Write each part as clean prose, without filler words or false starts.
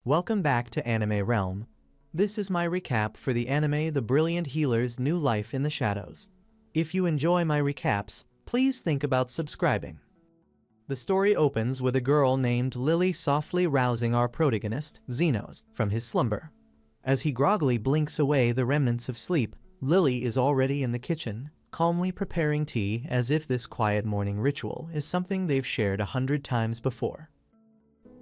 Welcome back to Anime Realm. This is my recap for the anime The Brilliant Healer's New Life in the Shadows. If you enjoy my recaps, please think about subscribing. The story opens with a girl named Lily softly rousing our protagonist, Xenos, from his slumber. As he groggily blinks away the remnants of sleep, Lily is already in the kitchen, calmly preparing tea as if this quiet morning ritual is something they've shared 100 times before.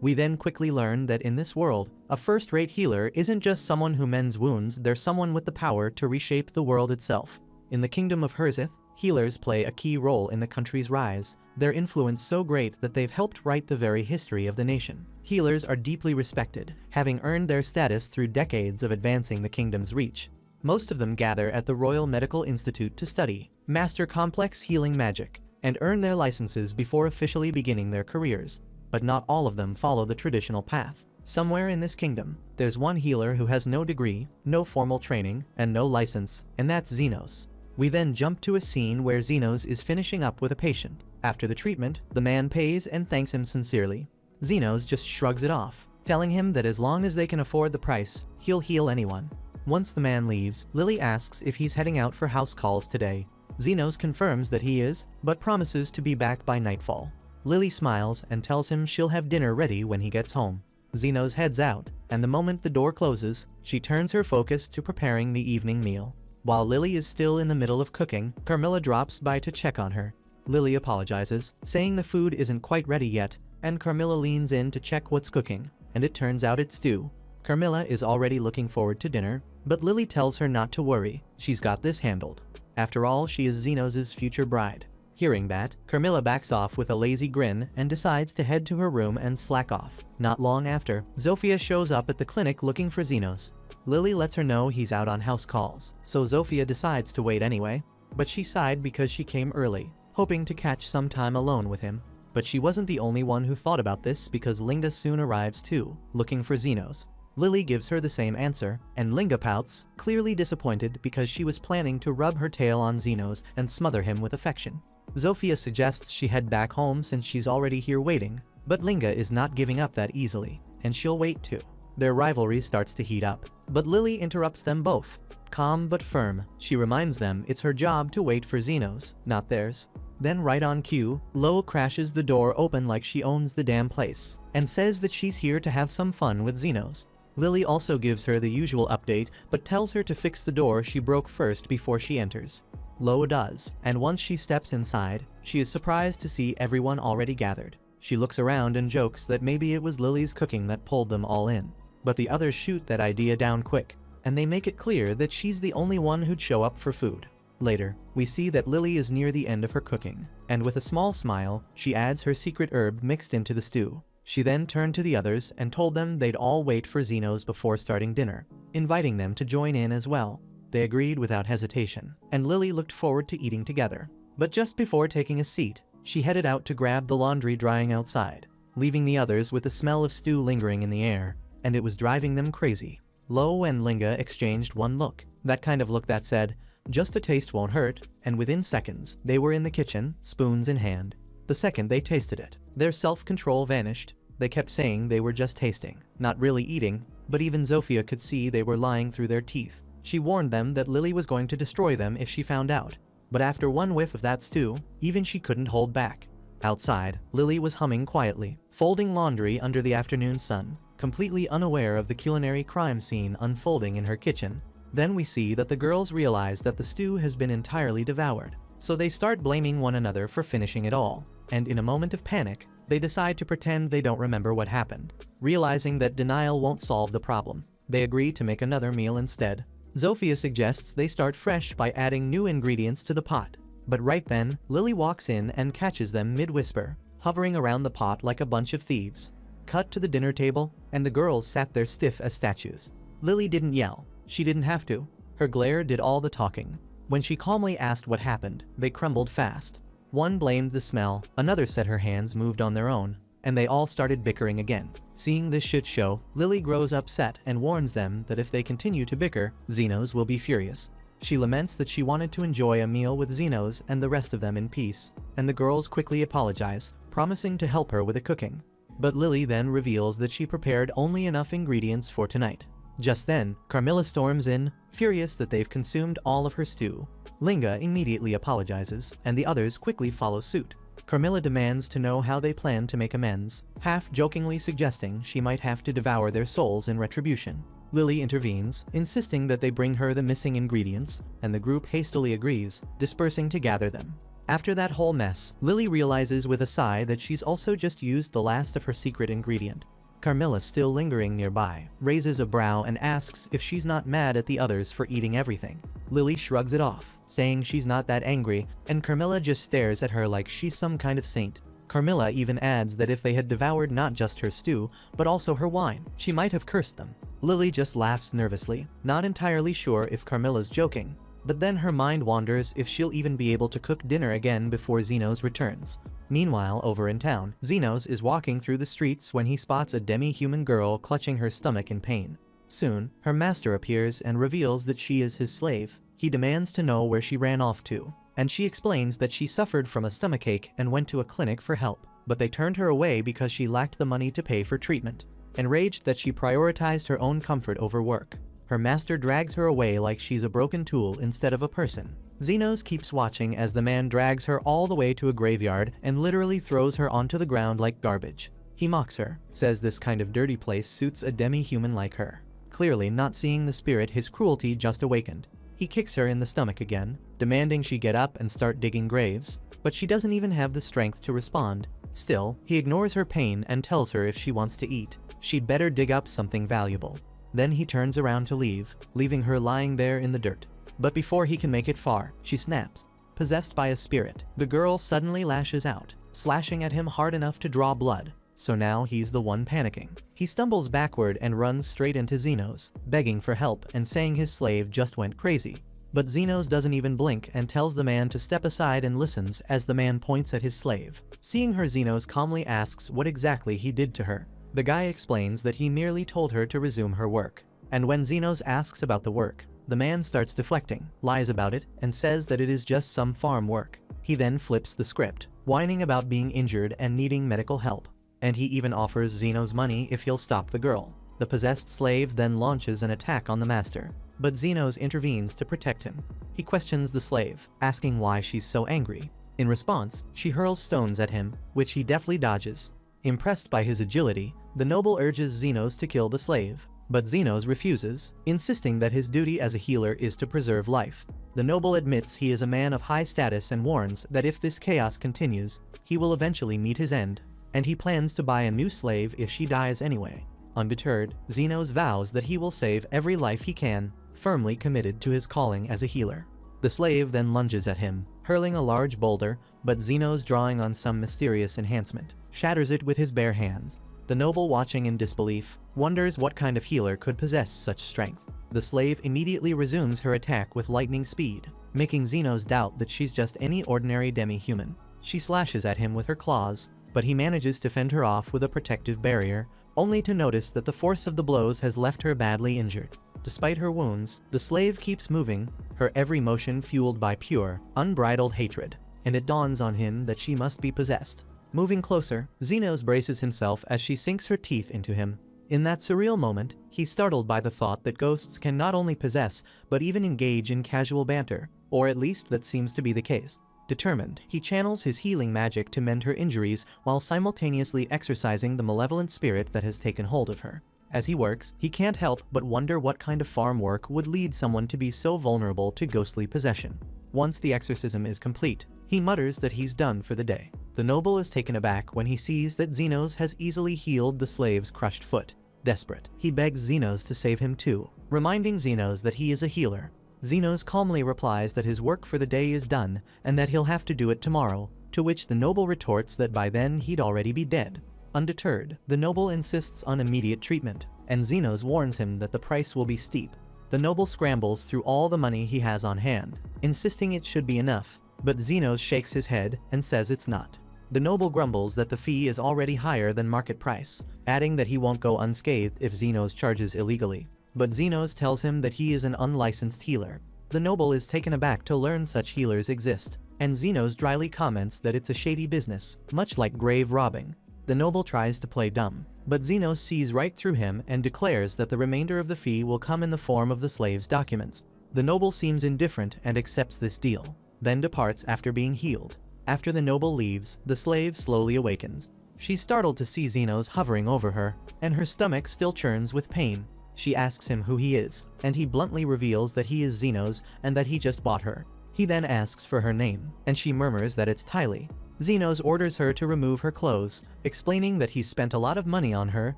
We then quickly learn that in this world, a first-rate healer isn't just someone who mends wounds, they're someone with the power to reshape the world itself. In the kingdom of Herzith, healers play a key role in the country's rise, their influence so great that they've helped write the very history of the nation. Healers are deeply respected, having earned their status through decades of advancing the kingdom's reach. Most of them gather at the Royal Medical Institute to study, master complex healing magic, and earn their licenses before officially beginning their careers. But not all of them follow the traditional path. Somewhere in this kingdom, there's one healer who has no degree, no formal training, and no license, and that's Xenos. We then jump to a scene where Xenos is finishing up with a patient. After the treatment, the man pays and thanks him sincerely. Xenos just shrugs it off, telling him that as long as they can afford the price, he'll heal anyone. Once the man leaves, Lily asks if he's heading out for house calls today. Xenos confirms that he is, but promises to be back by nightfall. Lily smiles and tells him she'll have dinner ready when he gets home. Xenos heads out, and the moment the door closes, she turns her focus to preparing the evening meal. While Lily is still in the middle of cooking, Carmilla drops by to check on her. Lily apologizes, saying the food isn't quite ready yet, and Carmilla leans in to check what's cooking, and it turns out it's stew. Carmilla is already looking forward to dinner, but Lily tells her not to worry, she's got this handled. After all, she is Xenos' future bride. Hearing that, Carmilla backs off with a lazy grin and decides to head to her room and slack off. Not long after, Zofia shows up at the clinic looking for Xenos. Lily lets her know he's out on house calls, so Zofia decides to wait anyway, but she sighed because she came early, hoping to catch some time alone with him. But she wasn't the only one who thought about this because Linga soon arrives too, looking for Xenos. Lily gives her the same answer, and Linga pouts, clearly disappointed because she was planning to rub her tail on Xenos and smother him with affection. Zofia suggests she head back home since she's already here waiting, but Linga is not giving up that easily, and she'll wait too. Their rivalry starts to heat up, but Lily interrupts them both. Calm but firm, she reminds them it's her job to wait for Xenos, not theirs. Then right on cue, Lo crashes the door open like she owns the damn place, and says that she's here to have some fun with Xenos. Lily also gives her the usual update, but tells her to fix the door she broke first before she enters. Lo does, and once she steps inside, she is surprised to see everyone already gathered. She looks around and jokes that maybe it was Lily's cooking that pulled them all in. But the others shoot that idea down quick, and they make it clear that she's the only one who'd show up for food. Later, we see that Lily is near the end of her cooking, and with a small smile, she adds her secret herb mixed into the stew. She then turned to the others and told them they'd all wait for Xenos before starting dinner, inviting them to join in as well. They agreed without hesitation, and Lily looked forward to eating together. But just before taking a seat, she headed out to grab the laundry drying outside, leaving the others with the smell of stew lingering in the air, and it was driving them crazy. Lo and Linga exchanged one look, that kind of look that said, "Just a taste won't hurt," and within seconds, they were in the kitchen, spoons in hand. The second they tasted it, their self-control vanished. They kept saying they were just tasting, not really eating, but even Zofia could see they were lying through their teeth. She warned them that Lily was going to destroy them if she found out. But after one whiff of that stew, even she couldn't hold back. Outside, Lily was humming quietly, folding laundry under the afternoon sun, completely unaware of the culinary crime scene unfolding in her kitchen. Then we see that the girls realize that the stew has been entirely devoured, so they start blaming one another for finishing it all. And in a moment of panic, they decide to pretend they don't remember what happened. Realizing that denial won't solve the problem, they agree to make another meal instead. Zofia suggests they start fresh by adding new ingredients to the pot. But right then, Lily walks in and catches them mid-whisper, hovering around the pot like a bunch of thieves. Cut to the dinner table, and the girls sat there stiff as statues. Lily didn't yell. She didn't have to. Her glare did all the talking. When she calmly asked what happened, they crumbled fast. One blamed the smell, another said her hands moved on their own, and they all started bickering again. Seeing this shit show, Lily grows upset and warns them that if they continue to bicker, Xenos will be furious. She laments that she wanted to enjoy a meal with Xenos and the rest of them in peace, and the girls quickly apologize, promising to help her with the cooking. but Lily then reveals that she prepared only enough ingredients for tonight. Just then, Carmilla storms in, furious that they've consumed all of her stew. Linga immediately apologizes, and the others quickly follow suit. Carmilla demands to know how they plan to make amends, half-jokingly suggesting she might have to devour their souls in retribution. Lily intervenes, insisting that they bring her the missing ingredients, and the group hastily agrees, dispersing to gather them. After that whole mess, Lily realizes with a sigh that she's also just used the last of her secret ingredient. Carmilla, still lingering nearby, raises a brow and asks if she's not mad at the others for eating everything. Lily shrugs it off, saying she's not that angry, and Carmilla just stares at her like she's some kind of saint. Carmilla even adds that if they had devoured not just her stew, but also her wine, she might have cursed them. Lily just laughs nervously, not entirely sure if Carmilla's joking, but then her mind wanders if she'll even be able to cook dinner again before Zenos returns. Meanwhile, over in town, Zenos is walking through the streets when he spots a demi-human girl clutching her stomach in pain. Soon, her master appears and reveals that she is his slave. He demands to know where she ran off to, and she explains that she suffered from a stomachache and went to a clinic for help, but they turned her away because she lacked the money to pay for treatment. Enraged that she prioritized her own comfort over work, her master drags her away like she's a broken tool instead of a person. Zenos keeps watching as the man drags her all the way to a graveyard and literally throws her onto the ground like garbage. He mocks her, says this kind of dirty place suits a demi-human like her. Clearly not seeing the spirit his cruelty just awakened. He kicks her in the stomach again, demanding she get up and start digging graves, but she doesn't even have the strength to respond. Still, he ignores her pain and tells her if she wants to eat, she'd better dig up something valuable. Then he turns around to leave, leaving her lying there in the dirt. But before he can make it far, she snaps. Possessed by a spirit, the girl suddenly lashes out, slashing at him hard enough to draw blood. So now he's the one panicking. He stumbles backward and runs straight into Zenos, begging for help and saying his slave just went crazy. But Zenos doesn't even blink and tells the man to step aside and listens as the man points at his slave. Seeing her, Zenos calmly asks what exactly he did to her. The guy explains that he merely told her to resume her work. And when Zenos asks about the work, the man starts deflecting, lies about it, and says that it is just some farm work. He then flips the script, whining about being injured and needing medical help. And he even offers Zenos money if he'll stop the girl. The possessed slave then launches an attack on the master, but Zenos intervenes to protect him. He questions the slave, asking why she's so angry. In response, she hurls stones at him, which he deftly dodges. Impressed by his agility, the noble urges Zenos to kill the slave, but Zenos refuses, insisting that his duty as a healer is to preserve life. The noble admits he is a man of high status and warns that if this chaos continues, he will eventually meet his end, and he plans to buy a new slave if she dies anyway. Undeterred, Zenos vows that he will save every life he can, firmly committed to his calling as a healer. The slave then lunges at him, hurling a large boulder, but Zenos, drawing on some mysterious enhancement, shatters it with his bare hands. The noble, watching in disbelief, wonders what kind of healer could possess such strength. The slave immediately resumes her attack with lightning speed, making Zenos doubt that she's just any ordinary demi-human. She slashes at him with her claws, but he manages to fend her off with a protective barrier, only to notice that the force of the blows has left her badly injured. Despite her wounds, the slave keeps moving, her every motion fueled by pure, unbridled hatred, and it dawns on him that she must be possessed. Moving closer, Zenos braces himself as she sinks her teeth into him. In that surreal moment, he's startled by the thought that ghosts can not only possess, but even engage in casual banter, or at least that seems to be the case. Determined, he channels his healing magic to mend her injuries while simultaneously exorcising the malevolent spirit that has taken hold of her. As he works, he can't help but wonder what kind of farm work would lead someone to be so vulnerable to ghostly possession. Once the exorcism is complete, he mutters that he's done for the day. The noble is taken aback when he sees that Zenos has easily healed the slave's crushed foot. Desperate, he begs Zenos to save him too, reminding Zenos that he is a healer. Zenos calmly replies that his work for the day is done and that he'll have to do it tomorrow, to which the noble retorts that by then he'd already be dead. Undeterred, the noble insists on immediate treatment, and Zenos warns him that the price will be steep. The noble scrambles through all the money he has on hand, insisting it should be enough, but Zenos shakes his head and says it's not. The noble grumbles that the fee is already higher than market price, adding that he won't go unscathed if Zenos charges illegally. But Zenos tells him that he is an unlicensed healer. The noble is taken aback to learn such healers exist, and Zenos dryly comments that it's a shady business, much like grave robbing. The noble tries to play dumb, but Zenos sees right through him and declares that the remainder of the fee will come in the form of the slave's documents. The noble seems indifferent and accepts this deal, then departs after being healed. After the noble leaves, the slave slowly awakens. She's startled to see Zenos hovering over her, and her stomach still churns with pain. She asks him who he is, and he bluntly reveals that he is Zenos and that he just bought her. He then asks for her name, and she murmurs that it's Tylee. Zenos orders her to remove her clothes, explaining that he's spent a lot of money on her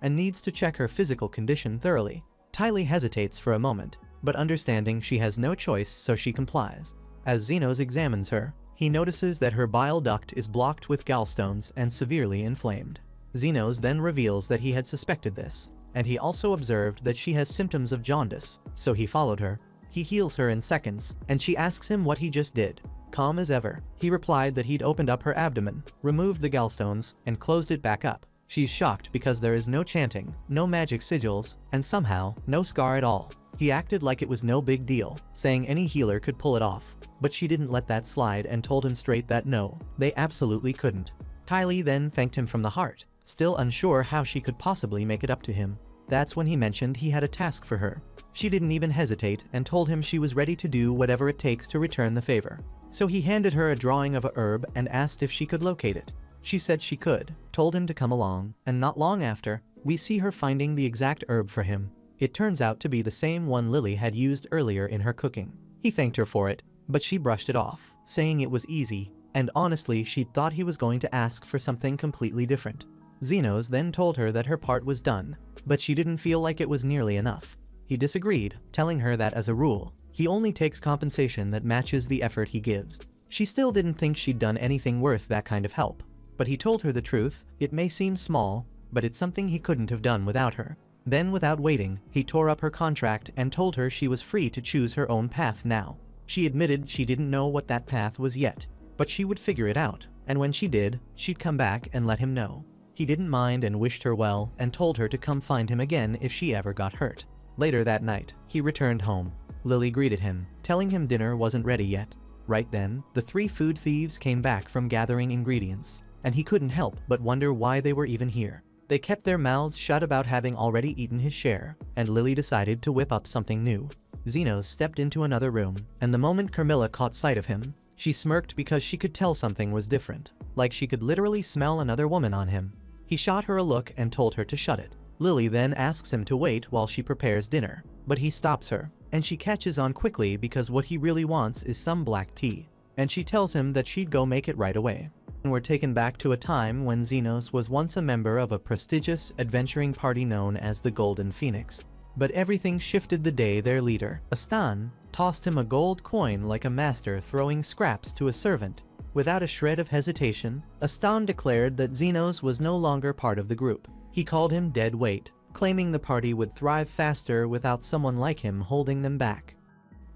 and needs to check her physical condition thoroughly. Tylee hesitates for a moment, but understanding she has no choice, so she complies. As Zenos examines her, he notices that her bile duct is blocked with gallstones and severely inflamed. Zenos then reveals that he had suspected this, and he also observed that she has symptoms of jaundice, so he followed her. He heals her in seconds, and she asks him what he just did. Calm as ever, he replied that he'd opened up her abdomen, removed the gallstones, and closed it back up. She's shocked because there is no chanting, no magic sigils, and somehow, no scar at all. He acted like it was no big deal, saying any healer could pull it off, but she didn't let that slide and told him straight that no, they absolutely couldn't. Tylee then thanked him from the heart, still unsure how she could possibly make it up to him. That's when he mentioned he had a task for her. She didn't even hesitate and told him she was ready to do whatever it takes to return the favor. So he handed her a drawing of a herb and asked if she could locate it. She said she could, told him to come along, and not long after, we see her finding the exact herb for him. It turns out to be the same one Lily had used earlier in her cooking. He thanked her for it, but she brushed it off, saying it was easy, and honestly she'd thought he was going to ask for something completely different. Zenos then told her that her part was done, but she didn't feel like it was nearly enough. He disagreed, telling her that as a rule, he only takes compensation that matches the effort he gives. She still didn't think she'd done anything worth that kind of help, but he told her the truth. It may seem small, but it's something he couldn't have done without her. Then without waiting, he tore up her contract and told her she was free to choose her own path now. She admitted she didn't know what that path was yet, but she would figure it out, and when she did, she'd come back and let him know. He didn't mind and wished her well and told her to come find him again if she ever got hurt. Later that night, he returned home. Lily greeted him, telling him dinner wasn't ready yet. Right then, the three food thieves came back from gathering ingredients, and he couldn't help but wonder why they were even here. They kept their mouths shut about having already eaten his share, and Lily decided to whip up something new. Zenos stepped into another room, and the moment Carmilla caught sight of him, she smirked because she could tell something was different, like she could literally smell another woman on him. He shot her a look and told her to shut it. Lily then asks him to wait while she prepares dinner, but he stops her, and she catches on quickly because what he really wants is some black tea, and she tells him that she'd go make it right away. We're taken back to a time when Zenos was once a member of a prestigious adventuring party known as the Golden Phoenix. But everything shifted the day their leader, Astan, tossed him a gold coin like a master throwing scraps to a servant. Without a shred of hesitation, Astan declared that Zenos was no longer part of the group. He called him dead weight, claiming the party would thrive faster without someone like him holding them back.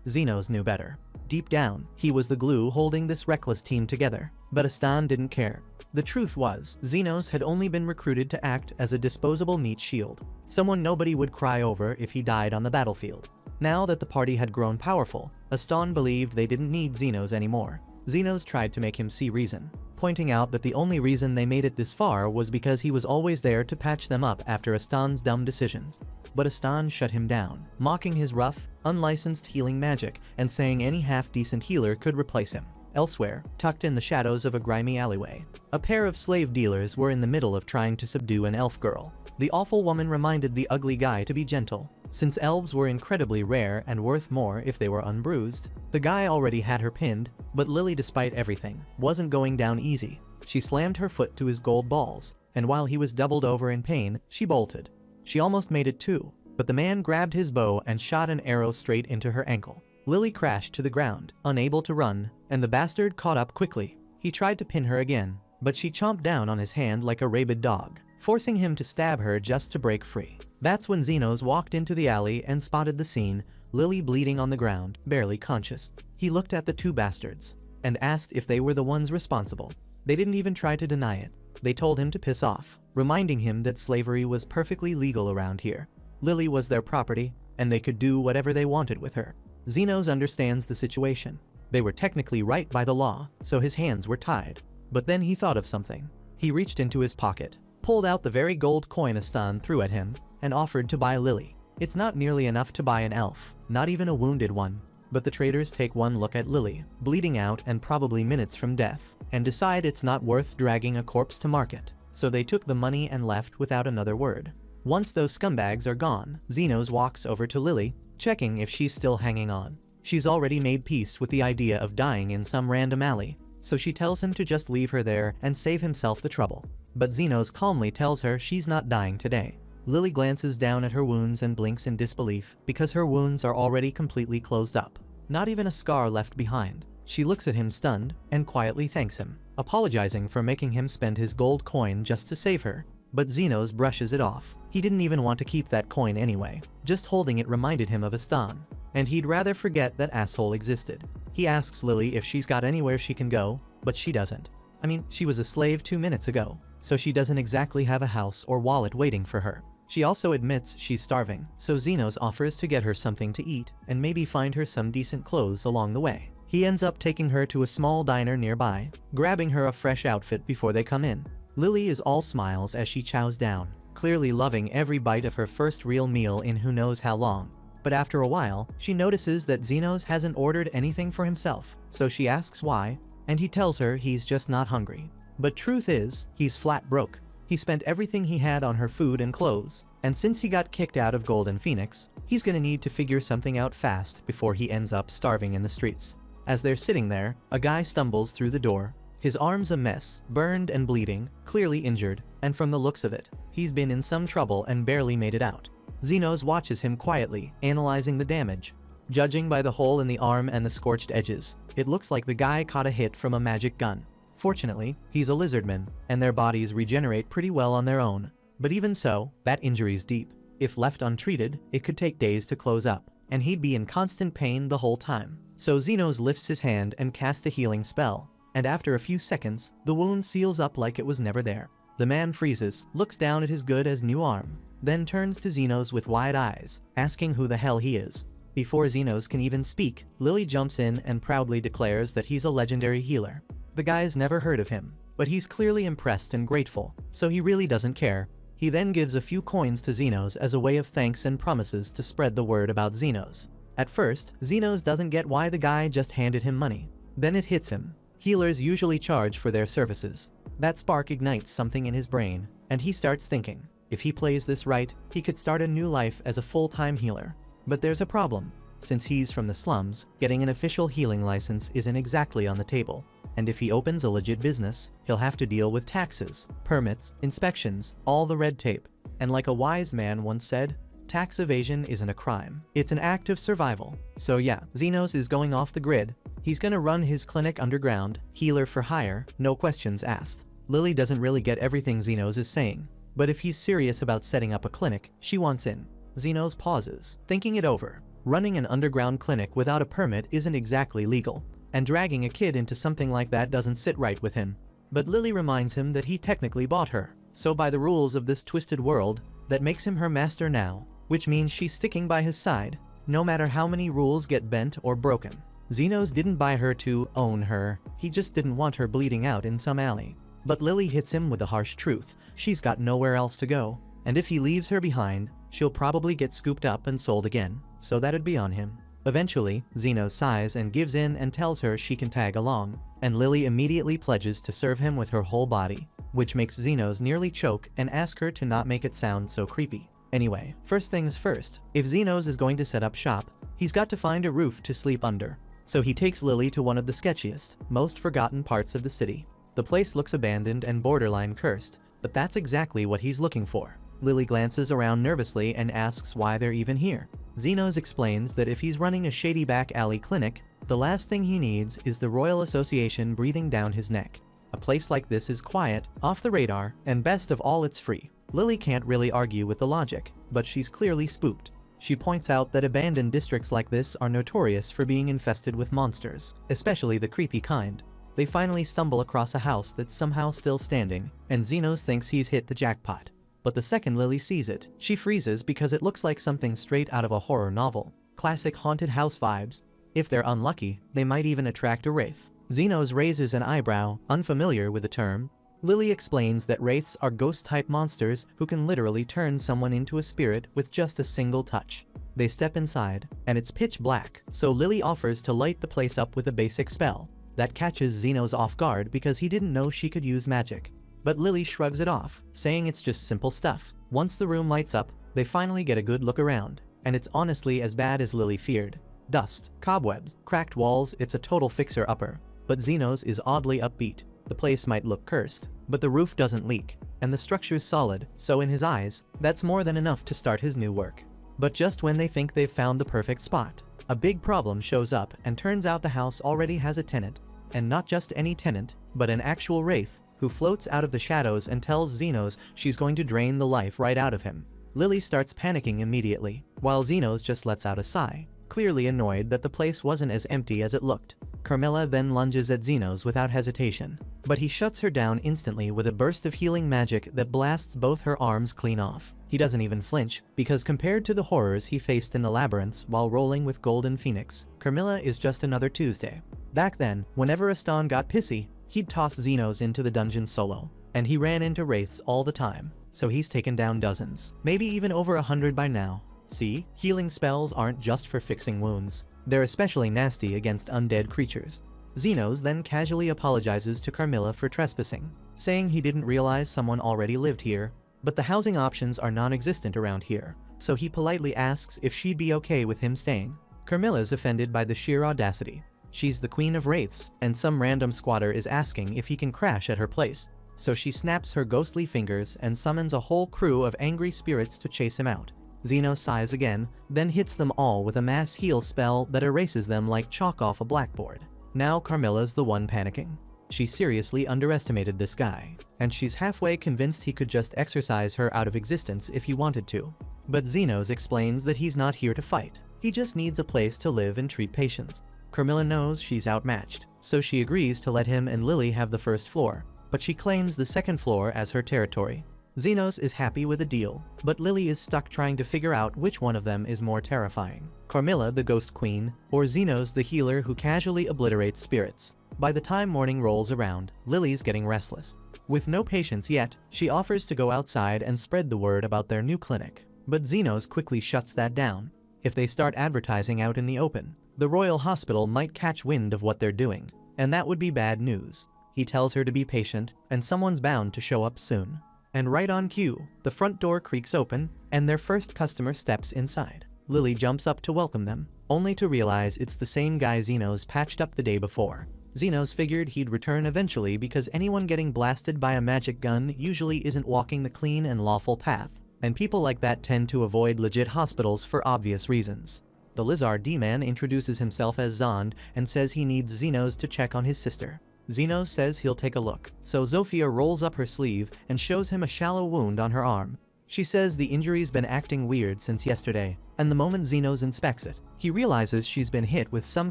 Zenos knew better. Deep down, he was the glue holding this reckless team together, but Astan didn't care. The truth was, Zenos had only been recruited to act as a disposable meat shield, someone nobody would cry over if he died on the battlefield. Now that the party had grown powerful, Astan believed they didn't need Zenos anymore. Zenos tried to make him see reason, pointing out that the only reason they made it this far was because he was always there to patch them up after Astan's dumb decisions. But Astan shut him down, mocking his rough, unlicensed healing magic and saying any half-decent healer could replace him. Elsewhere, tucked in the shadows of a grimy alleyway, a pair of slave dealers were in the middle of trying to subdue an elf girl. The awful woman reminded the ugly guy to be gentle. Since elves were incredibly rare and worth more if they were unbruised, the guy already had her pinned, but Lily, despite everything, wasn't going down easy. She slammed her foot to his gold balls, and while he was doubled over in pain, she bolted. She almost made it too, but the man grabbed his bow and shot an arrow straight into her ankle. Lily crashed to the ground, unable to run, and the bastard caught up quickly. He tried to pin her again, but she chomped down on his hand like a rabid dog, forcing him to stab her just to break free. That's when Zenos walked into the alley and spotted the scene, Lily bleeding on the ground, barely conscious. He looked at the two bastards and asked if they were the ones responsible. They didn't even try to deny it. They told him to piss off, reminding him that slavery was perfectly legal around here. Lily was their property, and they could do whatever they wanted with her. Zenos understands the situation. They were technically right by the law, so his hands were tied. But then he thought of something. He reached into his pocket, pulled out the very gold coin Astan threw at him, and offered to buy Lily. It's not nearly enough to buy an elf, not even a wounded one. But the traders take one look at Lily, bleeding out and probably minutes from death, and decide it's not worth dragging a corpse to market. So they took the money and left without another word. Once those scumbags are gone, Xenos walks over to Lily, checking if she's still hanging on. She's already made peace with the idea of dying in some random alley, so she tells him to just leave her there and save himself the trouble. But Xenos calmly tells her she's not dying today. Lily glances down at her wounds and blinks in disbelief because her wounds are already completely closed up. Not even a scar left behind. She looks at him stunned and quietly thanks him, apologizing for making him spend his gold coin just to save her. But Xenos brushes it off. He didn't even want to keep that coin anyway. Just holding it reminded him of Astan, and he'd rather forget that asshole existed. He asks Lily if she's got anywhere she can go, but she doesn't. I mean, she was a slave 2 minutes ago, so she doesn't exactly have a house or wallet waiting for her. She also admits she's starving, so Xenos offers to get her something to eat and maybe find her some decent clothes along the way. He ends up taking her to a small diner nearby, grabbing her a fresh outfit before they come in. Lily is all smiles as she chows down, clearly loving every bite of her first real meal in who knows how long. But after a while, she notices that Xenos hasn't ordered anything for himself, so she asks why, and he tells her he's just not hungry. But truth is, he's flat broke. He spent everything he had on her food and clothes, and since he got kicked out of Golden Phoenix, he's gonna need to figure something out fast before he ends up starving in the streets. As they're sitting there, a guy stumbles through the door. His arm's a mess, burned and bleeding, clearly injured, and from the looks of it, he's been in some trouble and barely made it out. Xenos watches him quietly, analyzing the damage. Judging by the hole in the arm and the scorched edges, it looks like the guy caught a hit from a magic gun. Fortunately, he's a lizardman, and their bodies regenerate pretty well on their own. But even so, that injury's deep. If left untreated, it could take days to close up, and he'd be in constant pain the whole time. So Xenos lifts his hand and casts a healing spell, and after a few seconds, the wound seals up like it was never there. The man freezes, looks down at his good-as-new arm, then turns to Xenos with wide eyes, asking who the hell he is. Before Xenos can even speak, Lily jumps in and proudly declares that he's a legendary healer. The guy's never heard of him, but he's clearly impressed and grateful, so he really doesn't care. He then gives a few coins to Xenos as a way of thanks and promises to spread the word about Xenos. At first, Xenos doesn't get why the guy just handed him money. Then it hits him. Healers usually charge for their services. That spark ignites something in his brain, and he starts thinking, if he plays this right, he could start a new life as a full-time healer. But there's a problem. Since he's from the slums, getting an official healing license isn't exactly on the table. And if he opens a legit business, he'll have to deal with taxes, permits, inspections, all the red tape. And like a wise man once said, tax evasion isn't a crime. It's an act of survival. So yeah, Xenos is going off the grid. He's gonna run his clinic underground, healer for hire, no questions asked. Lily doesn't really get everything Xenos is saying, but if he's serious about setting up a clinic, she wants in. Xenos pauses, thinking it over. Running an underground clinic without a permit isn't exactly legal, and dragging a kid into something like that doesn't sit right with him. But Lily reminds him that he technically bought her, so by the rules of this twisted world, that makes him her master now, which means she's sticking by his side, no matter how many rules get bent or broken. Xenos didn't buy her to own her, he just didn't want her bleeding out in some alley. But Lily hits him with the harsh truth, she's got nowhere else to go, and if he leaves her behind, she'll probably get scooped up and sold again, so that'd be on him. Eventually, Xenos sighs and gives in and tells her she can tag along, and Lily immediately pledges to serve him with her whole body, which makes Xenos nearly choke and ask her to not make it sound so creepy. Anyway, first things first, if Xenos is going to set up shop, he's got to find a roof to sleep under. So he takes Lily to one of the sketchiest, most forgotten parts of the city. The place looks abandoned and borderline cursed, but that's exactly what he's looking for. Lily glances around nervously and asks why they're even here. Xenos explains that if he's running a shady back alley clinic, the last thing he needs is the Royal Association breathing down his neck. A place like this is quiet, off the radar, and best of all it's free. Lily can't really argue with the logic, but she's clearly spooked. She points out that abandoned districts like this are notorious for being infested with monsters, especially the creepy kind. They finally stumble across a house that's somehow still standing, and Xenos thinks he's hit the jackpot. But the second Lily sees it, she freezes because it looks like something straight out of a horror novel. Classic haunted house vibes. If they're unlucky, they might even attract a wraith. Xenos raises an eyebrow, unfamiliar with the term, Lily explains that wraiths are ghost-type monsters who can literally turn someone into a spirit with just a single touch. They step inside, and it's pitch black, so Lily offers to light the place up with a basic spell. That catches Zenos off guard because he didn't know she could use magic. But Lily shrugs it off, saying it's just simple stuff. Once the room lights up, they finally get a good look around, and it's honestly as bad as Lily feared. Dust, cobwebs, cracked walls, it's a total fixer-upper. But Zenos is oddly upbeat. The place might look cursed, but the roof doesn't leak, and the structure's solid, so in his eyes, that's more than enough to start his new work. But just when they think they've found the perfect spot, a big problem shows up, and turns out the house already has a tenant. And not just any tenant, but an actual wraith, who floats out of the shadows and tells Zenos she's going to drain the life right out of him. Lily starts panicking immediately, while Zenos just lets out a sigh, clearly annoyed that the place wasn't as empty as it looked. Carmilla then lunges at Zenos without hesitation, but he shuts her down instantly with a burst of healing magic that blasts both her arms clean off. He doesn't even flinch, because compared to the horrors he faced in the labyrinths while rolling with Golden Phoenix, Carmilla is just another Tuesday. Back then, whenever Aston got pissy, he'd toss Zenos into the dungeon solo, and he ran into wraiths all the time, so he's taken down dozens, maybe even over 100 by now. See, healing spells aren't just for fixing wounds. They're especially nasty against undead creatures. Zenos then casually apologizes to Carmilla for trespassing, saying he didn't realize someone already lived here, but the housing options are non-existent around here, so he politely asks if she'd be okay with him staying. Carmilla's offended by the sheer audacity. She's the queen of wraiths, and some random squatter is asking if he can crash at her place, so she snaps her ghostly fingers and summons a whole crew of angry spirits to chase him out. Zenos sighs again, then hits them all with a mass heal spell that erases them like chalk off a blackboard. Now Carmilla's the one panicking. She seriously underestimated this guy, and she's halfway convinced he could just exorcise her out of existence if he wanted to. But Zenos explains that he's not here to fight. He just needs a place to live and treat patients. Carmilla knows she's outmatched, so she agrees to let him and Lily have the first floor, but she claims the second floor as her territory. Zenos is happy with the deal, but Lily is stuck trying to figure out which one of them is more terrifying. Carmilla, the Ghost Queen, or Zenos, the healer who casually obliterates spirits. By the time morning rolls around, Lily's getting restless. With no patients yet, she offers to go outside and spread the word about their new clinic. But Zenos quickly shuts that down. If they start advertising out in the open, the Royal Hospital might catch wind of what they're doing, and that would be bad news. He tells her to be patient, and someone's bound to show up soon. And right on cue, the front door creaks open, and their first customer steps inside. Lily jumps up to welcome them, only to realize it's the same guy Zenos patched up the day before. Zenos figured he'd return eventually because anyone getting blasted by a magic gun usually isn't walking the clean and lawful path, and people like that tend to avoid legit hospitals for obvious reasons. The Lizard D-Man introduces himself as Zond and says he needs Zenos to check on his sister. Zenos says he'll take a look, so Zofia rolls up her sleeve and shows him a shallow wound on her arm. She says the injury's been acting weird since yesterday, and the moment Zenos inspects it, he realizes she's been hit with some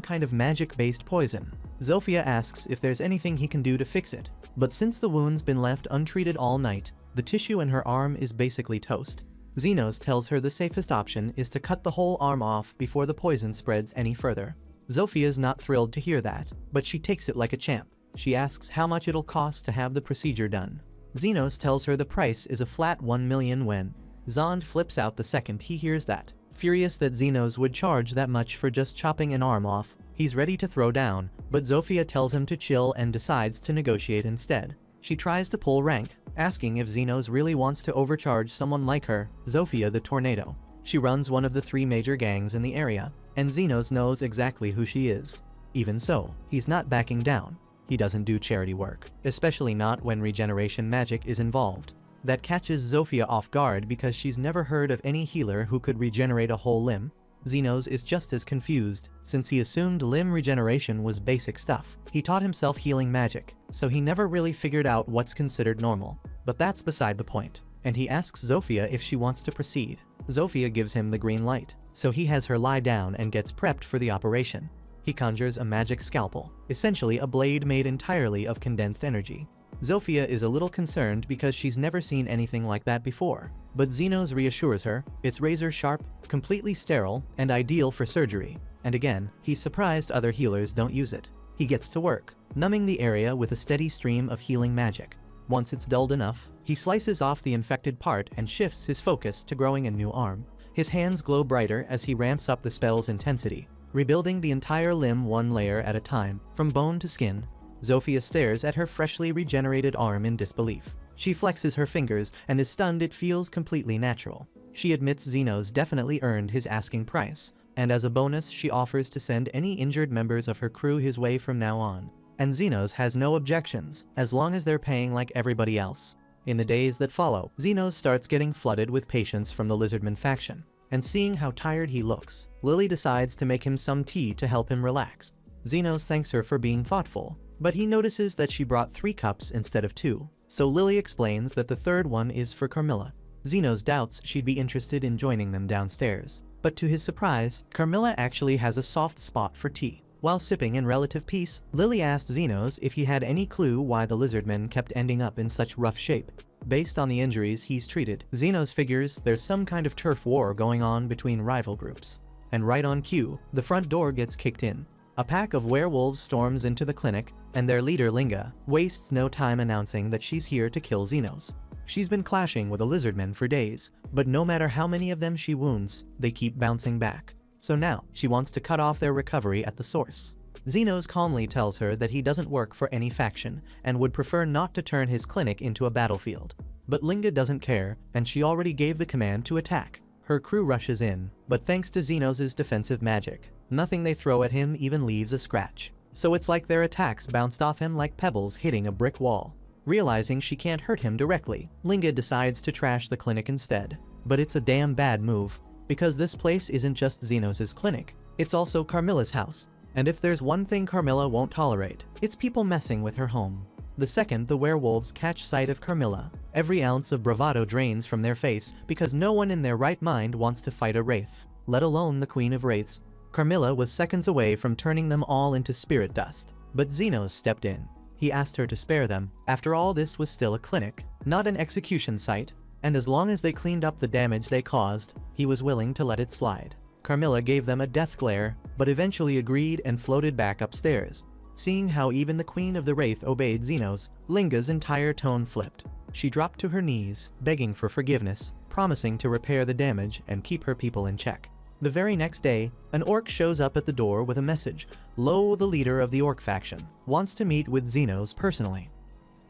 kind of magic-based poison. Zofia asks if there's anything he can do to fix it, but since the wound's been left untreated all night, the tissue in her arm is basically toast. Zenos tells her the safest option is to cut the whole arm off before the poison spreads any further. Zofia's not thrilled to hear that, but she takes it like a champ. She asks how much it'll cost to have the procedure done. Zenos tells her the price is a flat 1 million when. Zond flips out the second he hears that. Furious that Zenos would charge that much for just chopping an arm off, he's ready to throw down, but Zofia tells him to chill and decides to negotiate instead. She tries to pull rank, asking if Zenos really wants to overcharge someone like her, Zofia the Tornado. She runs one of the 3 major gangs in the area, and Zenos knows exactly who she is. Even so, he's not backing down. He doesn't do charity work, especially not when regeneration magic is involved. That catches Zofia off guard because she's never heard of any healer who could regenerate a whole limb. Zenos is just as confused, since he assumed limb regeneration was basic stuff. He taught himself healing magic, so he never really figured out what's considered normal. But that's beside the point, and he asks Zofia if she wants to proceed. Zofia gives him the green light, so he has her lie down and gets prepped for the operation. He conjures a magic scalpel, essentially a blade made entirely of condensed energy. Zofia is a little concerned because she's never seen anything like that before, but Zenos reassures her it's razor sharp, completely sterile, and ideal for surgery, and again, he's surprised other healers don't use it. He gets to work, numbing the area with a steady stream of healing magic. Once it's dulled enough, he slices off the infected part and shifts his focus to growing a new arm. His hands glow brighter as he ramps up the spell's intensity, rebuilding the entire limb one layer at a time, from bone to skin. Zofia stares at her freshly regenerated arm in disbelief. She flexes her fingers and is stunned it feels completely natural. She admits Xenos definitely earned his asking price, and as a bonus she offers to send any injured members of her crew his way from now on. And Xenos has no objections, as long as they're paying like everybody else. In the days that follow, Xenos starts getting flooded with patients from the Lizardman faction, and seeing how tired he looks, Lily decides to make him some tea to help him relax. Xenos thanks her for being thoughtful, but he notices that she brought 3 cups instead of 2, so Lily explains that the third one is for Carmilla. Xenos doubts she'd be interested in joining them downstairs, but to his surprise, Carmilla actually has a soft spot for tea. While sipping in relative peace, Lily asked Xenos if he had any clue why the Lizardmen kept ending up in such rough shape. Based on the injuries he's treated, Xenos figures there's some kind of turf war going on between rival groups. And right on cue, the front door gets kicked in. A pack of werewolves storms into the clinic, and their leader Linga wastes no time announcing that she's here to kill Xenos. She's been clashing with the Lizardmen for days, but no matter how many of them she wounds, they keep bouncing back. So now, she wants to cut off their recovery at the source. Xenos calmly tells her that he doesn't work for any faction, and would prefer not to turn his clinic into a battlefield. But Linga doesn't care, and she already gave the command to attack. Her crew rushes in, but thanks to Xenos' defensive magic, nothing they throw at him even leaves a scratch. So it's like their attacks bounced off him like pebbles hitting a brick wall. Realizing she can't hurt him directly, Linga decides to trash the clinic instead. But it's a damn bad move, because this place isn't just Xenos' clinic, it's also Carmilla's house. And if there's one thing Carmilla won't tolerate, it's people messing with her home. The second the werewolves catch sight of Carmilla, every ounce of bravado drains from their face because no one in their right mind wants to fight a wraith, let alone the Queen of Wraiths. Carmilla was seconds away from turning them all into spirit dust, but Xenos stepped in. He asked her to spare them. After all, this was still a clinic, not an execution site, and as long as they cleaned up the damage they caused, he was willing to let it slide. Carmilla gave them a death glare, but eventually agreed and floated back upstairs. Seeing how even the Queen of the Wraith obeyed Xenos, Linga's entire tone flipped. She dropped to her knees, begging for forgiveness, promising to repair the damage and keep her people in check. The very next day, an orc shows up at the door with a message. Lo, the leader of the orc faction, wants to meet with Xenos personally.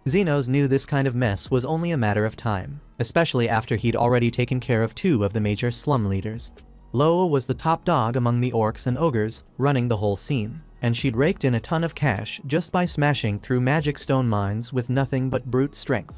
Xenos knew this kind of mess was only a matter of time, especially after he'd already taken care of 2 of the major slum leaders. Lo was the top dog among the orcs and ogres, running the whole scene, and she'd raked in a ton of cash just by smashing through magic stone mines with nothing but brute strength.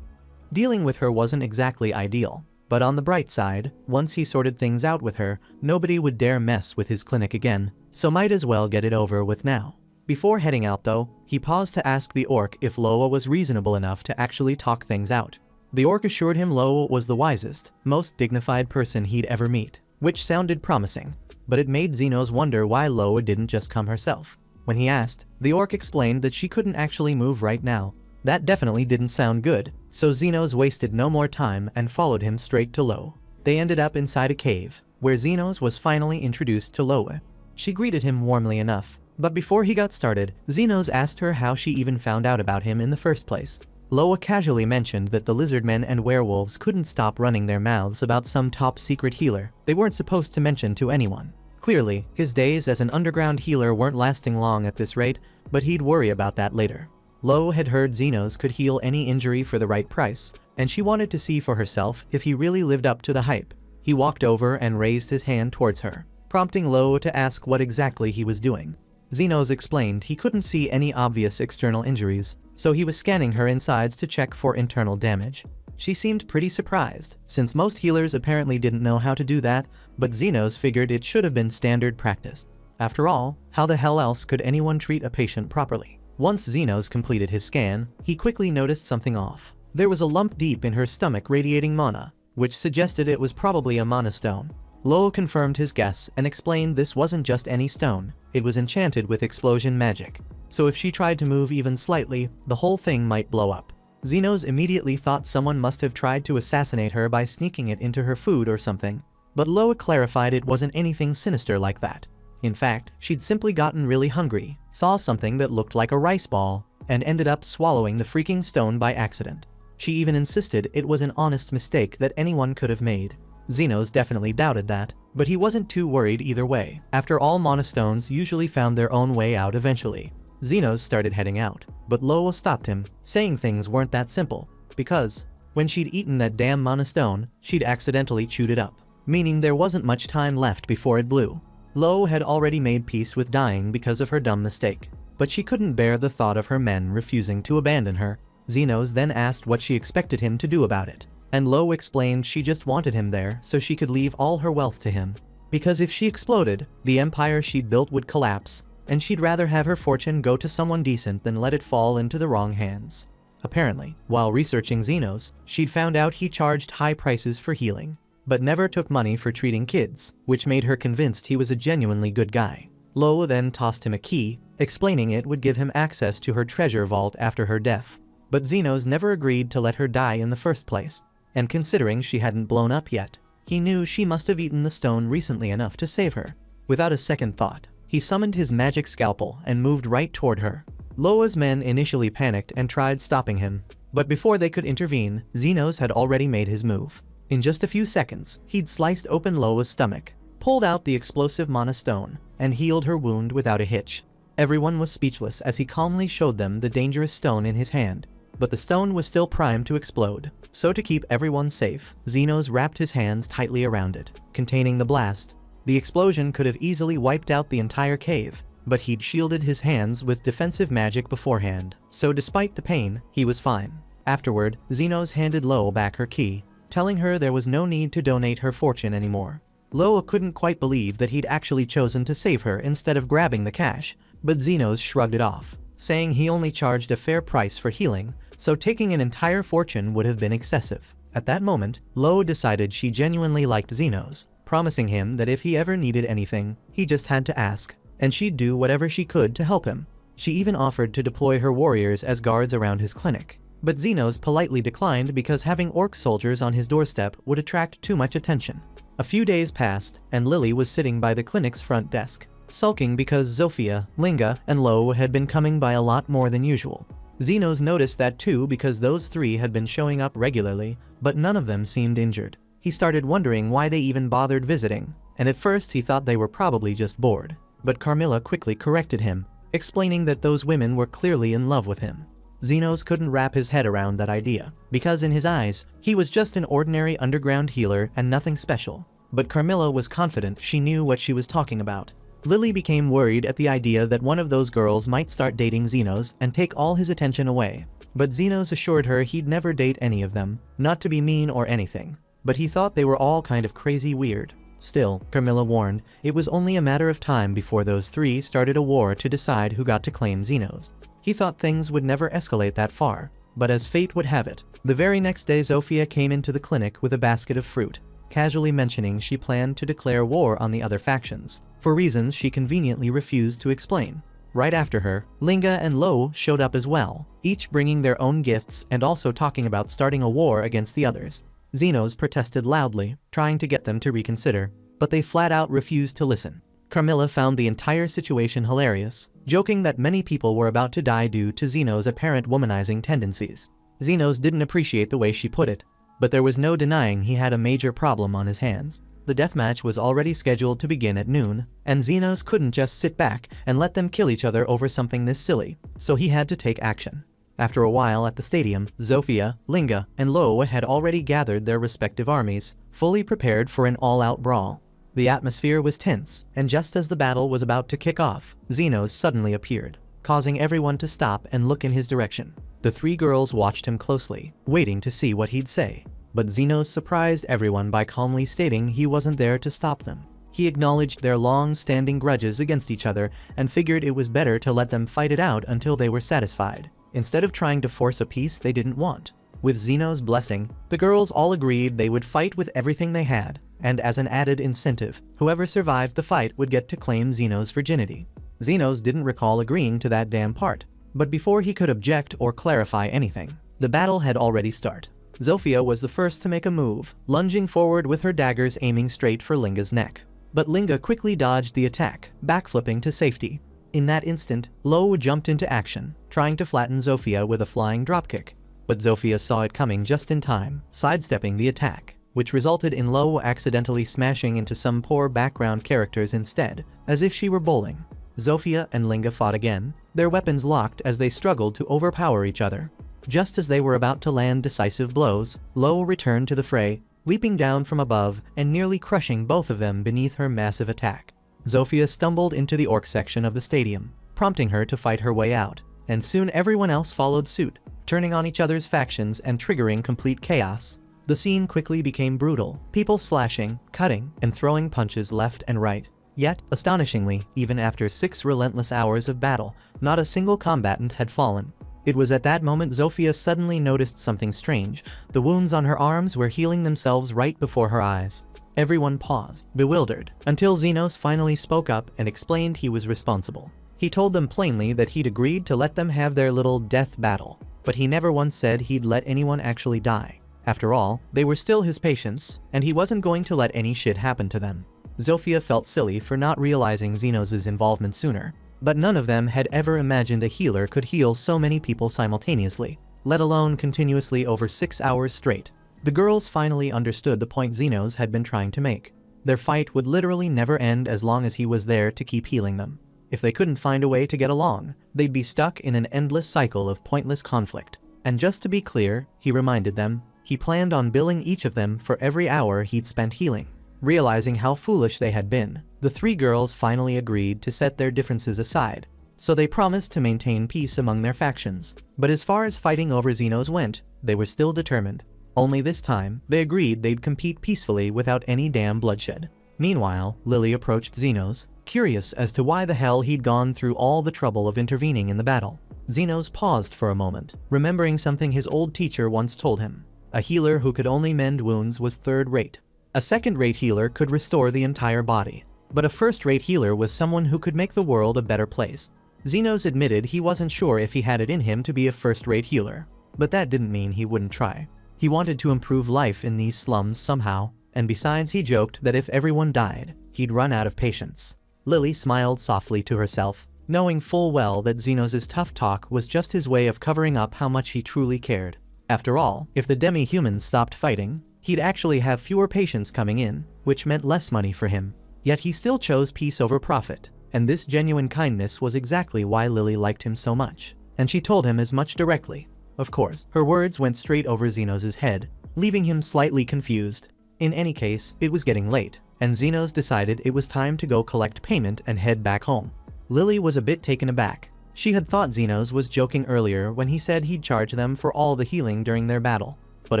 Dealing with her wasn't exactly ideal, but on the bright side, once he sorted things out with her, nobody would dare mess with his clinic again, so might as well get it over with now. Before heading out though, he paused to ask the orc if Loa was reasonable enough to actually talk things out. The orc assured him Loa was the wisest, most dignified person he'd ever meet, which sounded promising, but it made Xenos wonder why Loa didn't just come herself. When he asked, the orc explained that she couldn't actually move right now. That definitely didn't sound good, so Xenos wasted no more time and followed him straight to Lo. They ended up inside a cave, where Xenos was finally introduced to Loa. She greeted him warmly enough, but before he got started, Xenos asked her how she even found out about him in the first place. Loa casually mentioned that the lizardmen and werewolves couldn't stop running their mouths about some top-secret healer they weren't supposed to mention to anyone. Clearly, his days as an underground healer weren't lasting long at this rate, but he'd worry about that later. Lo had heard Xenos could heal any injury for the right price, and she wanted to see for herself if he really lived up to the hype. He walked over and raised his hand towards her, prompting Lo to ask what exactly he was doing. Xenos explained he couldn't see any obvious external injuries, so he was scanning her insides to check for internal damage. She seemed pretty surprised, since most healers apparently didn't know how to do that, but Xenos figured it should have been standard practice. After all, how the hell else could anyone treat a patient properly? Once Xenos completed his scan, he quickly noticed something off. There was a lump deep in her stomach radiating mana, which suggested it was probably a mana stone. Lo confirmed his guess and explained this wasn't just any stone, it was enchanted with explosion magic. So if she tried to move even slightly, the whole thing might blow up. Xenos immediately thought someone must have tried to assassinate her by sneaking it into her food or something, but Lo clarified it wasn't anything sinister like that. In fact, she'd simply gotten really hungry, saw something that looked like a rice ball, and ended up swallowing the freaking stone by accident. She even insisted it was an honest mistake that anyone could have made. Zenos definitely doubted that, but he wasn't too worried either way. After all, monostones usually found their own way out eventually. Zenos started heading out, but Loa stopped him, saying things weren't that simple, because when she'd eaten that damn monostone, she'd accidentally chewed it up, meaning there wasn't much time left before it blew. Lo had already made peace with dying because of her dumb mistake, but she couldn't bear the thought of her men refusing to abandon her. Zenos then asked what she expected him to do about it, and Lo explained she just wanted him there so she could leave all her wealth to him. Because if she exploded, the empire she'd built would collapse, and she'd rather have her fortune go to someone decent than let it fall into the wrong hands. Apparently, while researching Zenos, she'd found out he charged high prices for healing, but never took money for treating kids, which made her convinced he was a genuinely good guy. Lo then tossed him a key, explaining it would give him access to her treasure vault after her death. But Zenos never agreed to let her die in the first place, and considering she hadn't blown up yet, he knew she must have eaten the stone recently enough to save her. Without a second thought, he summoned his magic scalpel and moved right toward her. Loa's men initially panicked and tried stopping him, but before they could intervene, Zenos had already made his move. In just a few seconds, he'd sliced open Loa's stomach, pulled out the explosive monostone, and healed her wound without a hitch. Everyone was speechless as he calmly showed them the dangerous stone in his hand, but the stone was still primed to explode. So to keep everyone safe, Zenos wrapped his hands tightly around it, containing the blast. The explosion could have easily wiped out the entire cave, but he'd shielded his hands with defensive magic beforehand, so despite the pain, he was fine. Afterward, Zenos handed Lo back her key, telling her there was no need to donate her fortune anymore. Lo couldn't quite believe that he'd actually chosen to save her instead of grabbing the cash, but Zenos shrugged it off, saying he only charged a fair price for healing, so taking an entire fortune would have been excessive. At that moment, Lo decided she genuinely liked Zenos, promising him that if he ever needed anything, he just had to ask, and she'd do whatever she could to help him. She even offered to deploy her warriors as guards around his clinic, but Zenos politely declined because having orc soldiers on his doorstep would attract too much attention. A few days passed, and Lily was sitting by the clinic's front desk, sulking because Zofia, Linga, and Lo had been coming by a lot more than usual. Zenos noticed that too because those three had been showing up regularly, but none of them seemed injured. He started wondering why they even bothered visiting, and at first he thought they were probably just bored. But Carmilla quickly corrected him, explaining that those women were clearly in love with him. Zenos couldn't wrap his head around that idea, because in his eyes, he was just an ordinary underground healer and nothing special. But Carmilla was confident she knew what she was talking about. Lily became worried at the idea that one of those girls might start dating Zenos and take all his attention away. But Zenos assured her he'd never date any of them, not to be mean or anything. But he thought they were all kind of crazy weird. Still, Carmilla warned, it was only a matter of time before those three started a war to decide who got to claim Zenos. He thought things would never escalate that far, but as fate would have it, the very next day Zofia came into the clinic with a basket of fruit, casually mentioning she planned to declare war on the other factions, for reasons she conveniently refused to explain. Right after her, Linga and Lo showed up as well, each bringing their own gifts and also talking about starting a war against the others. Zenos protested loudly, trying to get them to reconsider, but they flat out refused to listen. Carmilla found the entire situation hilarious, joking that many people were about to die due to Zenos' apparent womanizing tendencies. Zenos didn't appreciate the way she put it, but there was no denying he had a major problem on his hands. The deathmatch was already scheduled to begin at noon, and Zenos couldn't just sit back and let them kill each other over something this silly, so he had to take action. After a while at the stadium, Zofia, Linga, and Lo had already gathered their respective armies, fully prepared for an all-out brawl. The atmosphere was tense, and just as the battle was about to kick off, Zenos suddenly appeared, causing everyone to stop and look in his direction. The three girls watched him closely, waiting to see what he'd say. But Zenos surprised everyone by calmly stating he wasn't there to stop them. He acknowledged their long-standing grudges against each other and figured it was better to let them fight it out until they were satisfied, instead of trying to force a peace they didn't want. With Zenos' blessing, the girls all agreed they would fight with everything they had, and as an added incentive, whoever survived the fight would get to claim Zenos' virginity. Zenos didn't recall agreeing to that damn part, but before he could object or clarify anything, the battle had already started. Zofia was the first to make a move, lunging forward with her daggers aiming straight for Linga's neck. But Linga quickly dodged the attack, backflipping to safety. In that instant, Lo jumped into action, trying to flatten Zofia with a flying dropkick. but Zofia saw it coming just in time, sidestepping the attack, which resulted in Lo accidentally smashing into some poor background characters instead, as if she were bowling. Zofia and Linga fought again, their weapons locked as they struggled to overpower each other. Just as they were about to land decisive blows, Lo returned to the fray, leaping down from above and nearly crushing both of them beneath her massive attack. Zofia stumbled into the orc section of the stadium, prompting her to fight her way out, and soon everyone else followed suit, turning on each other's factions and triggering complete chaos. The scene quickly became brutal, people slashing, cutting, and throwing punches left and right. Yet, astonishingly, even after 6 relentless hours of battle, not a single combatant had fallen. It was at that moment Zofia suddenly noticed something strange. The wounds on her arms were healing themselves right before her eyes. Everyone paused, bewildered, until Xenos finally spoke up and explained he was responsible. He told them plainly that he'd agreed to let them have their little death battle, but he never once said he'd let anyone actually die. After all, they were still his patients, and he wasn't going to let any shit happen to them. Zofia felt silly for not realizing Xenos' involvement sooner, but none of them had ever imagined a healer could heal so many people simultaneously, let alone continuously over 6 hours straight. The girls finally understood the point Xenos had been trying to make. Their fight would literally never end as long as he was there to keep healing them. If they couldn't find a way to get along, they'd be stuck in an endless cycle of pointless conflict. And just to be clear, he reminded them, he planned on billing each of them for every hour he'd spent healing. Realizing how foolish they had been, the 3 girls finally agreed to set their differences aside, so they promised to maintain peace among their factions. But as far as fighting over Xenos went, they were still determined. Only this time, they agreed they'd compete peacefully without any damn bloodshed. Meanwhile, Lily approached Xenos, curious as to why the hell he'd gone through all the trouble of intervening in the battle. Xenos paused for a moment, remembering something his old teacher once told him. A healer who could only mend wounds was third-rate. A second-rate healer could restore the entire body. But a first-rate healer was someone who could make the world a better place. Xenos admitted he wasn't sure if he had it in him to be a first-rate healer, but that didn't mean he wouldn't try. He wanted to improve life in these slums somehow, and besides he joked that if everyone died, he'd run out of patience. Lily smiled softly to herself, knowing full well that Xenos' tough talk was just his way of covering up how much he truly cared. After all, if the demi-humans stopped fighting, he'd actually have fewer patients coming in, which meant less money for him. Yet he still chose peace over profit, and this genuine kindness was exactly why Lily liked him so much, and she told him as much directly. Of course, her words went straight over Xenos' head, leaving him slightly confused. In any case, it was getting late, and Xenos decided it was time to go collect payment and head back home. Lily was a bit taken aback. She had thought Xenos was joking earlier when he said he'd charge them for all the healing during their battle, but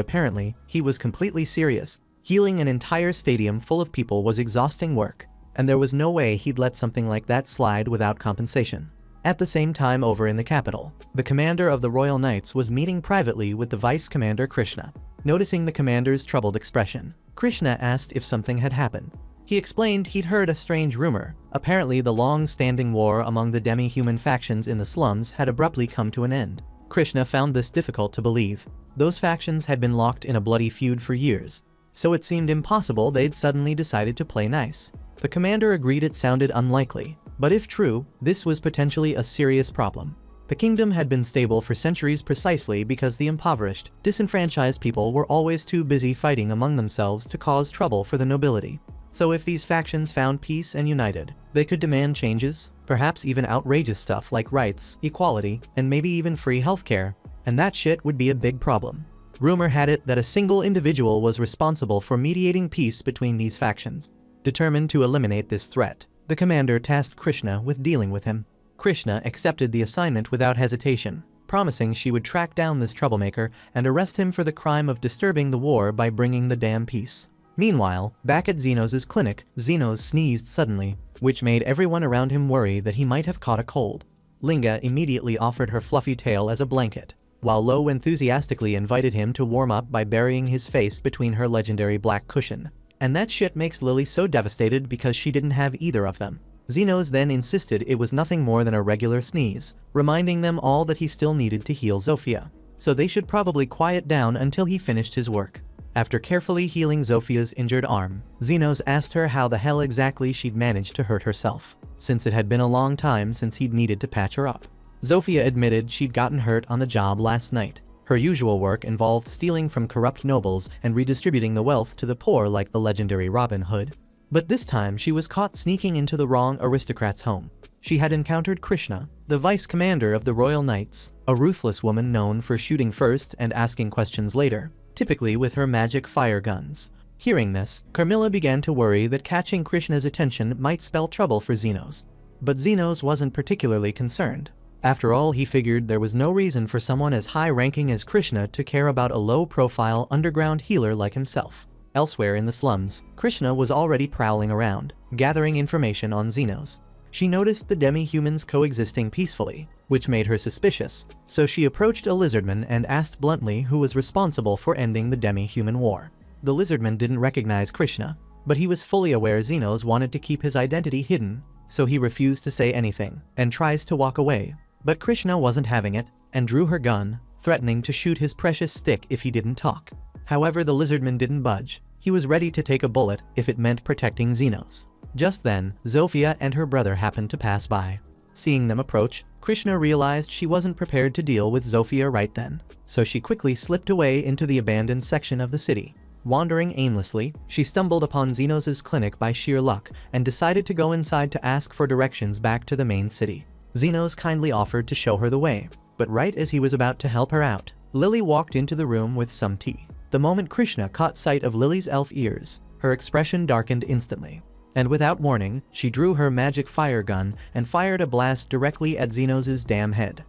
apparently, he was completely serious. Healing an entire stadium full of people was exhausting work, and there was no way he'd let something like that slide without compensation. At the same time over in the capital, the commander of the Royal Knights was meeting privately with the Vice Commander Krishna. Noticing the commander's troubled expression, Krishna asked if something had happened. He explained he'd heard a strange rumor. Apparently the long-standing war among the demi-human factions in the slums had abruptly come to an end. Krishna found this difficult to believe. Those factions had been locked in a bloody feud for years, so it seemed impossible they'd suddenly decided to play nice. The commander agreed it sounded unlikely, but if true, this was potentially a serious problem. The kingdom had been stable for centuries precisely because the impoverished, disenfranchised people were always too busy fighting among themselves to cause trouble for the nobility. So if these factions found peace and united, they could demand changes, perhaps even outrageous stuff like rights, equality, and maybe even free healthcare. And that shit would be a big problem. Rumor had it that a single individual was responsible for mediating peace between these factions. Determined to eliminate this threat, the commander tasked Krishna with dealing with him. Krishna accepted the assignment without hesitation, promising she would track down this troublemaker and arrest him for the crime of disturbing the war by bringing the damn peace. Meanwhile, back at Xenos' clinic, Xenos sneezed suddenly, which made everyone around him worry that he might have caught a cold. Linga immediately offered her fluffy tail as a blanket, while Lo enthusiastically invited him to warm up by burying his face between her legendary black cushion. And that shit makes Lily so devastated because she didn't have either of them. Xenos then insisted it was nothing more than a regular sneeze, reminding them all that he still needed to heal Zofia, so they should probably quiet down until he finished his work. After carefully healing Zofia's injured arm, Xenos asked her how the hell exactly she'd managed to hurt herself, since it had been a long time since he'd needed to patch her up. Zofia admitted she'd gotten hurt on the job last night. Her usual work involved stealing from corrupt nobles and redistributing the wealth to the poor like the legendary Robin Hood. But this time she was caught sneaking into the wrong aristocrat's home. She had encountered Krishna, the vice commander of the Royal Knights, a ruthless woman known for shooting first and asking questions later, typically with her magic fire guns. Hearing this, Carmilla began to worry that catching Krishna's attention might spell trouble for Xenos. But Xenos wasn't particularly concerned. After all, he figured there was no reason for someone as high-ranking as Krishna to care about a low-profile underground healer like himself. Elsewhere in the slums, Krishna was already prowling around, gathering information on Xenos. She noticed the demi-humans coexisting peacefully, which made her suspicious, so she approached a lizardman and asked bluntly who was responsible for ending the demi-human war. The lizardman didn't recognize Krishna, but he was fully aware Xenos wanted to keep his identity hidden, so he refused to say anything, and tries to walk away. But Krishna wasn't having it, and drew her gun, threatening to shoot his precious stick if he didn't talk. However, the lizardman didn't budge. He was ready to take a bullet if it meant protecting Xenos. Just then, Zofia and her brother happened to pass by. Seeing them approach, Krishna realized she wasn't prepared to deal with Zofia right then, so she quickly slipped away into the abandoned section of the city. Wandering aimlessly, she stumbled upon Xenos' clinic by sheer luck and decided to go inside to ask for directions back to the main city. Xenos kindly offered to show her the way, but right as he was about to help her out, Lily walked into the room with some tea. The moment Krishna caught sight of Lily's elf ears, her expression darkened instantly. And without warning, she drew her magic fire gun and fired a blast directly at Xenos' damn head.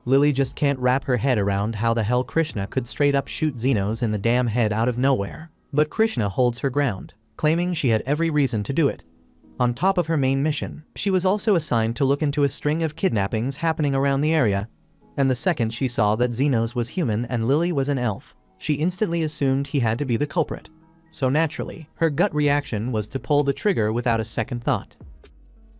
Lily just can't wrap her head around how the hell Krishna could straight up shoot Xenos in the damn head out of nowhere. But Krishna holds her ground, claiming she had every reason to do it. On top of her main mission, she was also assigned to look into a string of kidnappings happening around the area. And the second she saw that Xenos was human and Lily was an elf, she instantly assumed he had to be the culprit. So naturally, her gut reaction was to pull the trigger without a second thought.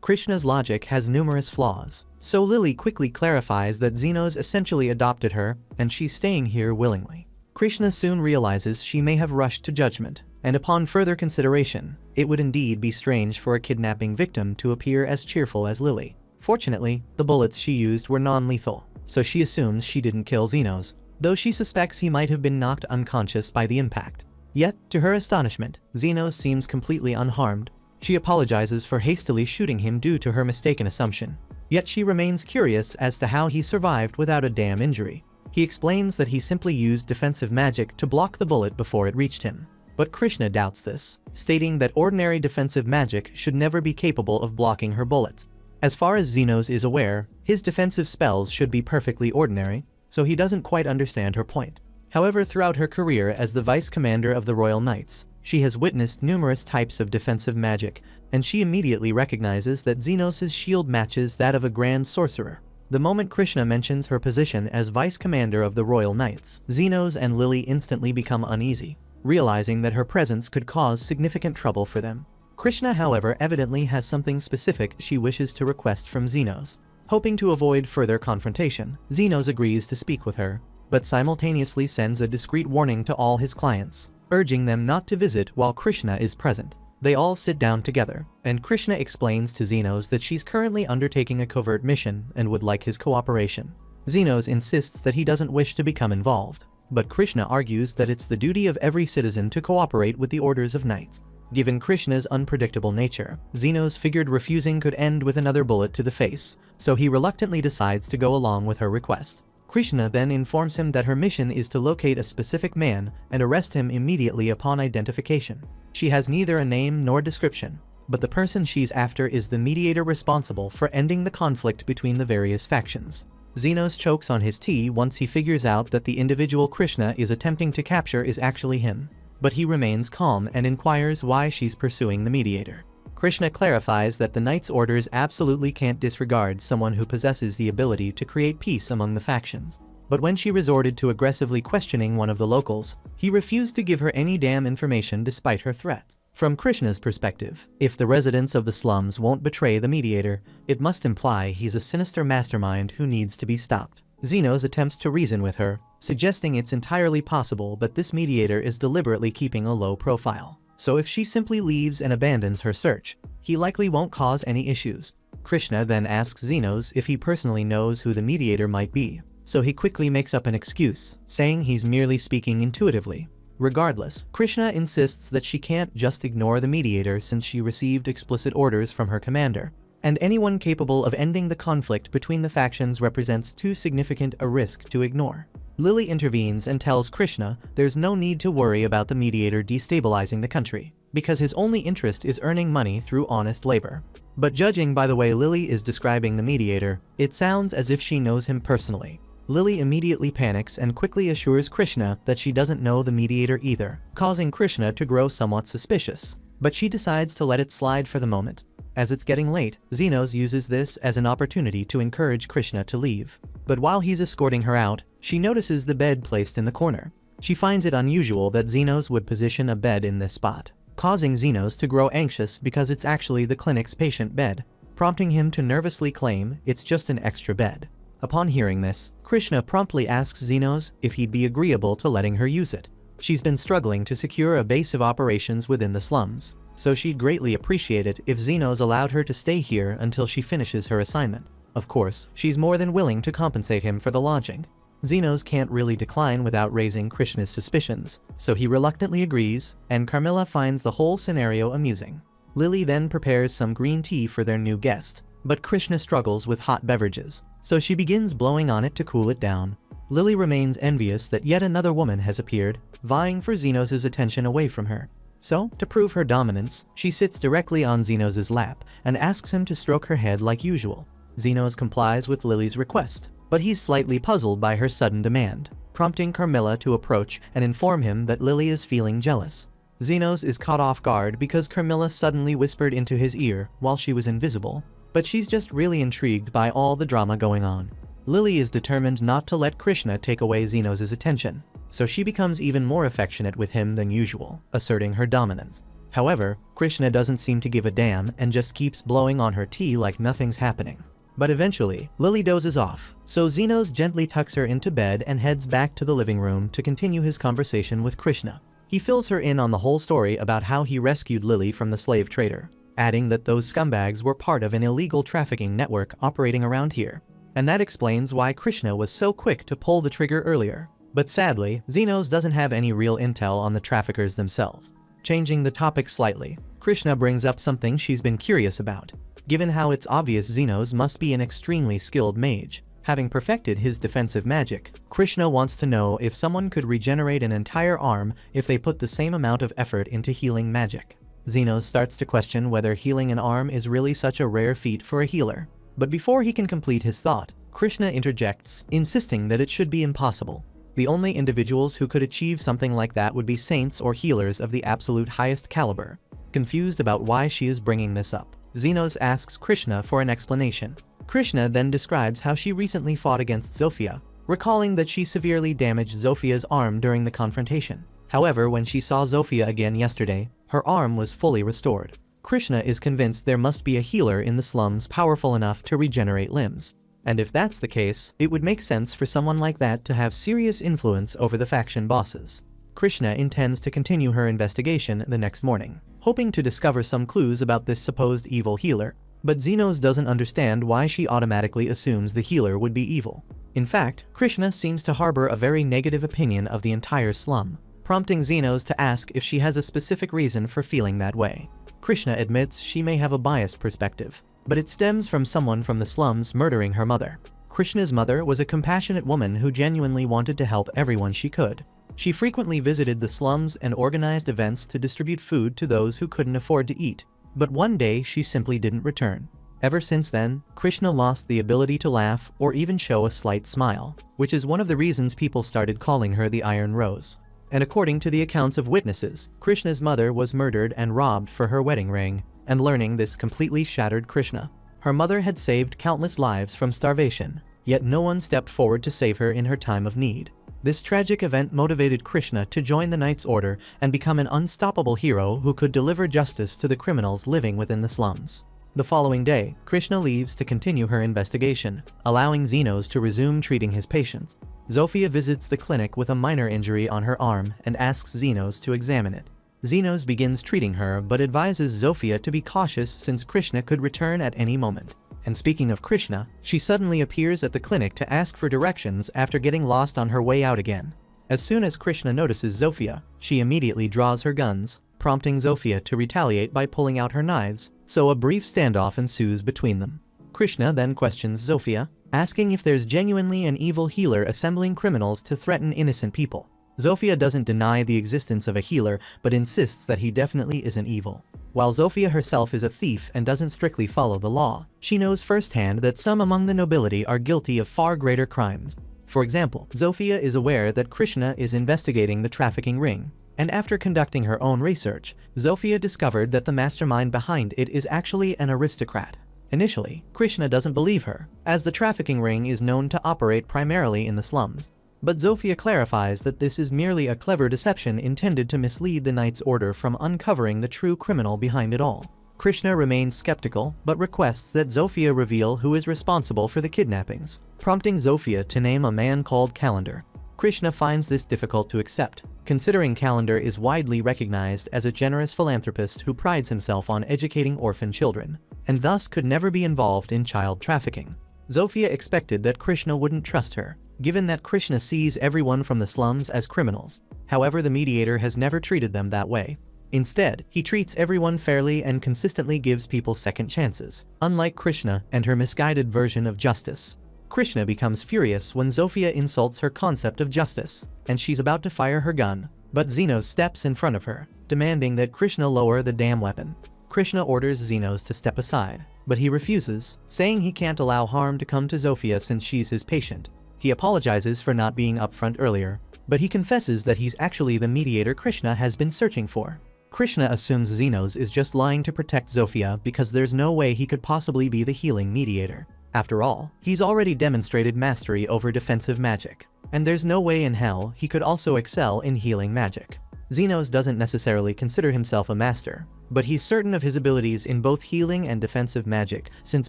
Krishna's logic has numerous flaws, so Lily quickly clarifies that Xenos essentially adopted her, and she's staying here willingly. Krishna soon realizes she may have rushed to judgment, and upon further consideration, it would indeed be strange for a kidnapping victim to appear as cheerful as Lily. Fortunately, the bullets she used were non-lethal, so she assumes she didn't kill Xenos, though she suspects he might have been knocked unconscious by the impact. Yet, to her astonishment, Xenos seems completely unharmed. She apologizes for hastily shooting him due to her mistaken assumption. Yet she remains curious as to how he survived without a damn injury. He explains that he simply used defensive magic to block the bullet before it reached him. But Krishna doubts this, stating that ordinary defensive magic should never be capable of blocking her bullets. As far as Xenos is aware, his defensive spells should be perfectly ordinary, so he doesn't quite understand her point. However, throughout her career as the vice commander of the Royal Knights, she has witnessed numerous types of defensive magic, and she immediately recognizes that Xenos' shield matches that of a grand sorcerer. The moment Krishna mentions her position as vice commander of the Royal Knights, Xenos and Lily instantly become uneasy, realizing that her presence could cause significant trouble for them. Krishna, however, evidently has something specific she wishes to request from Xenos. Hoping to avoid further confrontation, Xenos agrees to speak with her, but simultaneously sends a discreet warning to all his clients, urging them not to visit while Krishna is present. They all sit down together, and Krishna explains to Xenos that she's currently undertaking a covert mission and would like his cooperation. Xenos insists that he doesn't wish to become involved, but Krishna argues that it's the duty of every citizen to cooperate with the orders of knights. Given Krishna's unpredictable nature, Xenos figured refusing could end with another bullet to the face, so he reluctantly decides to go along with her request. Krishna then informs him that her mission is to locate a specific man and arrest him immediately upon identification. She has neither a name nor description, but the person she's after is the mediator responsible for ending the conflict between the various factions. Xenos chokes on his tea once he figures out that the individual Krishna is attempting to capture is actually him, but he remains calm and inquires why she's pursuing the mediator. Krishna clarifies that the Knight's orders absolutely can't disregard someone who possesses the ability to create peace among the factions. But when she resorted to aggressively questioning one of the locals, he refused to give her any damn information despite her threats. From Krishna's perspective, if the residents of the slums won't betray the mediator, it must imply he's a sinister mastermind who needs to be stopped. Xenos attempts to reason with her, suggesting it's entirely possible that this mediator is deliberately keeping a low profile. So if she simply leaves and abandons her search, he likely won't cause any issues. Krishna then asks Xenos if he personally knows who the mediator might be, so he quickly makes up an excuse, saying he's merely speaking intuitively. Regardless, Krishna insists that she can't just ignore the mediator since she received explicit orders from her commander, and anyone capable of ending the conflict between the factions represents too significant a risk to ignore. Lily intervenes and tells Krishna there's no need to worry about the mediator destabilizing the country, because his only interest is earning money through honest labor. But judging by the way Lily is describing the mediator, it sounds as if she knows him personally. Lily immediately panics and quickly assures Krishna that she doesn't know the mediator either, causing Krishna to grow somewhat suspicious. But she decides to let it slide for the moment. As it's getting late, Xenos uses this as an opportunity to encourage Krishna to leave. But while he's escorting her out, she notices the bed placed in the corner. She finds it unusual that Xenos would position a bed in this spot, causing Xenos to grow anxious because it's actually the clinic's patient bed, prompting him to nervously claim it's just an extra bed. Upon hearing this, Krishna promptly asks Xenos if he'd be agreeable to letting her use it. She's been struggling to secure a base of operations within the slums, so she'd greatly appreciate it if Xenos allowed her to stay here until she finishes her assignment. Of course, she's more than willing to compensate him for the lodging. Xenos can't really decline without raising Krishna's suspicions, so he reluctantly agrees, and Carmilla finds the whole scenario amusing. Lily then prepares some green tea for their new guest, but Krishna struggles with hot beverages, so she begins blowing on it to cool it down. Lily remains envious that yet another woman has appeared, vying for Xenos' attention away from her. So, to prove her dominance, she sits directly on Xenos' lap and asks him to stroke her head like usual. Xenos complies with Lily's request, but he's slightly puzzled by her sudden demand, prompting Carmilla to approach and inform him that Lily is feeling jealous. Xenos is caught off guard because Carmilla suddenly whispered into his ear while she was invisible, but she's just really intrigued by all the drama going on. Lily is determined not to let Krishna take away Xenos' attention, so she becomes even more affectionate with him than usual, asserting her dominance. However, Krishna doesn't seem to give a damn and just keeps blowing on her tea like nothing's happening. But eventually, Lily dozes off, so Xenos gently tucks her into bed and heads back to the living room to continue his conversation with Krishna. He fills her in on the whole story about how he rescued Lily from the slave trader, adding that those scumbags were part of an illegal trafficking network operating around here. And that explains why Krishna was so quick to pull the trigger earlier. But sadly, Xenos doesn't have any real intel on the traffickers themselves. Changing the topic slightly, Krishna brings up something she's been curious about. Given how it's obvious Xenos must be an extremely skilled mage, having perfected his defensive magic, Krishna wants to know if someone could regenerate an entire arm if they put the same amount of effort into healing magic. Xenos starts to question whether healing an arm is really such a rare feat for a healer. But before he can complete his thought, Krishna interjects, insisting that it should be impossible. The only individuals who could achieve something like that would be saints or healers of the absolute highest caliber. Confused about why she is bringing this up, Xenos asks Krishna for an explanation. Krishna then describes how she recently fought against Zofia, recalling that she severely damaged Zofia's arm during the confrontation. However, when she saw Zofia again yesterday, her arm was fully restored. Krishna is convinced there must be a healer in the slums powerful enough to regenerate limbs. And if that's the case, it would make sense for someone like that to have serious influence over the faction bosses. Krishna intends to continue her investigation the next morning, hoping to discover some clues about this supposed evil healer. But Xenos doesn't understand why she automatically assumes the healer would be evil. In fact, Krishna seems to harbor a very negative opinion of the entire slum, prompting Xenos to ask if she has a specific reason for feeling that way. Krishna admits she may have a biased perspective, but it stems from someone from the slums murdering her mother. Krishna's mother was a compassionate woman who genuinely wanted to help everyone she could. She frequently visited the slums and organized events to distribute food to those who couldn't afford to eat. But one day she simply didn't return. Ever since then, Krishna lost the ability to laugh or even show a slight smile, which is one of the reasons people started calling her the Iron Rose. And according to the accounts of witnesses, Krishna's mother was murdered and robbed for her wedding ring, and learning this completely shattered Krishna. Her mother had saved countless lives from starvation, yet no one stepped forward to save her in her time of need. This tragic event motivated Krishna to join the Knight's Order and become an unstoppable hero who could deliver justice to the criminals living within the slums. The following day, Krishna leaves to continue her investigation, allowing Xenos to resume treating his patients. Zofia visits the clinic with a minor injury on her arm and asks Xenos to examine it. Xenos begins treating her but advises Zofia to be cautious since Krishna could return at any moment. And speaking of Krishna, she suddenly appears at the clinic to ask for directions after getting lost on her way out again. As soon as Krishna notices Zofia, she immediately draws her guns, prompting Zofia to retaliate by pulling out her knives, so a brief standoff ensues between them. Krishna then questions Zofia, asking if there's genuinely an evil healer assembling criminals to threaten innocent people. Zofia doesn't deny the existence of a healer, but insists that he definitely isn't evil. While Zofia herself is a thief and doesn't strictly follow the law, she knows firsthand that some among the nobility are guilty of far greater crimes. For example, Zofia is aware that Krishna is investigating the trafficking ring, and after conducting her own research, Zofia discovered that the mastermind behind it is actually an aristocrat. Initially, Krishna doesn't believe her, as the trafficking ring is known to operate primarily in the slums. But Zofia clarifies that this is merely a clever deception intended to mislead the Knight's Order from uncovering the true criminal behind it all. Krishna remains skeptical, but requests that Zofia reveal who is responsible for the kidnappings, prompting Zofia to name a man called Calendar. Krishna finds this difficult to accept, considering Calendar is widely recognized as a generous philanthropist who prides himself on educating orphan children, and thus could never be involved in child trafficking. Zofia expected that Krishna wouldn't trust her, given that Krishna sees everyone from the slums as criminals. However, the mediator has never treated them that way. Instead, he treats everyone fairly and consistently gives people second chances, unlike Krishna and her misguided version of justice. Krishna becomes furious when Zofia insults her concept of justice, and she's about to fire her gun, but Xenos steps in front of her, demanding that Krishna lower the damn weapon. Krishna orders Xenos to step aside, but he refuses, saying he can't allow harm to come to Zofia since she's his patient. He apologizes for not being upfront earlier, but he confesses that he's actually the mediator Krishna has been searching for. Krishna assumes Xenos is just lying to protect Zofia because there's no way he could possibly be the healing mediator. After all, he's already demonstrated mastery over defensive magic, and there's no way in hell he could also excel in healing magic. Xenos doesn't necessarily consider himself a master, but he's certain of his abilities in both healing and defensive magic, since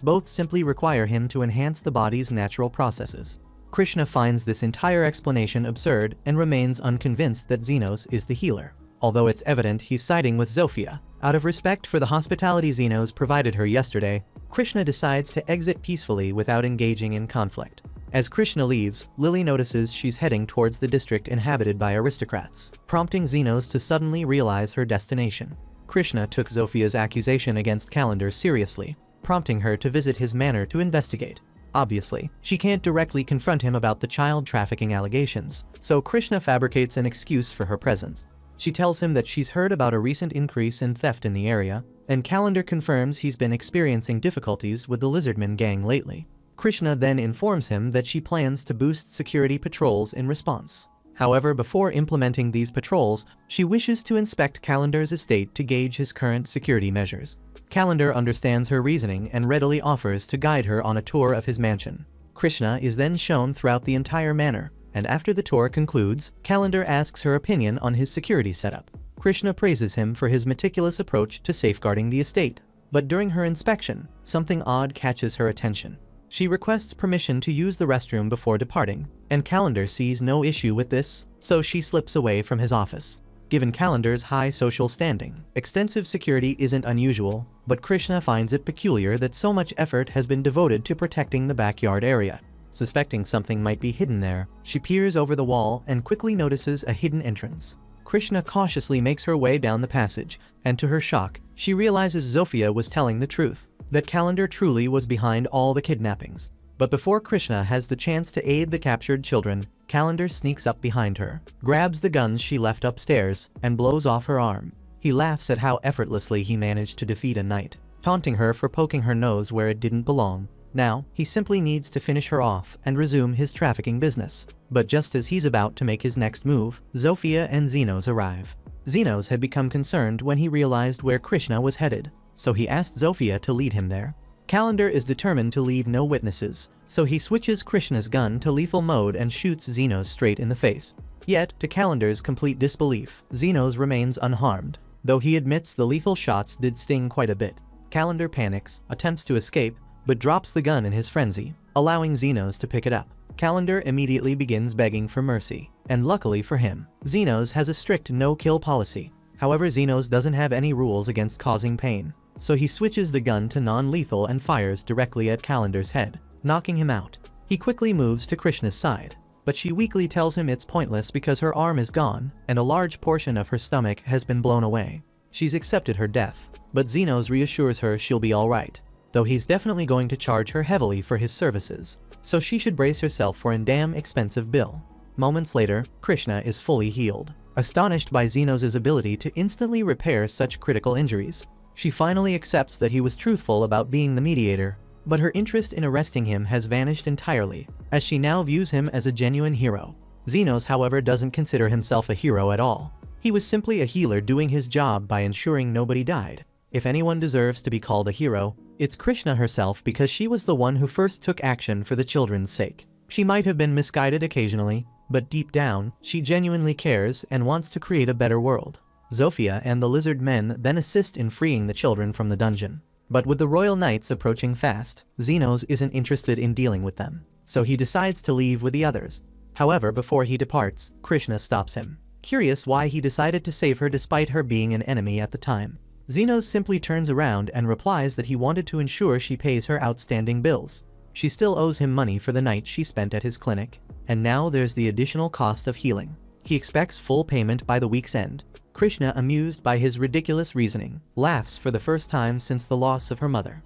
both simply require him to enhance the body's natural processes. Krishna finds this entire explanation absurd and remains unconvinced that Xenos is the healer, although it's evident he's siding with Zofia. Out of respect for the hospitality Xenos provided her yesterday, Krishna decides to exit peacefully without engaging in conflict. As Krishna leaves, Lily notices she's heading towards the district inhabited by aristocrats, prompting Xenos to suddenly realize her destination. Krishna took Zofia's accusation against Calendar seriously, prompting her to visit his manor to investigate. Obviously, she can't directly confront him about the child trafficking allegations, so Krishna fabricates an excuse for her presence. She tells him that she's heard about a recent increase in theft in the area, and Calendar confirms he's been experiencing difficulties with the Lizardman gang lately. Krishna then informs him that she plans to boost security patrols in response. However, before implementing these patrols, she wishes to inspect Calendar's estate to gauge his current security measures. Calendar understands her reasoning and readily offers to guide her on a tour of his mansion. Krishna is then shown throughout the entire manor, and after the tour concludes, Calendar asks her opinion on his security setup. Krishna praises him for his meticulous approach to safeguarding the estate, but during her inspection, something odd catches her attention. She requests permission to use the restroom before departing, and Calendar sees no issue with this, so she slips away from his office. Given Calendar's high social standing, extensive security isn't unusual, but Krishna finds it peculiar that so much effort has been devoted to protecting the backyard area. Suspecting something might be hidden there, she peers over the wall and quickly notices a hidden entrance. Krishna cautiously makes her way down the passage, and to her shock, she realizes Zofia was telling the truth, that Calendar truly was behind all the kidnappings. But before Krishna has the chance to aid the captured children, Calendar sneaks up behind her, grabs the guns she left upstairs, and blows off her arm. He laughs at how effortlessly he managed to defeat a knight, taunting her for poking her nose where it didn't belong. Now, he simply needs to finish her off and resume his trafficking business. But just as he's about to make his next move, Zofia and Xenos arrive. Xenos had become concerned when he realized where Krishna was headed, so he asked Zofia to lead him there. Calendar is determined to leave no witnesses, so he switches Krishna's gun to lethal mode and shoots Xenos straight in the face. Yet, to Calendar's complete disbelief, Xenos remains unharmed, though he admits the lethal shots did sting quite a bit. Calendar panics, attempts to escape, but drops the gun in his frenzy, allowing Xenos to pick it up. Calendar immediately begins begging for mercy, and luckily for him, Xenos has a strict no-kill policy. However, Xenos doesn't have any rules against causing pain. so he switches the gun to non-lethal and fires directly at Calendar's head, knocking him out. He quickly moves to Krishna's side, but she weakly tells him it's pointless because her arm is gone and a large portion of her stomach has been blown away. She's accepted her death, but Xenos reassures her she'll be alright, though he's definitely going to charge her heavily for his services, so she should brace herself for a damn expensive bill. Moments later, Krishna is fully healed. Astonished by Xenos' ability to instantly repair such critical injuries, she finally accepts that he was truthful about being the mediator, but her interest in arresting him has vanished entirely, as she now views him as a genuine hero. Xenos, however, doesn't consider himself a hero at all. He was simply a healer doing his job by ensuring nobody died. If anyone deserves to be called a hero, it's Krishna herself, because she was the one who first took action for the children's sake. She might have been misguided occasionally, but deep down, she genuinely cares and wants to create a better world. Zofia and the lizard men then assist in freeing the children from the dungeon. But with the royal knights approaching fast, Xenos isn't interested in dealing with them, so he decides to leave with the others. However, before he departs, Krishna stops him, curious why he decided to save her despite her being an enemy at the time. Xenos simply turns around and replies that he wanted to ensure she pays her outstanding bills. She still owes him money for the night she spent at his clinic, and now there's the additional cost of healing. He expects full payment by the week's end. Krishna, amused by his ridiculous reasoning, laughs for the first time since the loss of her mother.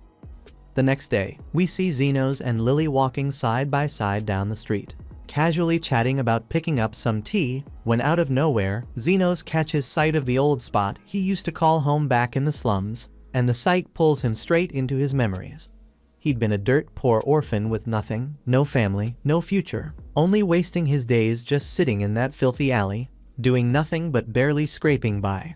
The next day, we see Xenos and Lily walking side by side down the street, casually chatting about picking up some tea, when out of nowhere, Xenos catches sight of the old spot he used to call home back in the slums, and the sight pulls him straight into his memories. He'd been a dirt-poor orphan with nothing, no family, no future, only wasting his days just sitting in that filthy alley, doing nothing but barely scraping by.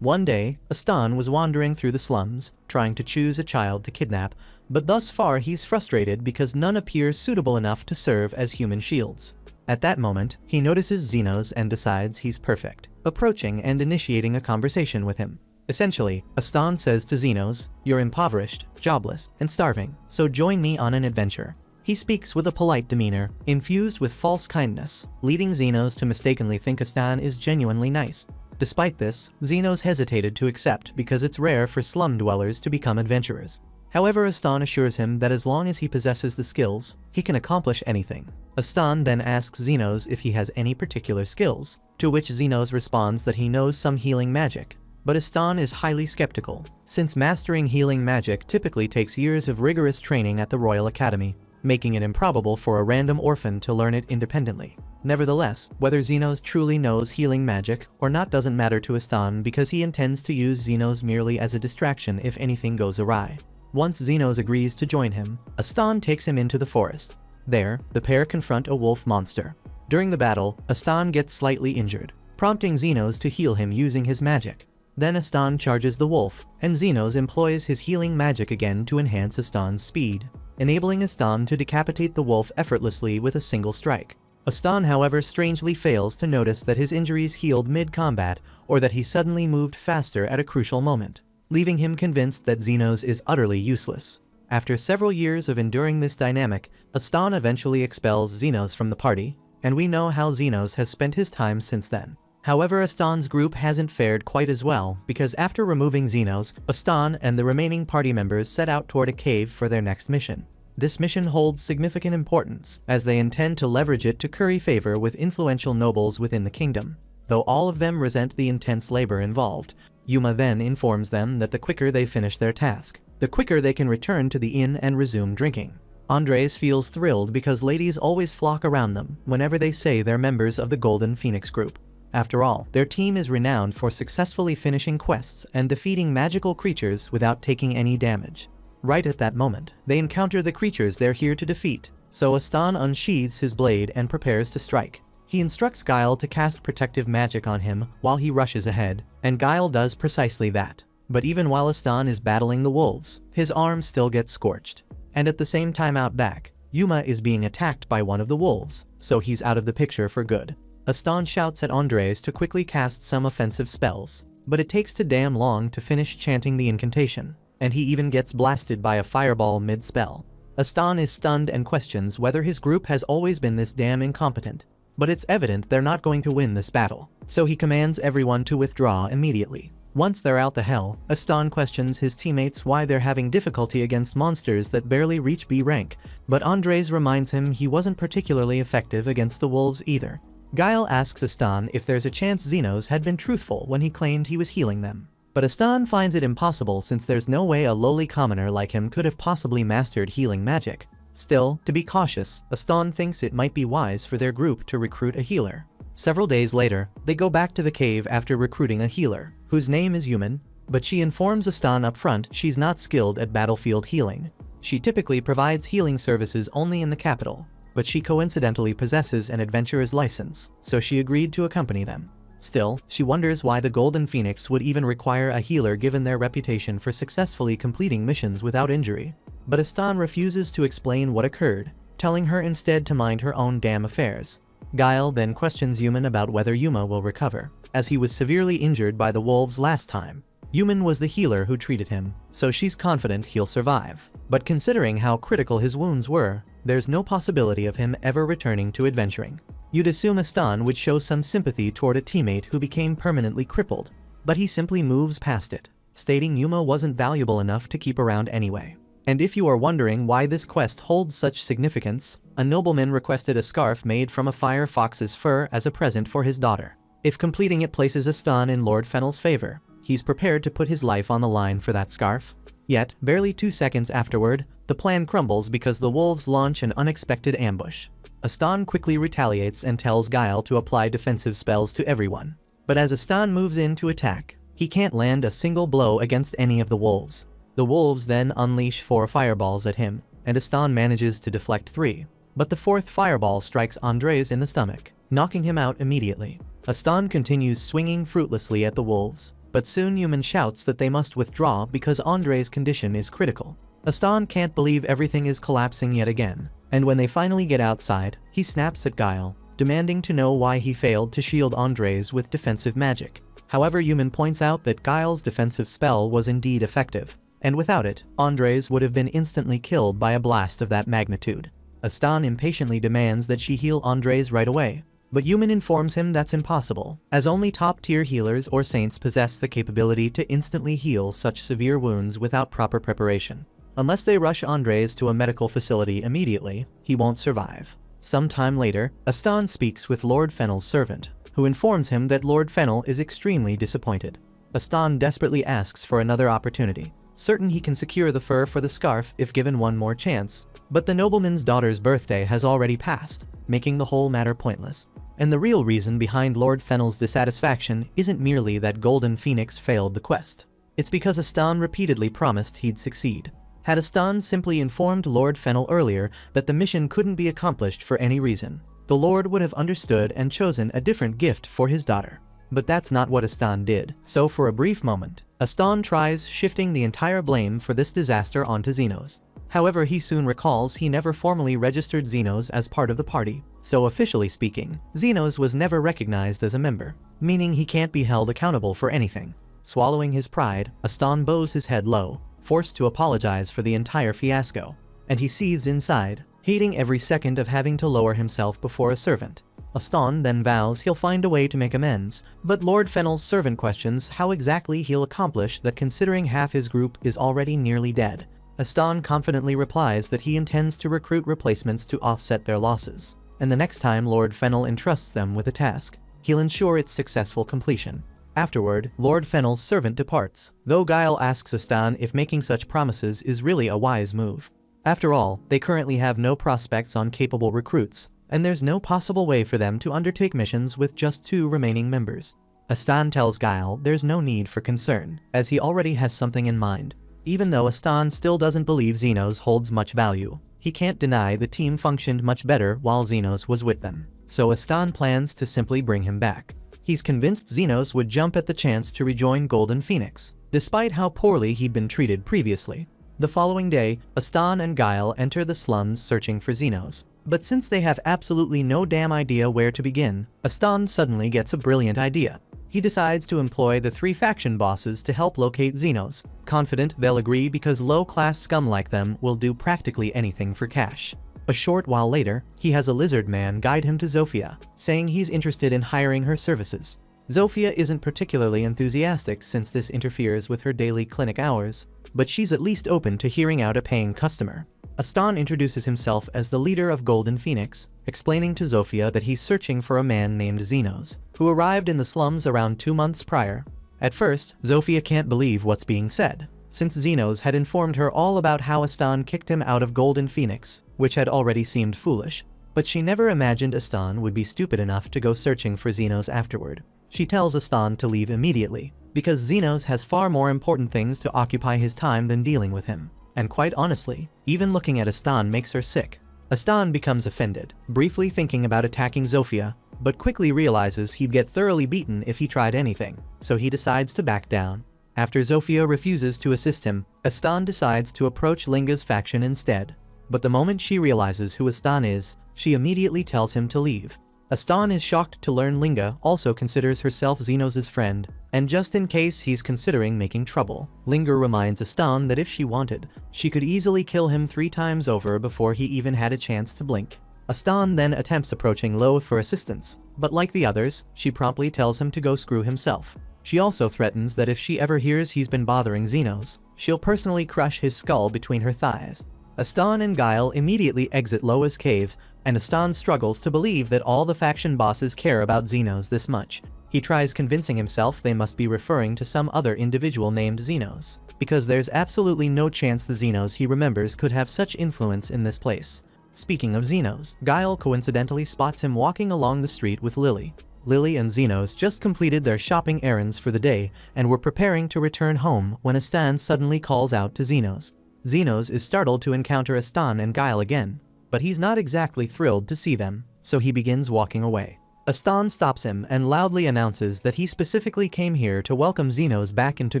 One day, Astan was wandering through the slums, trying to choose a child to kidnap, but thus far he's frustrated because none appear suitable enough to serve as human shields. At that moment, he notices Xenos and decides he's perfect, approaching and initiating a conversation with him. Essentially, Astan says to Xenos, "You're impoverished, jobless, and starving, so join me on an adventure." He speaks with a polite demeanor, infused with false kindness, leading Xenos to mistakenly think Astan is genuinely nice. Despite this, Xenos hesitated to accept because it's rare for slum dwellers to become adventurers. However, Astan assures him that as long as he possesses the skills, he can accomplish anything. Astan then asks Xenos if he has any particular skills, to which Xenos responds that he knows some healing magic. But Astan is highly skeptical, since mastering healing magic typically takes years of rigorous training at the Royal Academy, making it improbable for a random orphan to learn it independently. Nevertheless, whether Xenos truly knows healing magic or not doesn't matter to Astan, because he intends to use Xenos merely as a distraction if anything goes awry. Once Xenos agrees to join him, Astan takes him into the forest. There, the pair confront a wolf monster. During the battle, Astan gets slightly injured, prompting Xenos to heal him using his magic. Then Astan charges the wolf, and Xenos employs his healing magic again to enhance Astan's speed, enabling Astan to decapitate the wolf effortlessly with a single strike. Astan, however, strangely fails to notice that his injuries healed mid-combat, or that he suddenly moved faster at a crucial moment, leaving him convinced that Xenos is utterly useless. After several years of enduring this dynamic, Astan eventually expels Xenos from the party, and we know how Xenos has spent his time since then. However, Astan's group hasn't fared quite as well, because after removing Xenos, Astan and the remaining party members set out toward a cave for their next mission. This mission holds significant importance, as they intend to leverage it to curry favor with influential nobles within the kingdom. Though all of them resent the intense labor involved, Yuma then informs them that the quicker they finish their task, the quicker they can return to the inn and resume drinking. Andres feels thrilled because ladies always flock around them whenever they say they're members of the Golden Phoenix group. After all, their team is renowned for successfully finishing quests and defeating magical creatures without taking any damage. Right at that moment, they encounter the creatures they're here to defeat, so Astan unsheathes his blade and prepares to strike. He instructs Guile to cast protective magic on him while he rushes ahead, and Guile does precisely that. But even while Astan is battling the wolves, his arm still gets scorched. And at the same time out back, Yuma is being attacked by one of the wolves, so he's out of the picture for good. Astan shouts at Andres to quickly cast some offensive spells, but it takes too damn long to finish chanting the incantation, and he even gets blasted by a fireball mid-spell. Astan is stunned and questions whether his group has always been this damn incompetent, but it's evident they're not going to win this battle, so he commands everyone to withdraw immediately. Once they're out the hell, Aston questions his teammates why they're having difficulty against monsters that barely reach B rank, but Andres reminds him he wasn't particularly effective against the wolves either. Guile asks Aston if there's a chance Xenos had been truthful when he claimed he was healing them. But Aston finds it impossible since there's no way a lowly commoner like him could have possibly mastered healing magic. Still, to be cautious, Aston thinks it might be wise for their group to recruit a healer. Several days later, they go back to the cave after recruiting a healer, whose name is Human, but she informs Aston up front she's not skilled at battlefield healing. She typically provides healing services only in the capital, but she coincidentally possesses an adventurer's license, so she agreed to accompany them. Still, she wonders why the Golden Phoenix would even require a healer given their reputation for successfully completing missions without injury. But Aston refuses to explain what occurred, telling her instead to mind her own damn affairs. Guile then questions Human about whether Yuma will recover, as he was severely injured by the wolves last time. Human was the healer who treated him, so she's confident he'll survive. But considering how critical his wounds were, there's no possibility of him ever returning to adventuring. You'd assume Aston would show some sympathy toward a teammate who became permanently crippled, but he simply moves past it, stating Yuma wasn't valuable enough to keep around anyway. And if you are wondering why this quest holds such significance, a nobleman requested a scarf made from a fire fox's fur as a present for his daughter. If completing it places Aston in Lord Fennel's favor, he's prepared to put his life on the line for that scarf. Yet, barely 2 seconds afterward, the plan crumbles because the wolves launch an unexpected ambush. Aston quickly retaliates and tells Guile to apply defensive spells to everyone. But as Aston moves in to attack, he can't land a single blow against any of the wolves. The wolves then unleash 4 fireballs at him, and Aston manages to deflect 3. But the 4th fireball strikes Andres in the stomach, knocking him out immediately. Aston continues swinging fruitlessly at the wolves, but soon Human shouts that they must withdraw because Andres' condition is critical. Aston can't believe everything is collapsing yet again, and when they finally get outside, he snaps at Guile, demanding to know why he failed to shield Andres with defensive magic. However, Human points out that Guile's defensive spell was indeed effective, and without it, Andres would have been instantly killed by a blast of that magnitude. Aston impatiently demands that she heal Andres right away, but Human informs him that's impossible, as only top-tier healers or saints possess the capability to instantly heal such severe wounds without proper preparation. Unless they rush Andres to a medical facility immediately, he won't survive. Some time later, Aston speaks with Lord Fennel's servant, who informs him that Lord Fennel is extremely disappointed. Aston desperately asks for another opportunity, certain he can secure the fur for the scarf if given one more chance, but the nobleman's daughter's birthday has already passed, making the whole matter pointless. And the real reason behind Lord Fennel's dissatisfaction isn't merely that Golden Phoenix failed the quest. It's because Aston repeatedly promised he'd succeed. Had Aston simply informed Lord Fennel earlier that the mission couldn't be accomplished for any reason, the Lord would have understood and chosen a different gift for his daughter. But that's not what Aston did, so for a brief moment, Aston tries shifting the entire blame for this disaster onto Xenos. However, he soon recalls he never formally registered Xenos as part of the party, so officially speaking, Xenos was never recognized as a member, meaning he can't be held accountable for anything. Swallowing his pride, Aston bows his head low, forced to apologize for the entire fiasco, and he seethes inside, hating every second of having to lower himself before a servant. Aston then vows he'll find a way to make amends, but Lord Fennel's servant questions how exactly he'll accomplish that considering half his group is already nearly dead. Aston confidently replies that he intends to recruit replacements to offset their losses, and the next time Lord Fennel entrusts them with a task, he'll ensure its successful completion. Afterward, Lord Fennel's servant departs, though Guile asks Aston if making such promises is really a wise move. After all, they currently have no prospects on capable recruits, and there's no possible way for them to undertake missions with just 2 remaining members. Aston tells Guile there's no need for concern, as he already has something in mind. Even though Aston still doesn't believe Xenos holds much value, he can't deny the team functioned much better while Xenos was with them, so Aston plans to simply bring him back. He's convinced Xenos would jump at the chance to rejoin Golden Phoenix, despite how poorly he'd been treated previously. The following day, Aston and Guile enter the slums searching for Xenos. But since they have absolutely no damn idea where to begin, Aston suddenly gets a brilliant idea. He decides to employ the 3 faction bosses to help locate Xenos, confident they'll agree because low-class scum like them will do practically anything for cash. A short while later, he has a lizard man guide him to Zofia, saying he's interested in hiring her services. Zofia isn't particularly enthusiastic since this interferes with her daily clinic hours, but she's at least open to hearing out a paying customer. Aston introduces himself as the leader of Golden Phoenix, explaining to Zofia that he's searching for a man named Xenos, who arrived in the slums around 2 months prior. At first, Zofia can't believe what's being said, since Xenos had informed her all about how Aston kicked him out of Golden Phoenix, which had already seemed foolish. But she never imagined Aston would be stupid enough to go searching for Xenos afterward. She tells Aston to leave immediately, because Xenos has far more important things to occupy his time than dealing with him. And quite honestly, even looking at Aston makes her sick. Aston becomes offended, briefly thinking about attacking Zofia, but quickly realizes he'd get thoroughly beaten if he tried anything, so he decides to back down. After Zofia refuses to assist him, Aston decides to approach Linga's faction instead. But the moment she realizes who Aston is, she immediately tells him to leave. Aston is shocked to learn Linga also considers herself Xenos' friend, and just in case he's considering making trouble, Linga reminds Aston that if she wanted, she could easily kill him 3 times over before he even had a chance to blink. Aston then attempts approaching Lo for assistance, but like the others, she promptly tells him to go screw himself. She also threatens that if she ever hears he's been bothering Xenos, she'll personally crush his skull between her thighs. Aston and Guile immediately exit Loa's cave, and Aston struggles to believe that all the faction bosses care about Xenos this much. He tries convincing himself they must be referring to some other individual named Xenos, because there's absolutely no chance the Xenos he remembers could have such influence in this place. Speaking of Xenos, Guile coincidentally spots him walking along the street with Lily. Lily and Xenos just completed their shopping errands for the day and were preparing to return home when Aston suddenly calls out to Xenos. Xenos is startled to encounter Aston and Guile again, but he's not exactly thrilled to see them, so he begins walking away. Aston stops him and loudly announces that he specifically came here to welcome Xenos back into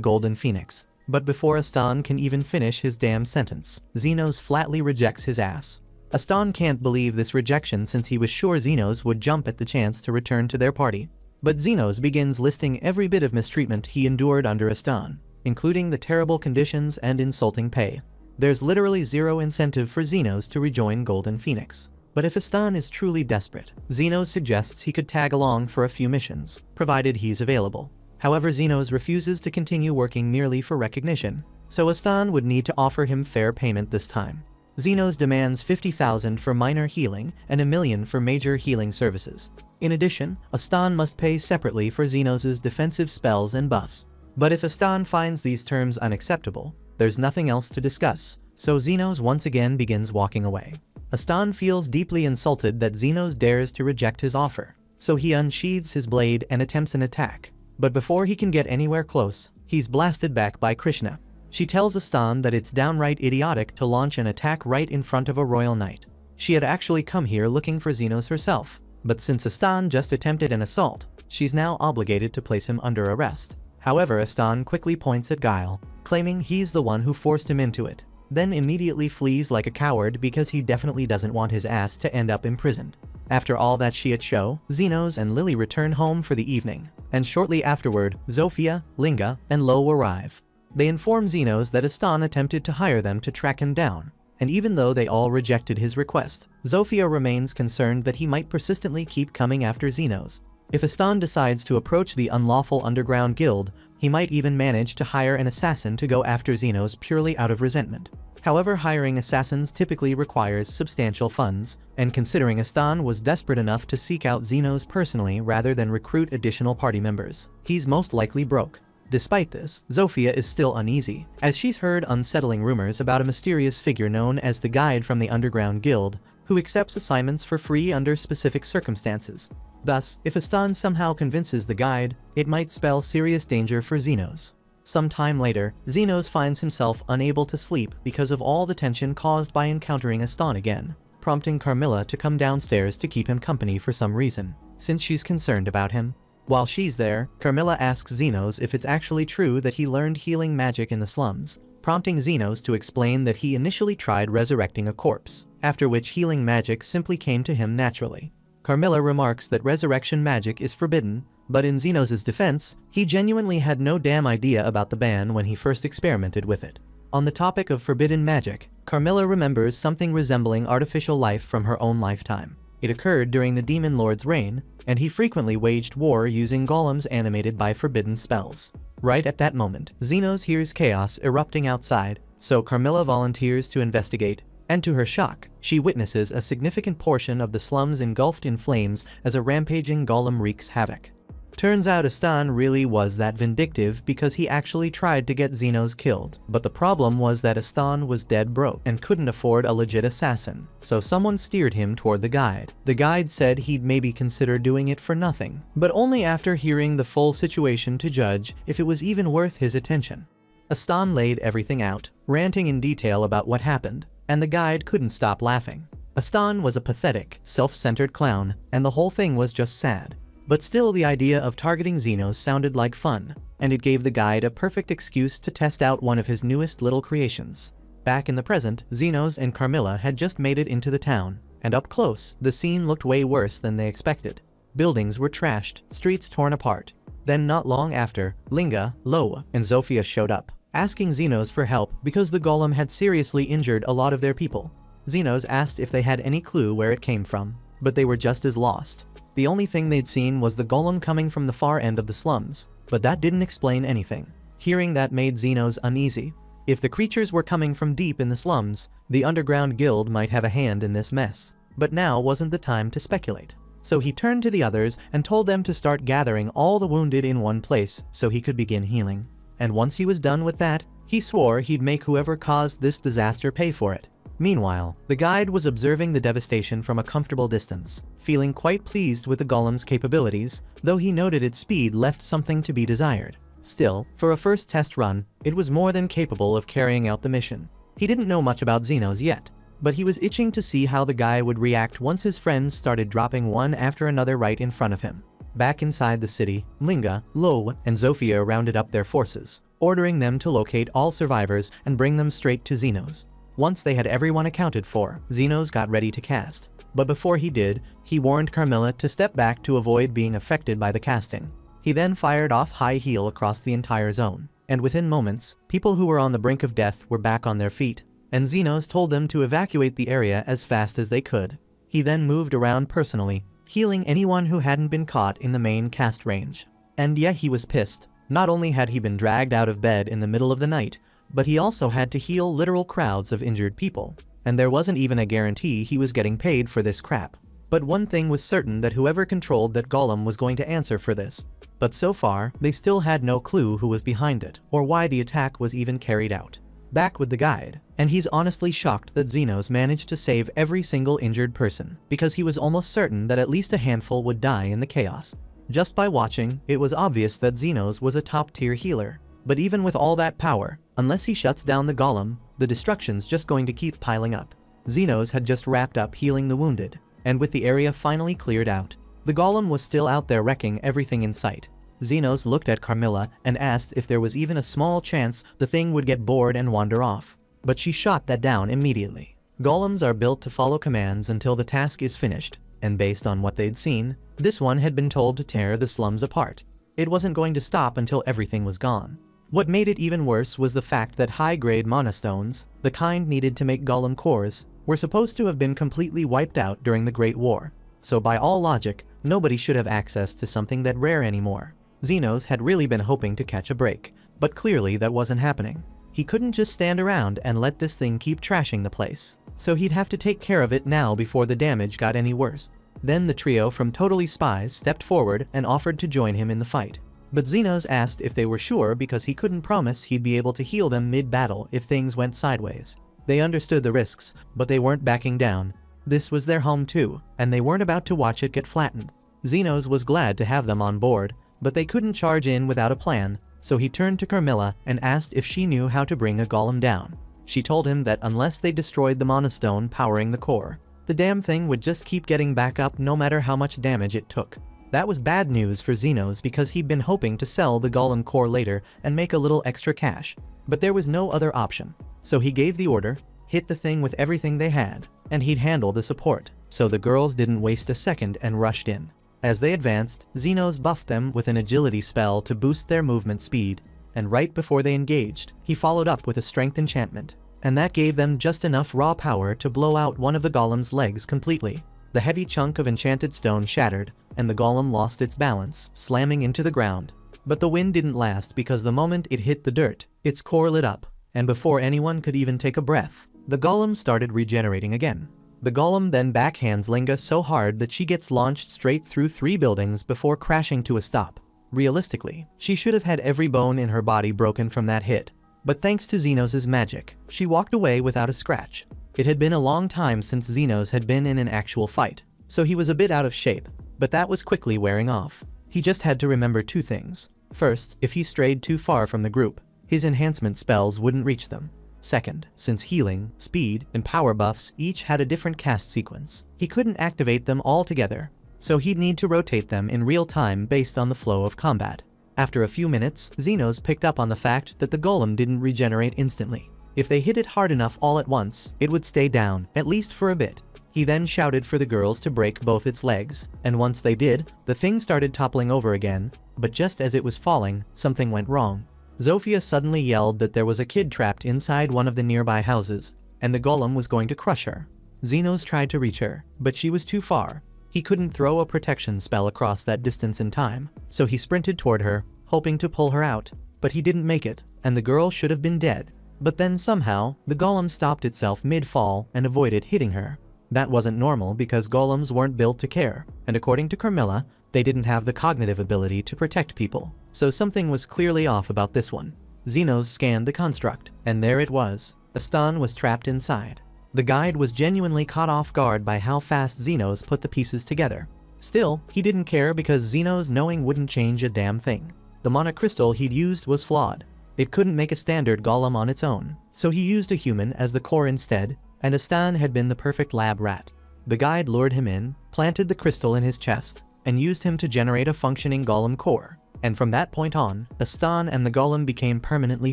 Golden Phoenix. But before Aston can even finish his damn sentence, Xenos flatly rejects his ass. Aston can't believe this rejection since he was sure Xenos would jump at the chance to return to their party. But Xenos begins listing every bit of mistreatment he endured under Aston, including the terrible conditions and insulting pay. There's literally zero incentive for Xenos to rejoin Golden Phoenix. But if Aston is truly desperate, Xenos suggests he could tag along for a few missions, provided he's available. However, Xenos refuses to continue working merely for recognition, so Aston would need to offer him fair payment this time. Xenos demands 50,000 for minor healing and $1 million for major healing services. In addition, Aston must pay separately for Xenos' defensive spells and buffs. But if Aston finds these terms unacceptable, there's nothing else to discuss, so Xenos once again begins walking away. Aston feels deeply insulted that Xenos dares to reject his offer, so he unsheathes his blade and attempts an attack. But before he can get anywhere close, he's blasted back by Krishna. She tells Aston that it's downright idiotic to launch an attack right in front of a royal knight. She had actually come here looking for Xenos herself, but since Aston just attempted an assault, she's now obligated to place him under arrest. However, Aston quickly points at Guile, claiming he's the one who forced him into it, then immediately flees like a coward because he definitely doesn't want his ass to end up imprisoned. After all that shit show, Xenos and Lily return home for the evening, and shortly afterward, Zofia, Linga, and Lo arrive. They inform Xenos that Aston attempted to hire them to track him down, and even though they all rejected his request, Zofia remains concerned that he might persistently keep coming after Xenos. If Aston decides to approach the unlawful underground guild, he might even manage to hire an assassin to go after Xenos purely out of resentment. However, hiring assassins typically requires substantial funds, and considering Aston was desperate enough to seek out Xenos personally rather than recruit additional party members, he's most likely broke. Despite this, Zofia is still uneasy, as she's heard unsettling rumors about a mysterious figure known as the Guide from the Underground Guild, who accepts assignments for free under specific circumstances. Thus, if Aston somehow convinces the Guide, it might spell serious danger for Xenos. Some time later, Xenos finds himself unable to sleep because of all the tension caused by encountering Aston again, prompting Carmilla to come downstairs to keep him company for some reason, since she's concerned about him. While she's there, Carmilla asks Xenos if it's actually true that he learned healing magic in the slums, prompting Xenos to explain that he initially tried resurrecting a corpse, after which healing magic simply came to him naturally. Carmilla remarks that resurrection magic is forbidden, but in Xenos' defense, he genuinely had no damn idea about the ban when he first experimented with it. On the topic of forbidden magic, Carmilla remembers something resembling artificial life from her own lifetime. It occurred during the Demon Lord's reign, and he frequently waged war using golems animated by forbidden spells. Right at that moment, Xenos hears chaos erupting outside, so Carmilla volunteers to investigate, and to her shock, she witnesses a significant portion of the slums engulfed in flames as a rampaging golem wreaks havoc. Turns out Astan really was that vindictive because he actually tried to get Xenos killed, but the problem was that Astan was dead broke and couldn't afford a legit assassin, so someone steered him toward the guide. The guide said he'd maybe consider doing it for nothing, but only after hearing the full situation to judge if it was even worth his attention. Astan laid everything out, ranting in detail about what happened, and the guide couldn't stop laughing. Astan was a pathetic, self-centered clown, and the whole thing was just sad. But still, the idea of targeting Xenos sounded like fun, and it gave the guide a perfect excuse to test out one of his newest little creations. Back in the present, Xenos and Carmilla had just made it into the town, and up close, the scene looked way worse than they expected. Buildings were trashed, streets torn apart. Then not long after, Linga, Lo, and Zofia showed up, asking Xenos for help because the golem had seriously injured a lot of their people. Xenos asked if they had any clue where it came from, but they were just as lost. The only thing they'd seen was the golem coming from the far end of the slums, but that didn't explain anything. Hearing that made Xenos uneasy. If the creatures were coming from deep in the slums, the underground guild might have a hand in this mess. But now wasn't the time to speculate. So he turned to the others and told them to start gathering all the wounded in one place so he could begin healing. And once he was done with that, he swore he'd make whoever caused this disaster pay for it. Meanwhile, the guide was observing the devastation from a comfortable distance, feeling quite pleased with the golem's capabilities, though he noted its speed left something to be desired. Still, for a first test run, it was more than capable of carrying out the mission. He didn't know much about Xenos yet, but he was itching to see how the guy would react once his friends started dropping one after another right in front of him. Back inside the city, Linga, Lo, and Zofia rounded up their forces, ordering them to locate all survivors and bring them straight to Xenos. Once they had everyone accounted for, Xenos got ready to cast. But before he did, he warned Carmilla to step back to avoid being affected by the casting. He then fired off high heal across the entire zone, and within moments, people who were on the brink of death were back on their feet, and Xenos told them to evacuate the area as fast as they could. He then moved around personally, healing anyone who hadn't been caught in the main cast range. And yeah, he was pissed. Not only had he been dragged out of bed in the middle of the night, but he also had to heal literal crowds of injured people, and there wasn't even a guarantee he was getting paid for this crap. But one thing was certain, that whoever controlled that golem was going to answer for this. But so far, they still had no clue who was behind it, or why the attack was even carried out. Back with the guide, and he's honestly shocked that Xenos managed to save every single injured person, because he was almost certain that at least a handful would die in the chaos. Just by watching, it was obvious that Xenos was a top-tier healer. But even with all that power, unless he shuts down the golem, the destruction's just going to keep piling up. Xenos had just wrapped up healing the wounded, and with the area finally cleared out, the golem was still out there wrecking everything in sight. Xenos looked at Carmilla and asked if there was even a small chance the thing would get bored and wander off. But she shot that down immediately. Golems are built to follow commands until the task is finished, and based on what they'd seen, this one had been told to tear the slums apart. It wasn't going to stop until everything was gone. What made it even worse was the fact that high-grade monostones, the kind needed to make golem cores, were supposed to have been completely wiped out during the Great War. So by all logic, nobody should have access to something that rare anymore. Xenos had really been hoping to catch a break, but clearly that wasn't happening. He couldn't just stand around and let this thing keep trashing the place. So he'd have to take care of it now before the damage got any worse. Then the trio from Totally Spies stepped forward and offered to join him in the fight. But Xenos asked if they were sure because he couldn't promise he'd be able to heal them mid-battle if things went sideways. They understood the risks, but they weren't backing down. This was their home too, and they weren't about to watch it get flattened. Xenos was glad to have them on board, but they couldn't charge in without a plan, so he turned to Carmilla and asked if she knew how to bring a golem down. She told him that unless they destroyed the monostone powering the core, the damn thing would just keep getting back up no matter how much damage it took. That was bad news for Xenos because he'd been hoping to sell the golem core later and make a little extra cash, but there was no other option. So he gave the order, hit the thing with everything they had, and he'd handle the support, so the girls didn't waste a second and rushed in. As they advanced, Xenos buffed them with an agility spell to boost their movement speed, and right before they engaged, he followed up with a strength enchantment, and that gave them just enough raw power to blow out one of the golem's legs completely. The heavy chunk of enchanted stone shattered, and the golem lost its balance, slamming into the ground. But the wind didn't last because the moment it hit the dirt, its core lit up, and before anyone could even take a breath, the golem started regenerating again. The golem then backhands Linga so hard that she gets launched straight through 3 buildings before crashing to a stop. Realistically, she should have had every bone in her body broken from that hit. But thanks to Xenos' magic, she walked away without a scratch. It had been a long time since Xenos had been in an actual fight, so he was a bit out of shape, but that was quickly wearing off. He just had to remember 2 things. First, if he strayed too far from the group, his enhancement spells wouldn't reach them. Second, since healing, speed, and power buffs each had a different cast sequence, he couldn't activate them all together, so he'd need to rotate them in real time based on the flow of combat. After a few minutes, Xenos picked up on the fact that the golem didn't regenerate instantly. If they hit it hard enough all at once, it would stay down, at least for a bit. He then shouted for the girls to break both its legs, and once they did, the thing started toppling over again, but just as it was falling, something went wrong. Zofia suddenly yelled that there was a kid trapped inside one of the nearby houses, and the golem was going to crush her. Xenos tried to reach her, but she was too far. He couldn't throw a protection spell across that distance in time, so he sprinted toward her, hoping to pull her out, but he didn't make it, and the girl should have been dead. But then somehow, the golem stopped itself mid-fall and avoided hitting her. That wasn't normal because golems weren't built to care, and according to Carmilla, they didn't have the cognitive ability to protect people, so something was clearly off about this one. Xenos scanned the construct, and there it was. Astan was trapped inside. The guide was genuinely caught off guard by how fast Xenos put the pieces together. Still, he didn't care because Xenos knowing wouldn't change a damn thing. The monocrystal he'd used was flawed. It couldn't make a standard golem on its own, so he used a human as the core instead, and Astan had been the perfect lab rat. The guide lured him in, planted the crystal in his chest, and used him to generate a functioning golem core. And from that point on, Astan and the golem became permanently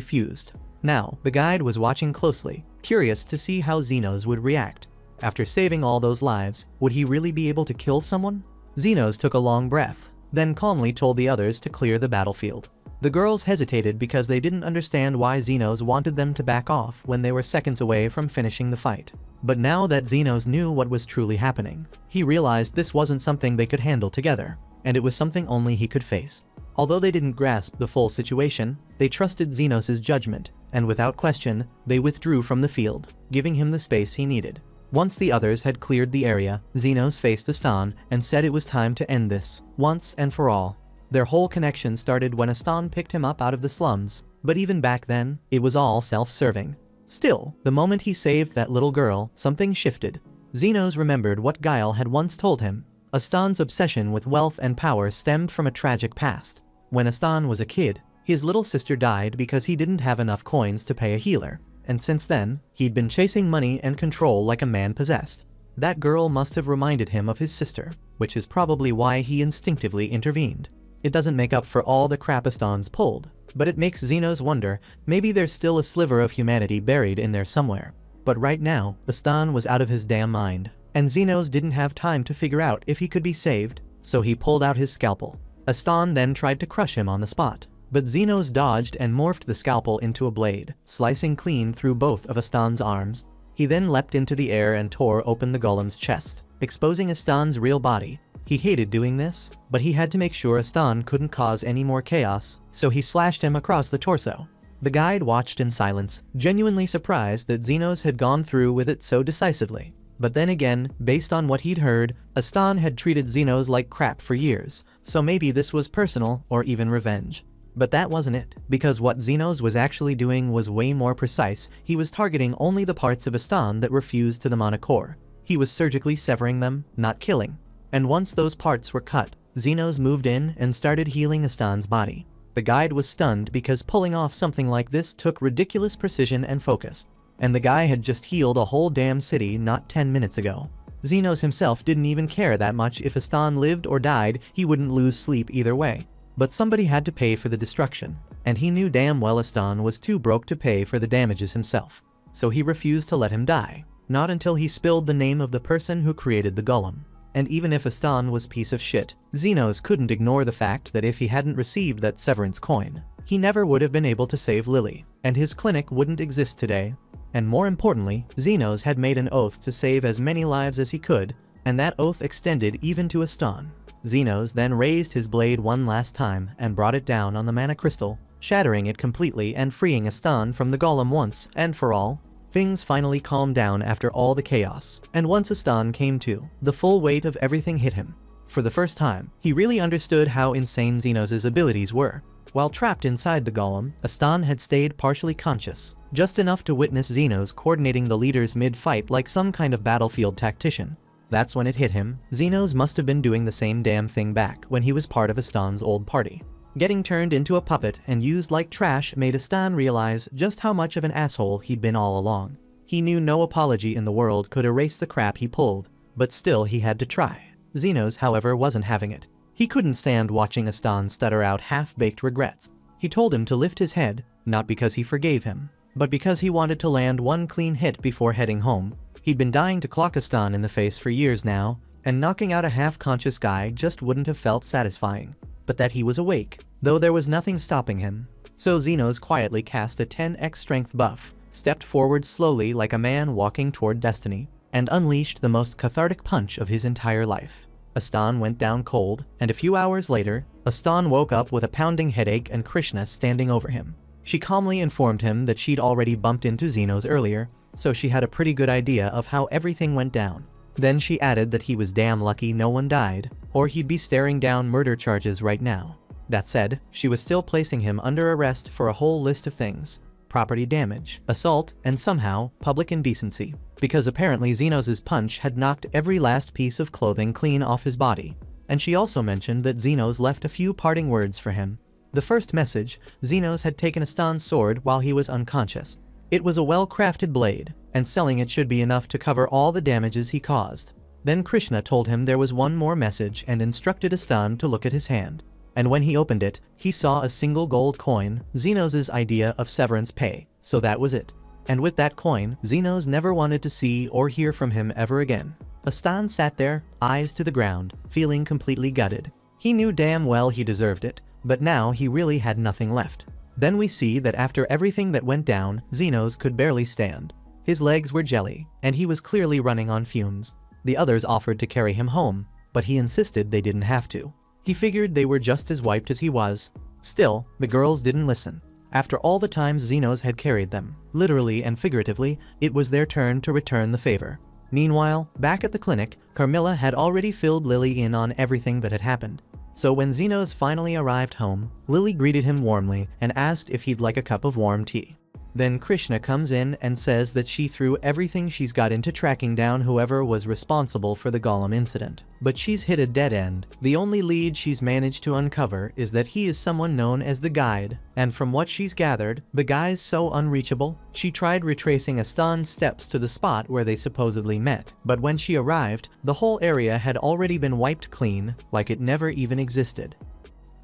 fused. Now, the guide was watching closely, curious to see how Xenos would react. After saving all those lives, would he really be able to kill someone? Xenos took a long breath, then calmly told the others to clear the battlefield. The girls hesitated because they didn't understand why Xenos wanted them to back off when they were seconds away from finishing the fight. But now that Xenos knew what was truly happening, he realized this wasn't something they could handle together, and it was something only he could face. Although they didn't grasp the full situation, they trusted Xenos' judgment, and without question, they withdrew from the field, giving him the space he needed. Once the others had cleared the area, Xenos faced Astan and said it was time to end this, once and for all. Their whole connection started when Astan picked him up out of the slums, but even back then, it was all self-serving. Still, the moment he saved that little girl, something shifted. Xenos remembered what Guile had once told him. Astan's obsession with wealth and power stemmed from a tragic past. When Astan was a kid, his little sister died because he didn't have enough coins to pay a healer, and since then, he'd been chasing money and control like a man possessed. That girl must have reminded him of his sister, which is probably why he instinctively intervened. It doesn't make up for all the crap Astan's pulled, but it makes Xenos wonder, maybe there's still a sliver of humanity buried in there somewhere. But right now, Astan was out of his damn mind, and Xenos didn't have time to figure out if he could be saved, so he pulled out his scalpel. Astan then tried to crush him on the spot, but Xenos dodged and morphed the scalpel into a blade, slicing clean through both of Astan's arms. He then leapt into the air and tore open the golem's chest, exposing Astan's real body. He hated doing this, but he had to make sure Astan couldn't cause any more chaos, so he slashed him across the torso. The guide watched in silence, genuinely surprised that Xenos had gone through with it so decisively. But then again, based on what he'd heard, Astan had treated Xenos like crap for years, so maybe this was personal or even revenge. But that wasn't it, because what Xenos was actually doing was way more precise. He was targeting only the parts of Astan that were fused to the monocore. He was surgically severing them, not killing. And once those parts were cut, Xenos moved in and started healing Astan's body. The guide was stunned because pulling off something like this took ridiculous precision and focus. And the guy had just healed a whole damn city not 10 minutes ago. Xenos himself didn't even care that much if Astan lived or died, he wouldn't lose sleep either way. But somebody had to pay for the destruction, and he knew damn well Astan was too broke to pay for the damages himself. So he refused to let him die, not until he spilled the name of the person who created the golem. And even if Astan was piece of shit, Xenos couldn't ignore the fact that if he hadn't received that severance coin, he never would have been able to save Lily, and his clinic wouldn't exist today. And more importantly, Xenos had made an oath to save as many lives as he could, and that oath extended even to Aston. Xenos then raised his blade one last time and brought it down on the mana crystal, shattering it completely and freeing Aston from the golem once and for all. Things finally calmed down after all the chaos, and once Aston came to, the full weight of everything hit him. For the first time, he really understood how insane Xenos' abilities were. While trapped inside the golem, Aston had stayed partially conscious, just enough to witness Xenos coordinating the leaders mid-fight like some kind of battlefield tactician. That's when it hit him. Xenos must have been doing the same damn thing back when he was part of Aston's old party. Getting turned into a puppet and used like trash made Aston realize just how much of an asshole he'd been all along. He knew no apology in the world could erase the crap he pulled, but still he had to try. Xenos, however, wasn't having it. He couldn't stand watching Aston stutter out half-baked regrets. He told him to lift his head, not because he forgave him, but because he wanted to land one clean hit before heading home. He'd been dying to clock Aston in the face for years now, and knocking out a half-conscious guy just wouldn't have felt satisfying. But that he was awake, though there was nothing stopping him. So Xenos quietly cast a 10x strength buff, stepped forward slowly like a man walking toward destiny, and unleashed the most cathartic punch of his entire life. Aston went down cold, and a few hours later, Aston woke up with a pounding headache and Krishna standing over him. She calmly informed him that she'd already bumped into Xenos earlier, so she had a pretty good idea of how everything went down. Then she added that he was damn lucky no one died, or he'd be staring down murder charges right now. That said, she was still placing him under arrest for a whole list of things: property damage, assault, and somehow, public indecency. Because apparently Xenos' punch had knocked every last piece of clothing clean off his body. And she also mentioned that Xenos left a few parting words for him. The first message: Xenos had taken Aston's sword while he was unconscious. It was a well-crafted blade, and selling it should be enough to cover all the damages he caused. Then Krishna told him there was one more message and instructed Aston to look at his hand. And when he opened it, he saw a single gold coin, Xenos' idea of severance pay, so that was it. And with that coin, Xenos never wanted to see or hear from him ever again. Aston sat there, eyes to the ground, feeling completely gutted. He knew damn well he deserved it, but now he really had nothing left. Then we see that after everything that went down, Xenos could barely stand. His legs were jelly, and he was clearly running on fumes. The others offered to carry him home, but he insisted they didn't have to. He figured they were just as wiped as he was. Still, the girls didn't listen. After all the times Xenos had carried them, literally and figuratively, it was their turn to return the favor. Meanwhile, back at the clinic, Carmilla had already filled Lily in on everything that had happened. So when Xenos finally arrived home, Lily greeted him warmly and asked if he'd like a cup of warm tea. Then Krishna comes in and says that she threw everything she's got into tracking down whoever was responsible for the golem incident. But she's hit a dead end. The only lead she's managed to uncover is that he is someone known as the Guide, and from what she's gathered, the guy's so unreachable, she tried retracing Aston's steps to the spot where they supposedly met. But when she arrived, the whole area had already been wiped clean, like it never even existed.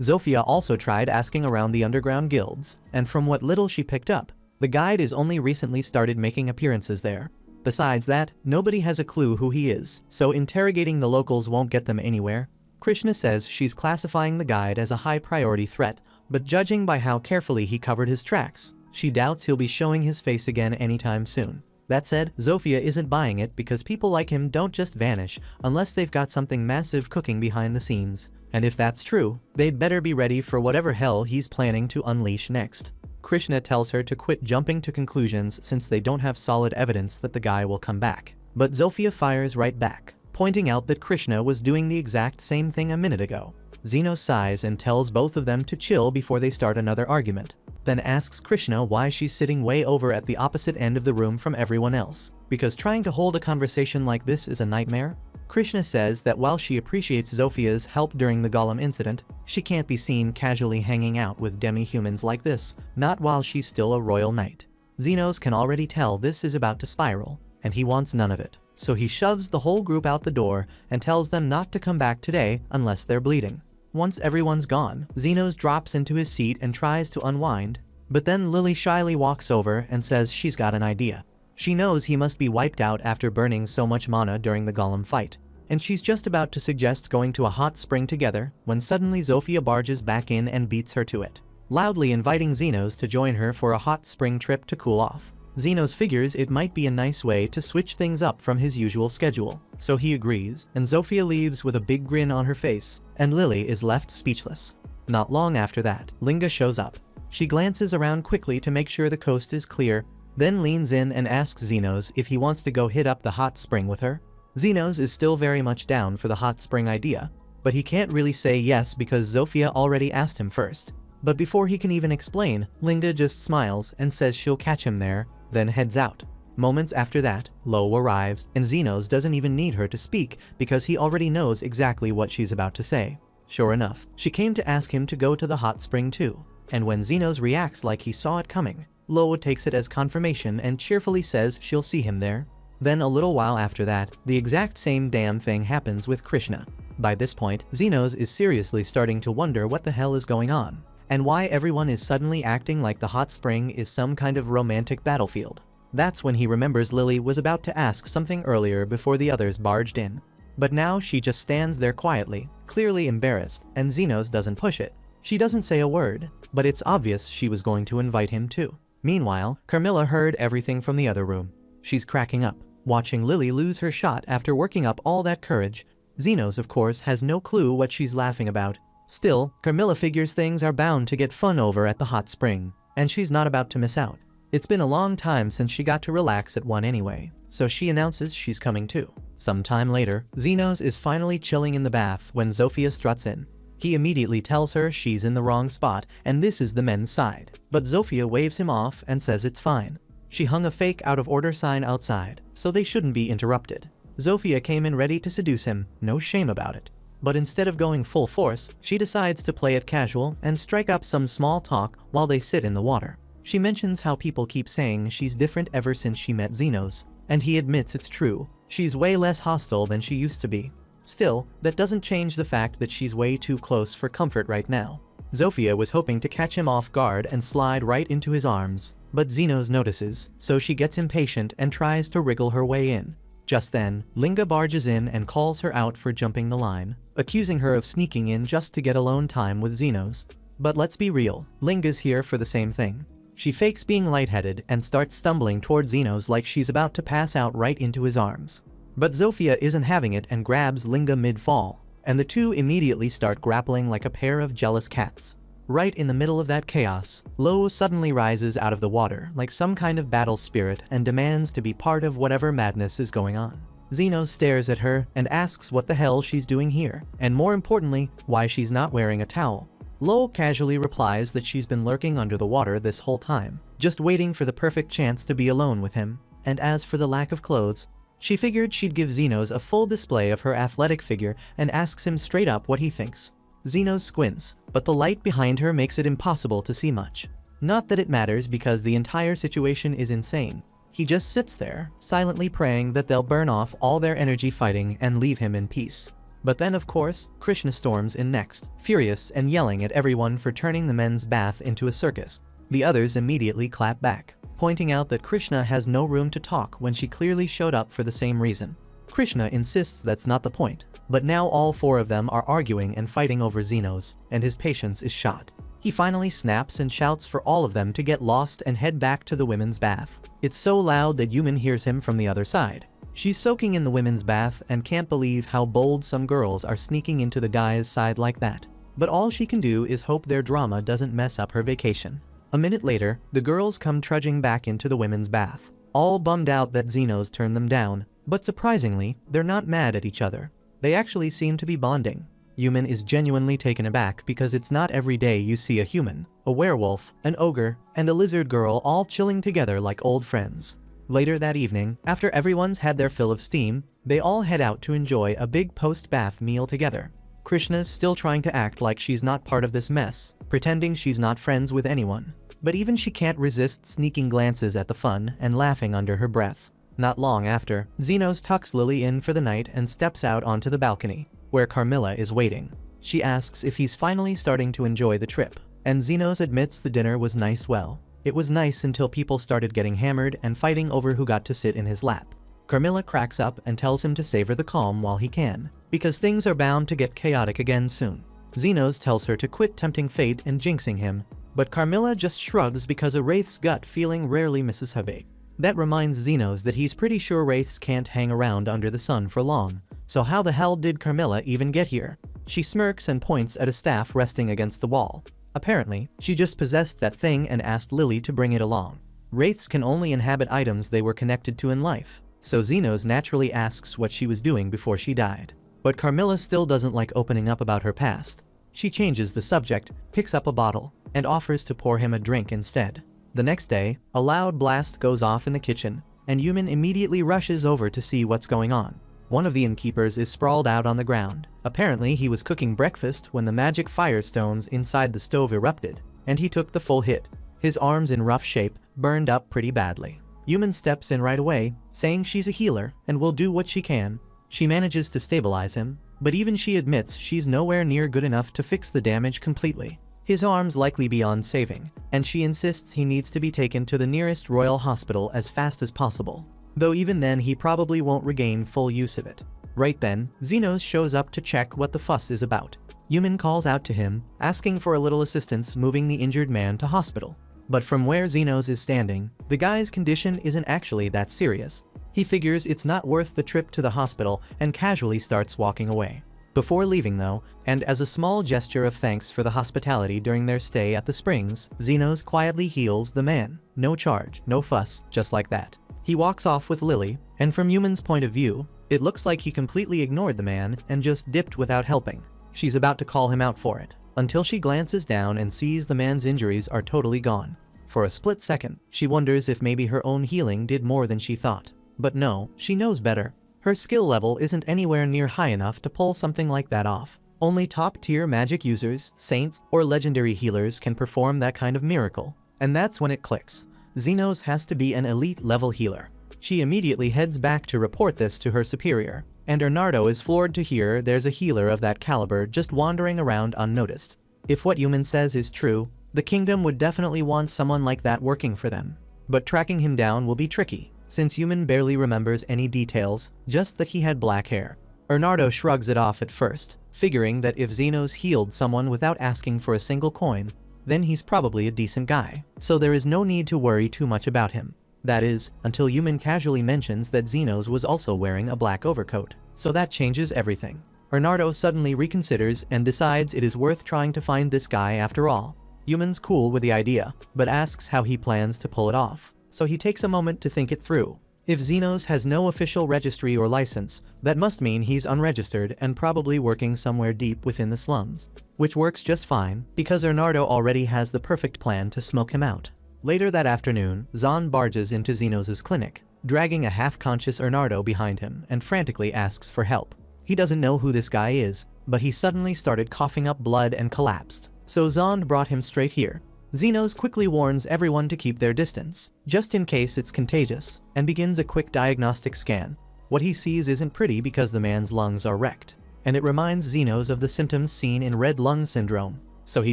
Zofia also tried asking around the underground guilds, and from what little she picked up, the Guide is only recently started making appearances there. Besides that, nobody has a clue who he is, so interrogating the locals won't get them anywhere. Krishna says she's classifying the Guide as a high-priority threat, but judging by how carefully he covered his tracks, she doubts he'll be showing his face again anytime soon. That said, Zofia isn't buying it because people like him don't just vanish unless they've got something massive cooking behind the scenes. And if that's true, they'd better be ready for whatever hell he's planning to unleash next. Krishna tells her to quit jumping to conclusions since they don't have solid evidence that the guy will come back. But Zofia fires right back, pointing out that Krishna was doing the exact same thing a minute ago. Xenos sighs and tells both of them to chill before they start another argument, then asks Krishna why she's sitting way over at the opposite end of the room from everyone else. Because trying to hold a conversation like this is a nightmare? Krishna says that while she appreciates Zofia's help during the golem incident, she can't be seen casually hanging out with demi-humans like this, not while she's still a royal knight. Xenos can already tell this is about to spiral, and he wants none of it. So he shoves the whole group out the door and tells them not to come back today unless they're bleeding. Once everyone's gone, Xenos drops into his seat and tries to unwind, but then Lily shyly walks over and says she's got an idea. She knows he must be wiped out after burning so much mana during the golem fight, and she's just about to suggest going to a hot spring together when suddenly Zofia barges back in and beats her to it, loudly inviting Xenos to join her for a hot spring trip to cool off. Zenos figures it might be a nice way to switch things up from his usual schedule, so he agrees, and Zofia leaves with a big grin on her face, and Lily is left speechless. Not long after that, Linga shows up. She glances around quickly to make sure the coast is clear, then leans in and asks Zenos if he wants to go hit up the hot spring with her. Zenos is still very much down for the hot spring idea, but he can't really say yes because Zofia already asked him first. But before he can even explain, Linga just smiles and says she'll catch him there, then heads out. Moments after that, Lo arrives, and Zenos doesn't even need her to speak because he already knows exactly what she's about to say. Sure enough, she came to ask him to go to the hot spring too, and when Zenos reacts like he saw it coming, Lo takes it as confirmation and cheerfully says she'll see him there. Then a little while after that, the exact same damn thing happens with Krishna. By this point, Zenos is seriously starting to wonder what the hell is going on, and why everyone is suddenly acting like the hot spring is some kind of romantic battlefield. That's when he remembers Lily was about to ask something earlier before the others barged in. But now she just stands there quietly, clearly embarrassed, and Zenos doesn't push it. She doesn't say a word, but it's obvious she was going to invite him too. Meanwhile, Carmilla heard everything from the other room. She's cracking up, watching Lily lose her shot after working up all that courage. Zenos, of course, has no clue what she's laughing about. Still, Carmilla figures things are bound to get fun over at the hot spring, and she's not about to miss out. It's been a long time since she got to relax at one anyway, so she announces she's coming too. Sometime later, Zenos is finally chilling in the bath when Zofia struts in. He immediately tells her she's in the wrong spot and this is the men's side, but Zofia waves him off and says it's fine. She hung a fake out of order sign outside, so they shouldn't be interrupted. Zofia came in ready to seduce him, no shame about it. But instead of going full force, she decides to play it casual and strike up some small talk while they sit in the water. She mentions how people keep saying she's different ever since she met Zenos, and he admits it's true. She's way less hostile than she used to be. Still, that doesn't change the fact that she's way too close for comfort right now. Zofia was hoping to catch him off guard and slide right into his arms, but Zenos notices, so she gets impatient and tries to wriggle her way in. Just then, Linga barges in and calls her out for jumping the line, accusing her of sneaking in just to get alone time with Zenos. But let's be real, Linga's here for the same thing. She fakes being lightheaded and starts stumbling toward Zenos like she's about to pass out right into his arms. But Zofia isn't having it and grabs Linga mid-fall, and the two immediately start grappling like a pair of jealous cats. Right in the middle of that chaos, Lo suddenly rises out of the water like some kind of battle spirit and demands to be part of whatever madness is going on. Zenos stares at her and asks what the hell she's doing here, and more importantly, why she's not wearing a towel. Lo casually replies that she's been lurking under the water this whole time, just waiting for the perfect chance to be alone with him, and as for the lack of clothes, she figured she'd give Zenos a full display of her athletic figure and asks him straight up what he thinks. Zenos squints, but the light behind her makes it impossible to see much. Not that it matters because the entire situation is insane. He just sits there, silently praying that they'll burn off all their energy fighting and leave him in peace. But then of course, Krishna storms in next, furious and yelling at everyone for turning the men's bath into a circus. The others immediately clap back, pointing out that Krishna has no room to talk when she clearly showed up for the same reason. Krishna insists that's not the point, but now all four of them are arguing and fighting over Zenos, and his patience is shot. He finally snaps and shouts for all of them to get lost and head back to the women's bath. It's so loud that Yumin hears him from the other side. She's soaking in the women's bath and can't believe how bold some girls are sneaking into the guys' side like that. But all she can do is hope their drama doesn't mess up her vacation. A minute later, the girls come trudging back into the women's bath, all bummed out that Zenos turned them down, but surprisingly, they're not mad at each other. They actually seem to be bonding. Yumin is genuinely taken aback because it's not every day you see a human, a werewolf, an ogre, and a lizard girl all chilling together like old friends. Later that evening, after everyone's had their fill of steam, they all head out to enjoy a big post-bath meal together. Krishna's still trying to act like she's not part of this mess, pretending she's not friends with anyone. But even she can't resist sneaking glances at the fun and laughing under her breath. Not long after, Zenos tucks Lily in for the night and steps out onto the balcony, where Carmilla is waiting. She asks if he's finally starting to enjoy the trip, and Zenos admits the dinner was nice. Well, it was nice until people started getting hammered and fighting over who got to sit in his lap. Carmilla cracks up and tells him to savor the calm while he can, because things are bound to get chaotic again soon. Zenos tells her to quit tempting fate and jinxing him, but Carmilla just shrugs because a wraith's gut feeling rarely misses her bait. That reminds Xenos that he's pretty sure wraiths can't hang around under the sun for long, so how the hell did Carmilla even get here? She smirks and points at a staff resting against the wall. Apparently, she just possessed that thing and asked Lily to bring it along. Wraiths can only inhabit items they were connected to in life, so Xenos naturally asks what she was doing before she died. But Carmilla still doesn't like opening up about her past. She changes the subject, picks up a bottle, and offers to pour him a drink instead. The next day, a loud blast goes off in the kitchen, and Yumin immediately rushes over to see what's going on. One of the innkeepers is sprawled out on the ground. Apparently he was cooking breakfast when the magic firestones inside the stove erupted, and he took the full hit. His arms in rough shape, burned up pretty badly. Yumin steps in right away, saying she's a healer and will do what she can. She manages to stabilize him, but even she admits she's nowhere near good enough to fix the damage completely. His arm's likely beyond saving, and she insists he needs to be taken to the nearest royal hospital as fast as possible. Though even then he probably won't regain full use of it. Right then, Xenos shows up to check what the fuss is about. Yumin calls out to him, asking for a little assistance moving the injured man to hospital. But from where Xenos is standing, the guy's condition isn't actually that serious. He figures it's not worth the trip to the hospital and casually starts walking away. Before leaving though, and as a small gesture of thanks for the hospitality during their stay at the springs, Xenos quietly heals the man. No charge, no fuss, just like that. He walks off with Lily, and from Yumin's point of view, it looks like he completely ignored the man and just dipped without helping. She's about to call him out for it, until she glances down and sees the man's injuries are totally gone. For a split second, she wonders if maybe her own healing did more than she thought. But no, she knows better. Her skill level isn't anywhere near high enough to pull something like that off. Only top-tier magic users, saints, or legendary healers can perform that kind of miracle. And that's when it clicks. Xenos has to be an elite-level healer. She immediately heads back to report this to her superior, and Bernardo is floored to hear there's a healer of that caliber just wandering around unnoticed. If what Yumin says is true, the kingdom would definitely want someone like that working for them. But tracking him down will be tricky, since Yumin barely remembers any details, just that he had black hair. Bernardo shrugs it off at first, figuring that if Xenos healed someone without asking for a single coin, then he's probably a decent guy, so there is no need to worry too much about him. That is, until Yumin casually mentions that Xenos was also wearing a black overcoat, so that changes everything. Bernardo suddenly reconsiders and decides it is worth trying to find this guy after all. Yumin's cool with the idea, but asks how he plans to pull it off, so he takes a moment to think it through. If Xenos has no official registry or license, that must mean he's unregistered and probably working somewhere deep within the slums. Which works just fine, because Bernardo already has the perfect plan to smoke him out. Later that afternoon, Zahn barges into Xenos' clinic, dragging a half-conscious Bernardo behind him and frantically asks for help. He doesn't know who this guy is, but he suddenly started coughing up blood and collapsed, so Zahn brought him straight here. Xenos quickly warns everyone to keep their distance, just in case it's contagious, and begins a quick diagnostic scan. What he sees isn't pretty because the man's lungs are wrecked, and it reminds Xenos of the symptoms seen in red lung syndrome, so he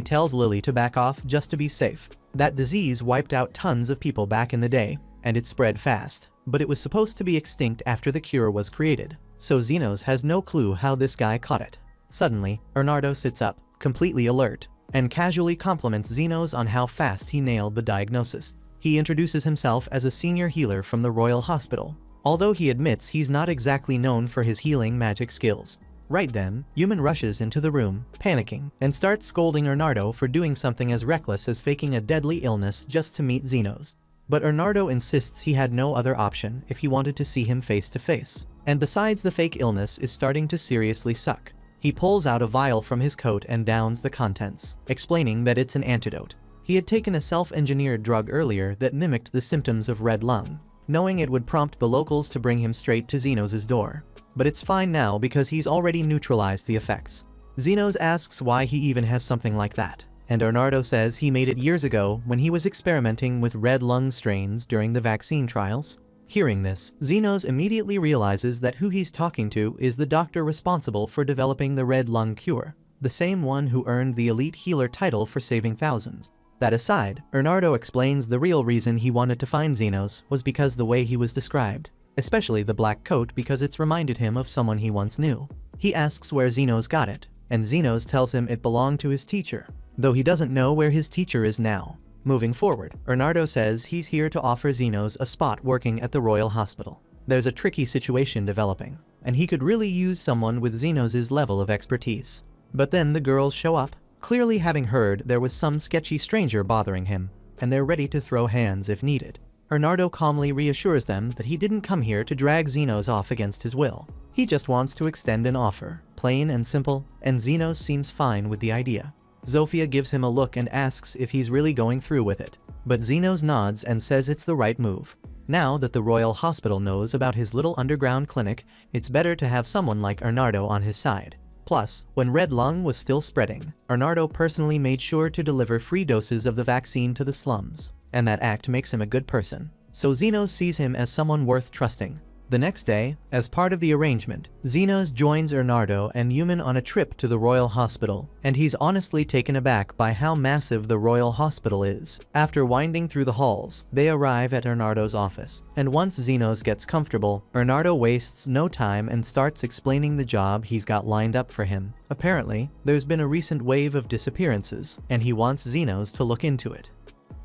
tells Lily to back off just to be safe. That disease wiped out tons of people back in the day, and it spread fast, but it was supposed to be extinct after the cure was created, so Xenos has no clue how this guy caught it. Suddenly, Bernardo sits up, completely alert, and casually compliments Xenos on how fast he nailed the diagnosis. He introduces himself as a senior healer from the Royal Hospital, although he admits he's not exactly known for his healing magic skills. Right then, Yumin rushes into the room, panicking, and starts scolding Bernardo for doing something as reckless as faking a deadly illness just to meet Xenos. But Bernardo insists he had no other option if he wanted to see him face to face, and besides the fake illness is starting to seriously suck. He pulls out a vial from his coat and downs the contents, explaining that it's an antidote. He had taken a self-engineered drug earlier that mimicked the symptoms of red lung, knowing it would prompt the locals to bring him straight to Xenos' door. But it's fine now because he's already neutralized the effects. Xenos asks why he even has something like that, and Bernardo says he made it years ago when he was experimenting with red lung strains during the vaccine trials. Hearing this, Xenos immediately realizes that who he's talking to is the doctor responsible for developing the red lung cure, the same one who earned the elite healer title for saving thousands. That aside, Bernardo explains the real reason he wanted to find Xenos was because the way he was described, especially the black coat because it's reminded him of someone he once knew. He asks where Xenos got it, and Xenos tells him it belonged to his teacher, though he doesn't know where his teacher is now. Moving forward, Bernardo says he's here to offer Zenos a spot working at the Royal Hospital. There's a tricky situation developing, and he could really use someone with Zenos' level of expertise. But then the girls show up, clearly having heard there was some sketchy stranger bothering him, and they're ready to throw hands if needed. Bernardo calmly reassures them that he didn't come here to drag Zenos off against his will. He just wants to extend an offer, plain and simple, and Zenos seems fine with the idea. Zofia gives him a look and asks if he's really going through with it, but Zenos nods and says it's the right move. Now that the Royal Hospital knows about his little underground clinic, it's better to have someone like Bernardo on his side. Plus, when Red Lung was still spreading, Bernardo personally made sure to deliver free doses of the vaccine to the slums, and that act makes him a good person. So Zenos sees him as someone worth trusting. The next day, as part of the arrangement, Zenos joins Bernardo and Yumin on a trip to the Royal Hospital, and he's honestly taken aback by how massive the Royal Hospital is. After winding through the halls, they arrive at Bernardo's office, and once Zenos gets comfortable, Bernardo wastes no time and starts explaining the job he's got lined up for him. Apparently, there's been a recent wave of disappearances, and he wants Zenos to look into it.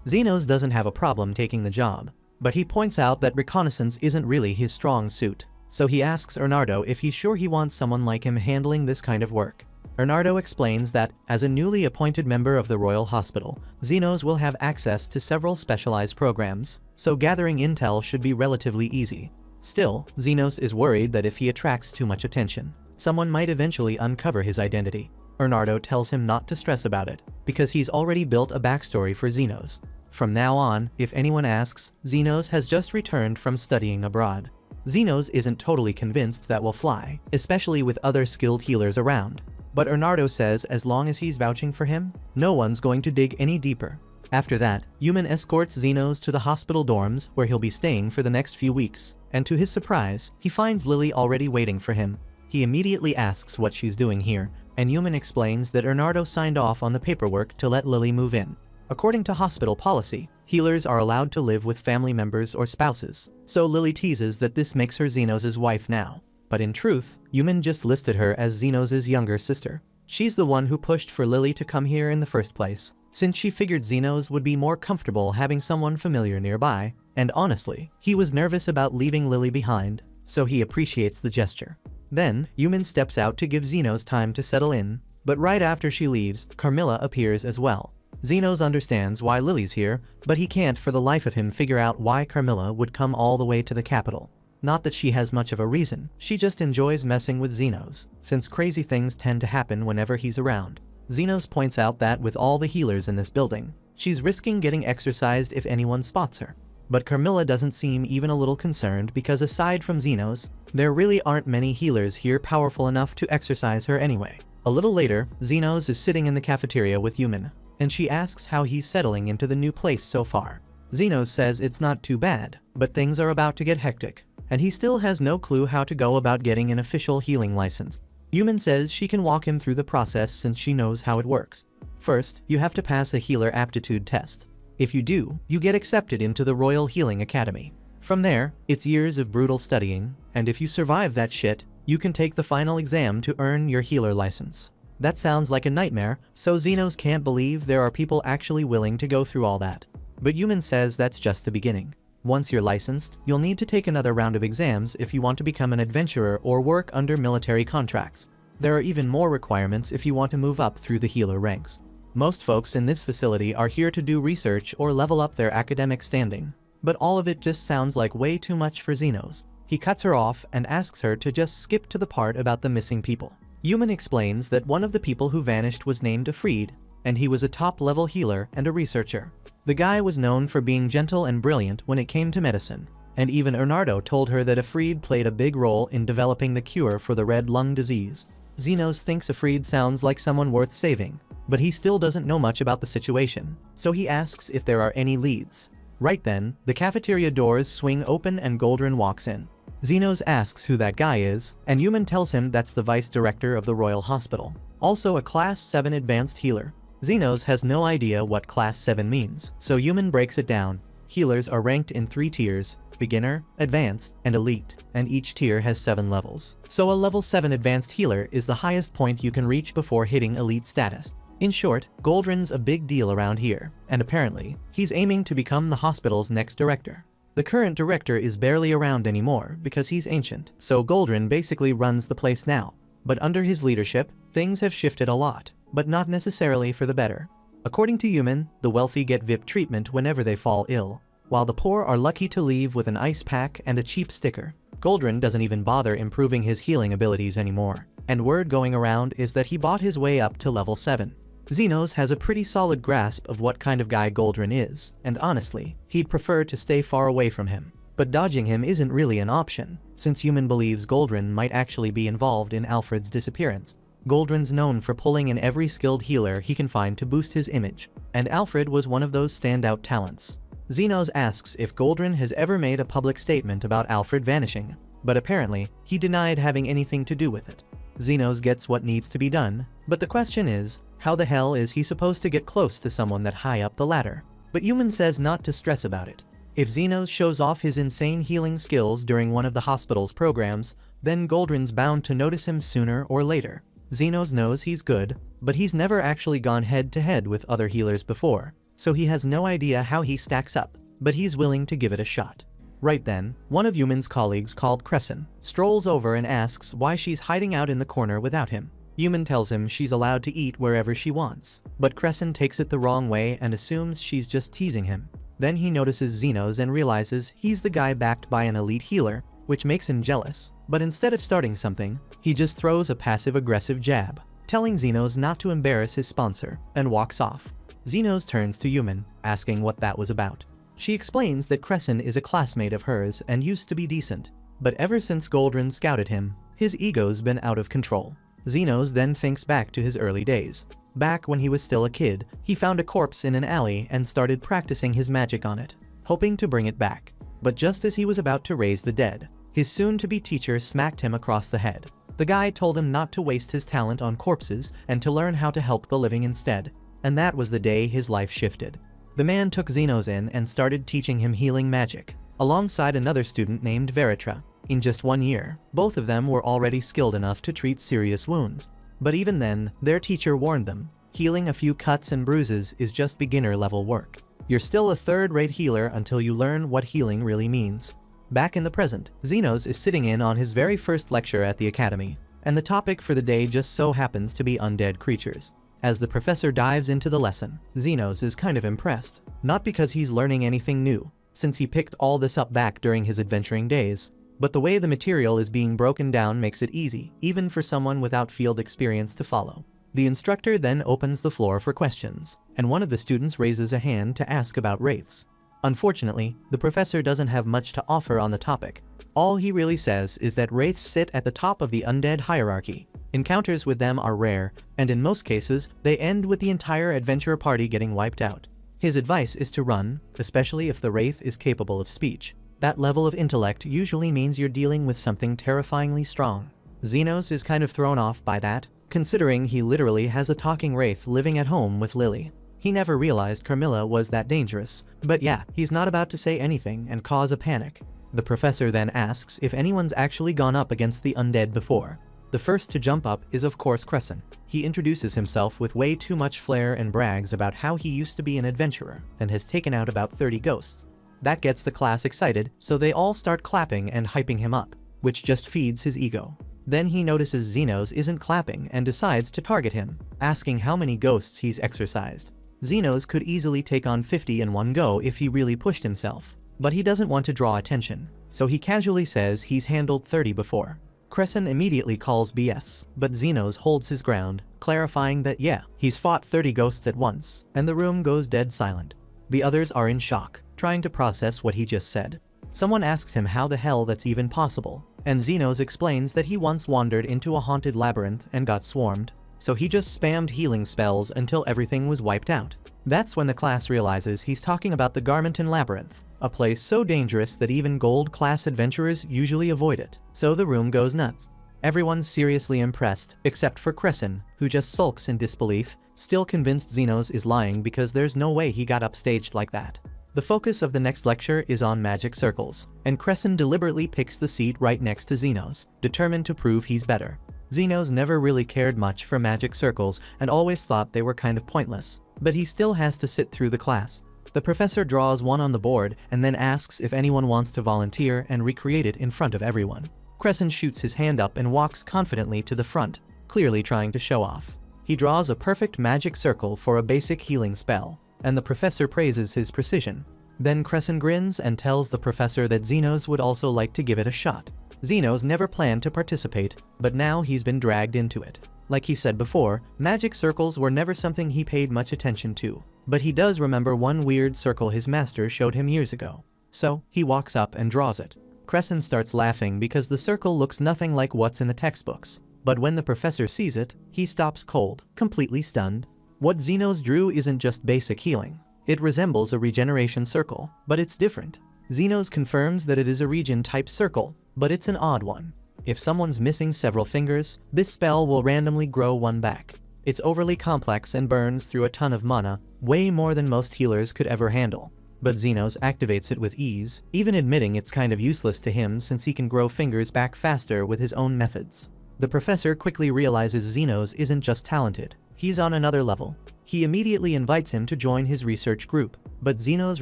Zenos doesn't have a problem taking the job, but he points out that reconnaissance isn't really his strong suit, so he asks Bernardo if he's sure he wants someone like him handling this kind of work. Bernardo explains that, as a newly appointed member of the Royal Hospital, Zenos will have access to several specialized programs, so gathering intel should be relatively easy. Still, Zenos is worried that if he attracts too much attention, someone might eventually uncover his identity. Bernardo tells him not to stress about it, because he's already built a backstory for Zenos. From now on, if anyone asks, Zenos has just returned from studying abroad. Zenos isn't totally convinced that will fly, especially with other skilled healers around. But Bernardo says as long as he's vouching for him, no one's going to dig any deeper. After that, Yumin escorts Zenos to the hospital dorms where he'll be staying for the next few weeks, and to his surprise, he finds Lily already waiting for him. He immediately asks what she's doing here, and Yumin explains that Bernardo signed off on the paperwork to let Lily move in. According to hospital policy, healers are allowed to live with family members or spouses, so Lily teases that this makes her Zenos' wife now. But in truth, Yumin just listed her as Zenos' younger sister. She's the one who pushed for Lily to come here in the first place, since she figured Zenos would be more comfortable having someone familiar nearby, and honestly, he was nervous about leaving Lily behind, so he appreciates the gesture. Then, Yumin steps out to give Zenos time to settle in, but right after she leaves, Carmilla appears as well. Zenos understands why Lily's here, but he can't for the life of him figure out why Carmilla would come all the way to the capital. Not that she has much of a reason, she just enjoys messing with Zenos, since crazy things tend to happen whenever he's around. Zenos points out that with all the healers in this building, she's risking getting exorcised if anyone spots her. But Carmilla doesn't seem even a little concerned because aside from Zenos, there really aren't many healers here powerful enough to exorcise her anyway. A little later, Zenos is sitting in the cafeteria with Yumin, and she asks how he's settling into the new place so far. Zenos says it's not too bad, but things are about to get hectic, and he still has no clue how to go about getting an official healing license. Yumin says she can walk him through the process since she knows how it works. First, you have to pass a healer aptitude test. If you do, you get accepted into the Royal Healing Academy. From there, it's years of brutal studying, and if you survive that shit, you can take the final exam to earn your healer license. That sounds like a nightmare, so Zenos can't believe there are people actually willing to go through all that. But Yumin says that's just the beginning. Once you're licensed, you'll need to take another round of exams if you want to become an adventurer or work under military contracts. There are even more requirements if you want to move up through the healer ranks. Most folks in this facility are here to do research or level up their academic standing, but all of it just sounds like way too much for Zenos. He cuts her off and asks her to just skip to the part about the missing people. Yumin explains that one of the people who vanished was named Afreed, and he was a top-level healer and a researcher. The guy was known for being gentle and brilliant when it came to medicine, and even Bernardo told her that Afreed played a big role in developing the cure for the red lung disease. Zenos thinks Afreed sounds like someone worth saving, but he still doesn't know much about the situation, so he asks if there are any leads. Right then, the cafeteria doors swing open and Goldrin walks in. Zenos asks who that guy is, and Yumin tells him that's the vice director of the Royal Hospital, also a Class 7 advanced healer. Zenos has no idea what Class 7 means, so Yumin breaks it down. Healers are ranked in 3 tiers, beginner, advanced, and elite, and each tier has 7 levels. So a level 7 advanced healer is the highest point you can reach before hitting elite status. In short, Goldrin's a big deal around here, and apparently, he's aiming to become the hospital's next director. The current director is barely around anymore because he's ancient, so Goldrin basically runs the place now. But under his leadership, things have shifted a lot, but not necessarily for the better. According to Yuman, the wealthy get VIP treatment whenever they fall ill, while the poor are lucky to leave with an ice pack and a cheap sticker. Goldrin doesn't even bother improving his healing abilities anymore, and word going around is that he bought his way up to level 7. Xenos has a pretty solid grasp of what kind of guy Goldrin is, and honestly, he'd prefer to stay far away from him. But dodging him isn't really an option, since Yuman believes Goldrin might actually be involved in Alfred's disappearance. Goldrin's known for pulling in every skilled healer he can find to boost his image, and Alfred was one of those standout talents. Xenos asks if Goldrin has ever made a public statement about Alfred vanishing, but apparently, he denied having anything to do with it. Xenos gets what needs to be done, but the question is, how the hell is he supposed to get close to someone that high up the ladder? But Yuman says not to stress about it. If Xenos shows off his insane healing skills during one of the hospital's programs, then Goldrin's bound to notice him sooner or later. Xenos knows he's good, but he's never actually gone head-to-head with other healers before, so he has no idea how he stacks up, but he's willing to give it a shot. Right then, one of Yuman's colleagues called Crescent strolls over and asks why she's hiding out in the corner without him. Yuman tells him she's allowed to eat wherever she wants, but Crescent takes it the wrong way and assumes she's just teasing him. Then he notices Xenos and realizes he's the guy backed by an elite healer, which makes him jealous, but instead of starting something, he just throws a passive-aggressive jab, telling Xenos not to embarrass his sponsor, and walks off. Xenos turns to Yuman, asking what that was about. She explains that Crescent is a classmate of hers and used to be decent, but ever since Goldrin scouted him, his ego's been out of control. Xenos then thinks back to his early days. Back when he was still a kid, he found a corpse in an alley and started practicing his magic on it, hoping to bring it back. But just as he was about to raise the dead, his soon-to-be teacher smacked him across the head. The guy told him not to waste his talent on corpses and to learn how to help the living instead. And that was the day his life shifted. The man took Xenos in and started teaching him healing magic, alongside another student named Veritra. In just 1 year, both of them were already skilled enough to treat serious wounds. But even then, their teacher warned them, healing a few cuts and bruises is just beginner-level work. You're still a third-rate healer until you learn what healing really means. Back in the present, Xenos is sitting in on his very first lecture at the academy, and the topic for the day just so happens to be undead creatures. As the professor dives into the lesson, Xenos is kind of impressed, not because he's learning anything new, since he picked all this up back during his adventuring days, but the way the material is being broken down makes it easy, even for someone without field experience to follow. The instructor then opens the floor for questions, and one of the students raises a hand to ask about wraiths. Unfortunately, the professor doesn't have much to offer on the topic. All he really says is that wraiths sit at the top of the undead hierarchy. Encounters with them are rare, and in most cases, they end with the entire adventure party getting wiped out. His advice is to run, especially if the wraith is capable of speech. That level of intellect usually means you're dealing with something terrifyingly strong. Xenos is kind of thrown off by that, considering he literally has a talking wraith living at home with Lily. He never realized Carmilla was that dangerous, but yeah, he's not about to say anything and cause a panic. The professor then asks if anyone's actually gone up against the undead before. The first to jump up is of course Crescent. He introduces himself with way too much flair and brags about how he used to be an adventurer and has taken out about 30 ghosts. That gets the class excited, so they all start clapping and hyping him up, which just feeds his ego. Then he notices Xenos isn't clapping and decides to target him, asking how many ghosts he's exorcised. Xenos could easily take on 50 in one go if he really pushed himself, but he doesn't want to draw attention, so he casually says he's handled 30 before. Crescent immediately calls BS, but Xenos holds his ground, clarifying that yeah, he's fought 30 ghosts at once, and the room goes dead silent. The others are in shock, trying to process what he just said. Someone asks him how the hell that's even possible, and Xenos explains that he once wandered into a haunted labyrinth and got swarmed, so he just spammed healing spells until everything was wiped out. That's when the class realizes he's talking about the Garmenton Labyrinth, a place so dangerous that even gold-class adventurers usually avoid it, so the room goes nuts. Everyone's seriously impressed, except for Crescent, who just sulks in disbelief, still convinced Xenos is lying because there's no way he got upstaged like that. The focus of the next lecture is on magic circles, and Crescent deliberately picks the seat right next to Xenos, determined to prove he's better. Xenos never really cared much for magic circles and always thought they were kind of pointless, but he still has to sit through the class. The professor draws one on the board and then asks if anyone wants to volunteer and recreate it in front of everyone. Crescent shoots his hand up and walks confidently to the front, clearly trying to show off. He draws a perfect magic circle for a basic healing spell, and the professor praises his precision. Then Crescent grins and tells the professor that Xenos would also like to give it a shot. Xenos never planned to participate, but now he's been dragged into it. Like he said before, magic circles were never something he paid much attention to, but he does remember one weird circle his master showed him years ago. So, he walks up and draws it. Crescent starts laughing because the circle looks nothing like what's in the textbooks. But when the professor sees it, he stops cold, completely stunned. What Xenos drew isn't just basic healing. It resembles a regeneration circle, but it's different. Xenos confirms that it is a regen-type circle, but it's an odd one. If someone's missing several fingers, this spell will randomly grow one back. It's overly complex and burns through a ton of mana, way more than most healers could ever handle. But Xenos activates it with ease, even admitting it's kind of useless to him since he can grow fingers back faster with his own methods. The professor quickly realizes Xenos isn't just talented, he's on another level. He immediately invites him to join his research group, but Xenos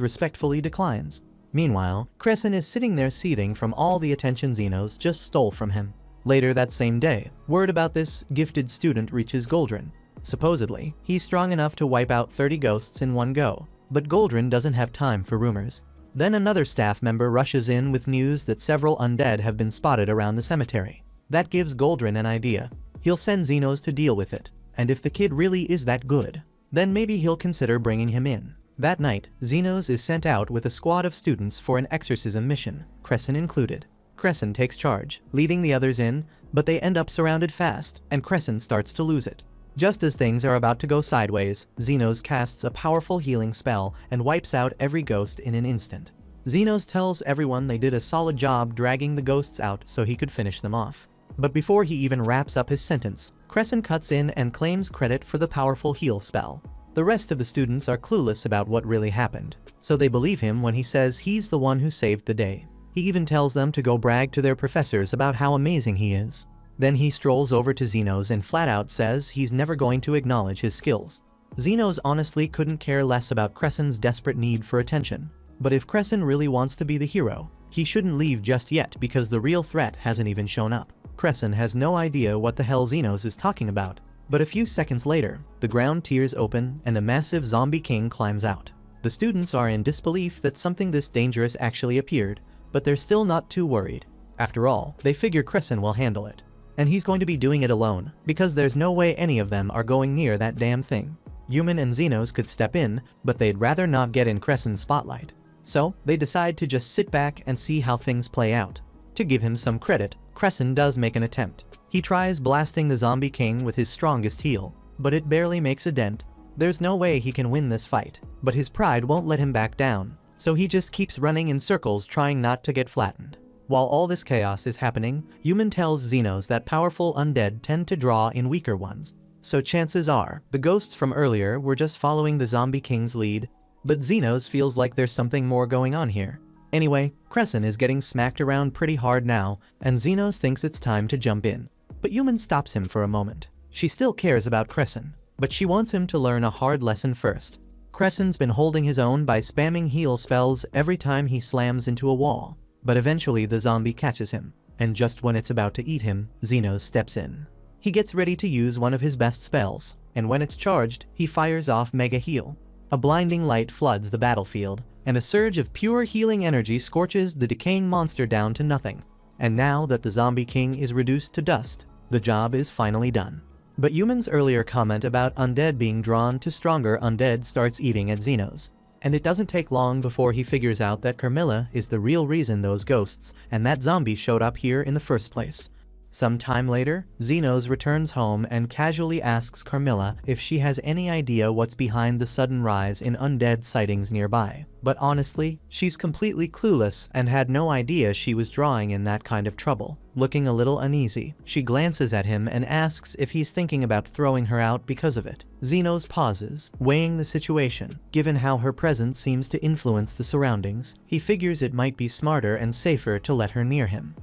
respectfully declines. Meanwhile, Crescent is sitting there seething from all the attention Xenos just stole from him. Later that same day, word about this gifted student reaches Goldrin. Supposedly, he's strong enough to wipe out 30 ghosts in one go, but Goldrin doesn't have time for rumors. Then another staff member rushes in with news that several undead have been spotted around the cemetery. That gives Goldrin an idea. He'll send Xenos to deal with it, and if the kid really is that good, then maybe he'll consider bringing him in. That night, Xenos is sent out with a squad of students for an exorcism mission, Crescent included. Crescent takes charge, leading the others in, but they end up surrounded fast, and Crescent starts to lose it. Just as things are about to go sideways, Xenos casts a powerful healing spell and wipes out every ghost in an instant. Xenos tells everyone they did a solid job dragging the ghosts out so he could finish them off. But before he even wraps up his sentence, Crescent cuts in and claims credit for the powerful heal spell. The rest of the students are clueless about what really happened, so they believe him when he says he's the one who saved the day. He even tells them to go brag to their professors about how amazing he is. Then he strolls over to Xenos and flat out says he's never going to acknowledge his skills. Xenos honestly couldn't care less about Crescent's desperate need for attention. But if Crescent really wants to be the hero, he shouldn't leave just yet because the real threat hasn't even shown up. Crescent has no idea what the hell Xenos is talking about. But a few seconds later, the ground tears open and a massive zombie king climbs out. The students are in disbelief that something this dangerous actually appeared, but they're still not too worried. After all, they figure Crescent will handle it. And he's going to be doing it alone, because there's no way any of them are going near that damn thing. Human and Xenos could step in, but they'd rather not get in Crescent's spotlight. So, they decide to just sit back and see how things play out. To give him some credit, Crescent does make an attempt. He tries blasting the zombie king with his strongest heal, but it barely makes a dent. There's no way he can win this fight, but his pride won't let him back down, so he just keeps running in circles trying not to get flattened. While all this chaos is happening, Human tells Xenos that powerful undead tend to draw in weaker ones, so chances are the ghosts from earlier were just following the zombie king's lead, but Xenos feels like there's something more going on here. Anyway, Crescent is getting smacked around pretty hard now, and Xenos thinks it's time to jump in. But Human stops him for a moment. She still cares about Crescent, but she wants him to learn a hard lesson first. Crescent's been holding his own by spamming heal spells every time he slams into a wall, but eventually the zombie catches him, and just when it's about to eat him, Xenos steps in. He gets ready to use one of his best spells, and when it's charged, he fires off Mega Heal. A blinding light floods the battlefield, and a surge of pure healing energy scorches the decaying monster down to nothing. And now that the zombie king is reduced to dust, the job is finally done. But Human's earlier comment about undead being drawn to stronger undead starts eating at Xenos. And it doesn't take long before he figures out that Carmilla is the real reason those ghosts and that zombie showed up here in the first place. Some time later, Xenos returns home and casually asks Carmilla if she has any idea what's behind the sudden rise in undead sightings nearby. But honestly, she's completely clueless and had no idea she was drawing in that kind of trouble. Looking a little uneasy, she glances at him and asks if he's thinking about throwing her out because of it. Xenos pauses, weighing the situation. Given how her presence seems to influence the surroundings, he figures it might be smarter and safer to let her near him.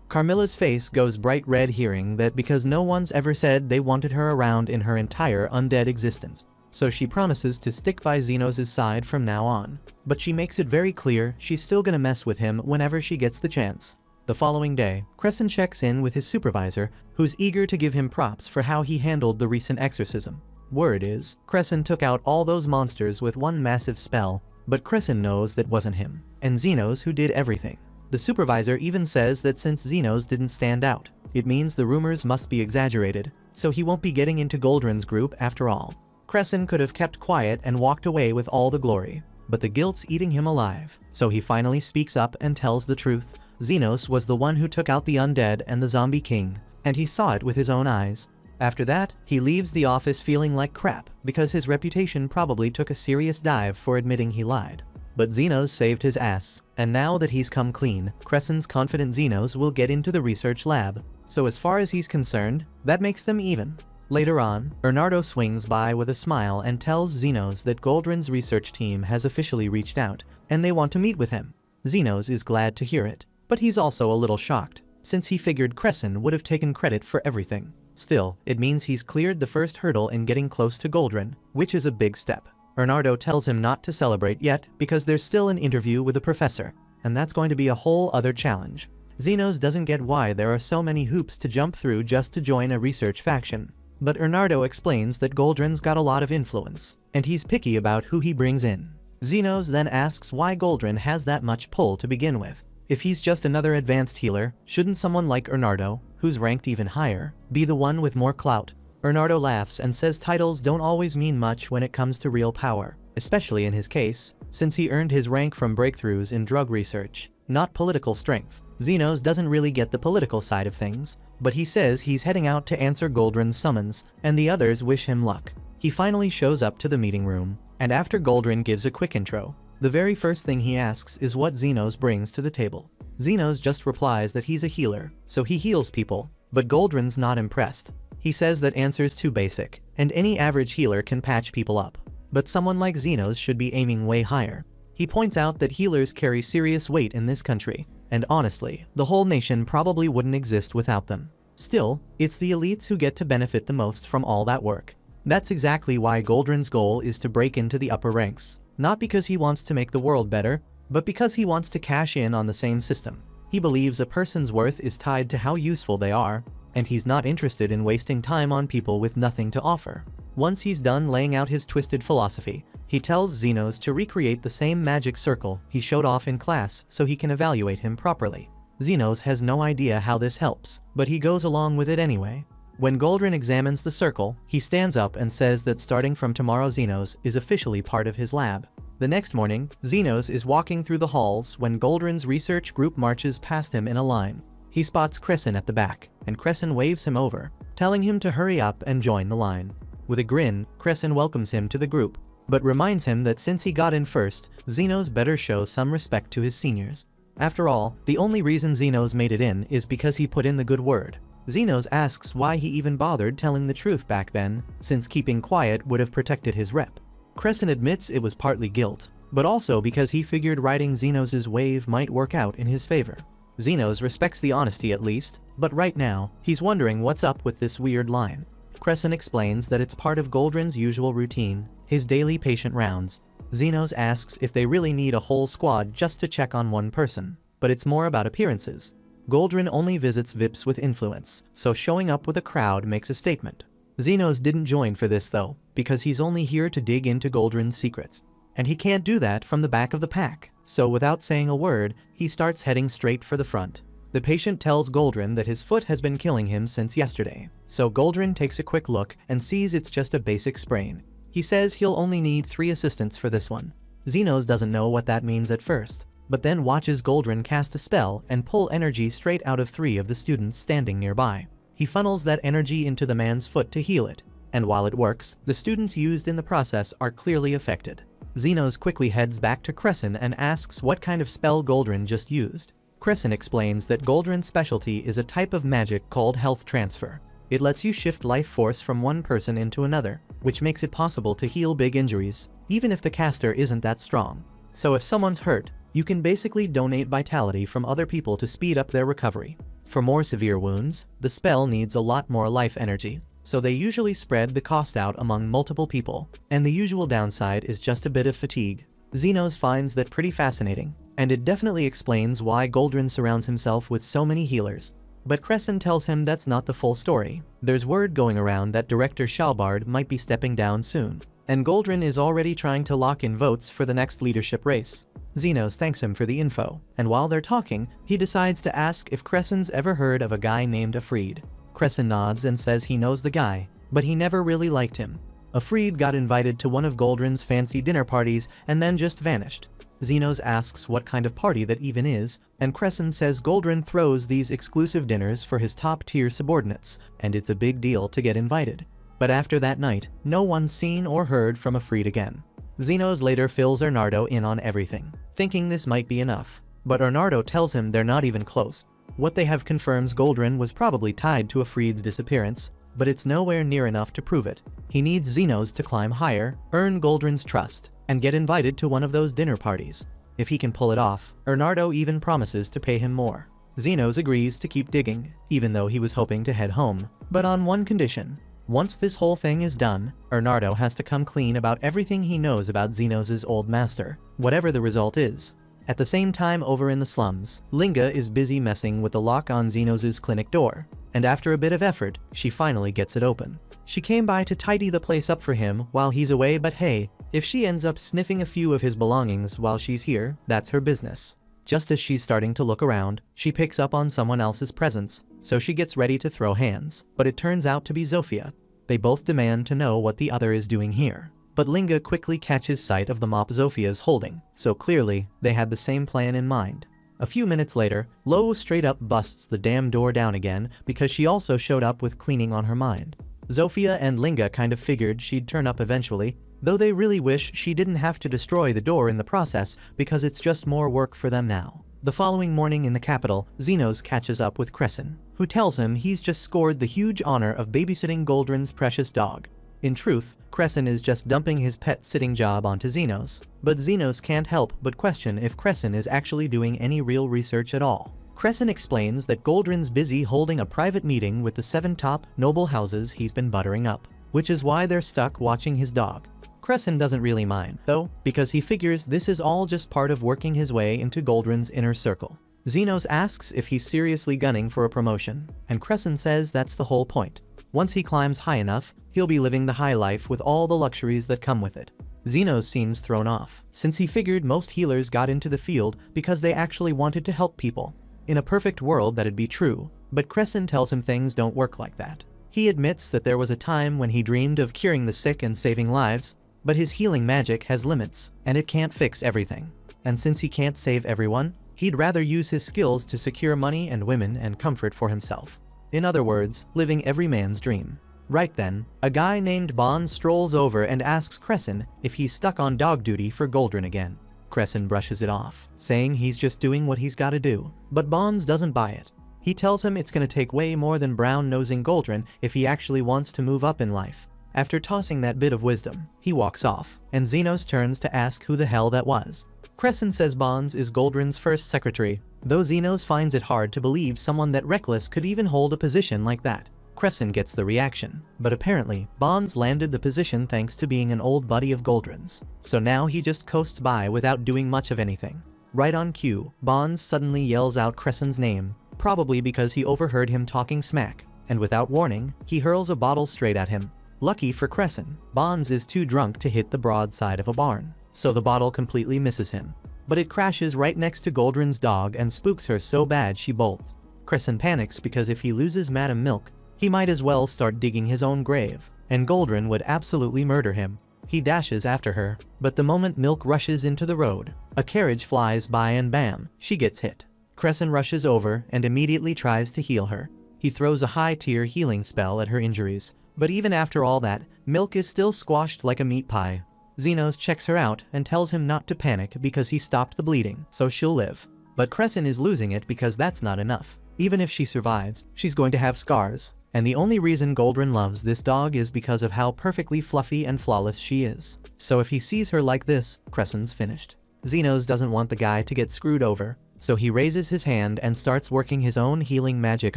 Carmilla's face goes bright red hearing that because no one's ever said they wanted her around in her entire undead existence. So she promises to stick by Zenos' side from now on. But she makes it very clear she's still gonna mess with him whenever she gets the chance. The following day, Crescent checks in with his supervisor, who's eager to give him props for how he handled the recent exorcism. Word is, Crescent took out all those monsters with one massive spell, but Crescent knows that wasn't him, and Zenos who did everything. The supervisor even says that since Zenos didn't stand out, it means the rumors must be exaggerated, so he won't be getting into Goldrin's group after all. Crescent could have kept quiet and walked away with all the glory, but the guilt's eating him alive, so he finally speaks up and tells the truth. Zenos was the one who took out the undead and the zombie king, and he saw it with his own eyes. After that, he leaves the office feeling like crap because his reputation probably took a serious dive for admitting he lied. But Zenos saved his ass, and now that he's come clean, Crescent's confident Zenos will get into the research lab. So as far as he's concerned, that makes them even. Later on, Bernardo swings by with a smile and tells Zenos that Goldrin's research team has officially reached out, and they want to meet with him. Zenos is glad to hear it, but he's also a little shocked, since he figured Crescent would have taken credit for everything. Still, it means he's cleared the first hurdle in getting close to Goldrin, which is a big step. Bernardo tells him not to celebrate yet because there's still an interview with the professor, and that's going to be a whole other challenge. Zenos doesn't get why there are so many hoops to jump through just to join a research faction. But Bernardo explains that Goldrin's got a lot of influence, and he's picky about who he brings in. Zenos then asks why Goldrin has that much pull to begin with. If he's just another advanced healer, shouldn't someone like Bernardo, who's ranked even higher, be the one with more clout? Bernardo laughs and says titles don't always mean much when it comes to real power, especially in his case, since he earned his rank from breakthroughs in drug research, not political strength. Zenos doesn't really get the political side of things, but he says he's heading out to answer Goldrin's summons, and the others wish him luck. He finally shows up to the meeting room, and after Goldrin gives a quick intro, the very first thing he asks is what Zenos brings to the table. Zenos just replies that he's a healer, so he heals people, but Goldrin's not impressed. He says that answer's too basic, and any average healer can patch people up. But someone like Zenos should be aiming way higher. He points out that healers carry serious weight in this country, and honestly, the whole nation probably wouldn't exist without them. Still, it's the elites who get to benefit the most from all that work. That's exactly why Goldrin's goal is to break into the upper ranks, not because he wants to make the world better, but because he wants to cash in on the same system. He believes a person's worth is tied to how useful they are, and he's not interested in wasting time on people with nothing to offer. Once he's done laying out his twisted philosophy, he tells Zenos to recreate the same magic circle he showed off in class so he can evaluate him properly. Zenos has no idea how this helps, but he goes along with it anyway. When Goldrin examines the circle, he stands up and says that starting from tomorrow Zenos is officially part of his lab. The next morning, Zenos is walking through the halls when Goldrin's research group marches past him in a line. He spots Crescent at the back, and Crescent waves him over, telling him to hurry up and join the line. With a grin, Crescent welcomes him to the group, but reminds him that since he got in first, Zenos better show some respect to his seniors. After all, the only reason Zenos made it in is because he put in the good word. Zenos asks why he even bothered telling the truth back then, since keeping quiet would have protected his rep. Crescent admits it was partly guilt, but also because he figured riding Zenos' wave might work out in his favor. Zenos respects the honesty at least, but right now, he's wondering what's up with this weird line. Crescent explains that it's part of Goldrin's usual routine, his daily patient rounds. Zenos asks if they really need a whole squad just to check on one person, but it's more about appearances. Goldrin only visits VIPs with influence, so showing up with a crowd makes a statement. Zenos didn't join for this though, because he's only here to dig into Goldrin's secrets. And he can't do that from the back of the pack, so without saying a word, he starts heading straight for the front. The patient tells Goldrin that his foot has been killing him since yesterday, so Goldrin takes a quick look and sees it's just a basic sprain. He says he'll only need 3 assistants for this one. Zenos doesn't know what that means at first, but then watches Goldrin cast a spell and pull energy straight out of 3 of the students standing nearby. He funnels that energy into the man's foot to heal it, and while it works, the students used in the process are clearly affected. Zenos quickly heads back to Crescent and asks what kind of spell Goldrin just used. Crescent explains that Goldrin's specialty is a type of magic called health transfer. It lets you shift life force from one person into another, which makes it possible to heal big injuries, even if the caster isn't that strong. So if someone's hurt, you can basically donate vitality from other people to speed up their recovery. For more severe wounds, the spell needs a lot more life energy, so they usually spread the cost out among multiple people, and the usual downside is just a bit of fatigue. Xenos finds that pretty fascinating, and it definitely explains why Goldrin surrounds himself with so many healers. But Crescent tells him that's not the full story. There's word going around that director Shalbard might be stepping down soon, and Goldrin is already trying to lock in votes for the next leadership race. Xenos thanks him for the info, and while they're talking, he decides to ask if Crescent's ever heard of a guy named Afreed. Crescent nods and says he knows the guy, but he never really liked him. Afreed got invited to one of Goldrin's fancy dinner parties and then just vanished. Xenos asks what kind of party that even is, and Crescent says Goldrin throws these exclusive dinners for his top-tier subordinates, and it's a big deal to get invited. But after that night, no one's seen or heard from Afreed again. Xenos later fills Arnardo in on everything, thinking this might be enough. But Arnardo tells him they're not even close. What they have confirms Goldrin was probably tied to Afreed's disappearance, but it's nowhere near enough to prove it. He needs Xenos to climb higher, earn Goldrin's trust, and get invited to one of those dinner parties. If he can pull it off, Arnardo even promises to pay him more. Xenos agrees to keep digging, even though he was hoping to head home, but on one condition. Once this whole thing is done, Arnardo has to come clean about everything he knows about Xenos' old master, whatever the result is. At the same time over in the slums, Linga is busy messing with the lock on Xenos' clinic door, and after a bit of effort, she finally gets it open. She came by to tidy the place up for him while he's away, but hey, if she ends up sniffing a few of his belongings while she's here, that's her business. Just as she's starting to look around, she picks up on someone else's presence, so she gets ready to throw hands, but it turns out to be Zofia. They both demand to know what the other is doing here. But Linga quickly catches sight of the mop Zofia's holding, so clearly, they had the same plan in mind. A few minutes later, Lo straight up busts the damn door down again because she also showed up with cleaning on her mind. Zofia and Linga kind of figured she'd turn up eventually, though they really wish she didn't have to destroy the door in the process because it's just more work for them now. The following morning in the capital, Xenos catches up with Crescent, who tells him he's just scored the huge honor of babysitting Goldrin's precious dog. In truth, Crescent is just dumping his pet-sitting job onto Xenos, but Xenos can't help but question if Crescent is actually doing any real research at all. Crescent explains that Goldrin's busy holding a private meeting with the 7 top noble houses he's been buttering up, which is why they're stuck watching his dog. Crescent doesn't really mind, though, because he figures this is all just part of working his way into Goldrin's inner circle. Xenos asks if he's seriously gunning for a promotion, and Crescent says that's the whole point. Once he climbs high enough, he'll be living the high life with all the luxuries that come with it. Xenos seems thrown off, since he figured most healers got into the field because they actually wanted to help people. In a perfect world that'd be true, but Crescent tells him things don't work like that. He admits that there was a time when he dreamed of curing the sick and saving lives, but his healing magic has limits, and it can't fix everything. And since he can't save everyone, he'd rather use his skills to secure money and women and comfort for himself. In other words, living every man's dream. Right then, a guy named Bond strolls over and asks Crescent if he's stuck on dog duty for Goldrin again. Crescent brushes it off, saying he's just doing what he's gotta do, but Bonds doesn't buy it. He tells him it's gonna take way more than brown-nosing Goldrin if he actually wants to move up in life. After tossing that bit of wisdom, he walks off, and Xenos turns to ask who the hell that was. Crescent says Bonds is Goldrin's first secretary, though Xenos finds it hard to believe someone that reckless could even hold a position like that. Crescent gets the reaction, but apparently, Bonds landed the position thanks to being an old buddy of Goldrin's, so now he just coasts by without doing much of anything. Right on cue, Bonds suddenly yells out Crescent's name, probably because he overheard him talking smack, and without warning, he hurls a bottle straight at him. Lucky for Crescent, Bonds is too drunk to hit the broadside of a barn, so the bottle completely misses him. But it crashes right next to Goldrin's dog and spooks her so bad she bolts. Crescent panics because if he loses Madam Milk, he might as well start digging his own grave, and Goldrin would absolutely murder him. He dashes after her, but the moment Milk rushes into the road, a carriage flies by and bam, she gets hit. Crescent rushes over and immediately tries to heal her. He throws a high-tier healing spell at her injuries, but even after all that, Milk is still squashed like a meat pie. Xenos checks her out and tells him not to panic because he stopped the bleeding, so she'll live. But Crescent is losing it because that's not enough. Even if she survives, she's going to have scars, and the only reason Goldrin loves this dog is because of how perfectly fluffy and flawless she is. So if he sees her like this, Crescent's finished. Xenos doesn't want the guy to get screwed over, so he raises his hand and starts working his own healing magic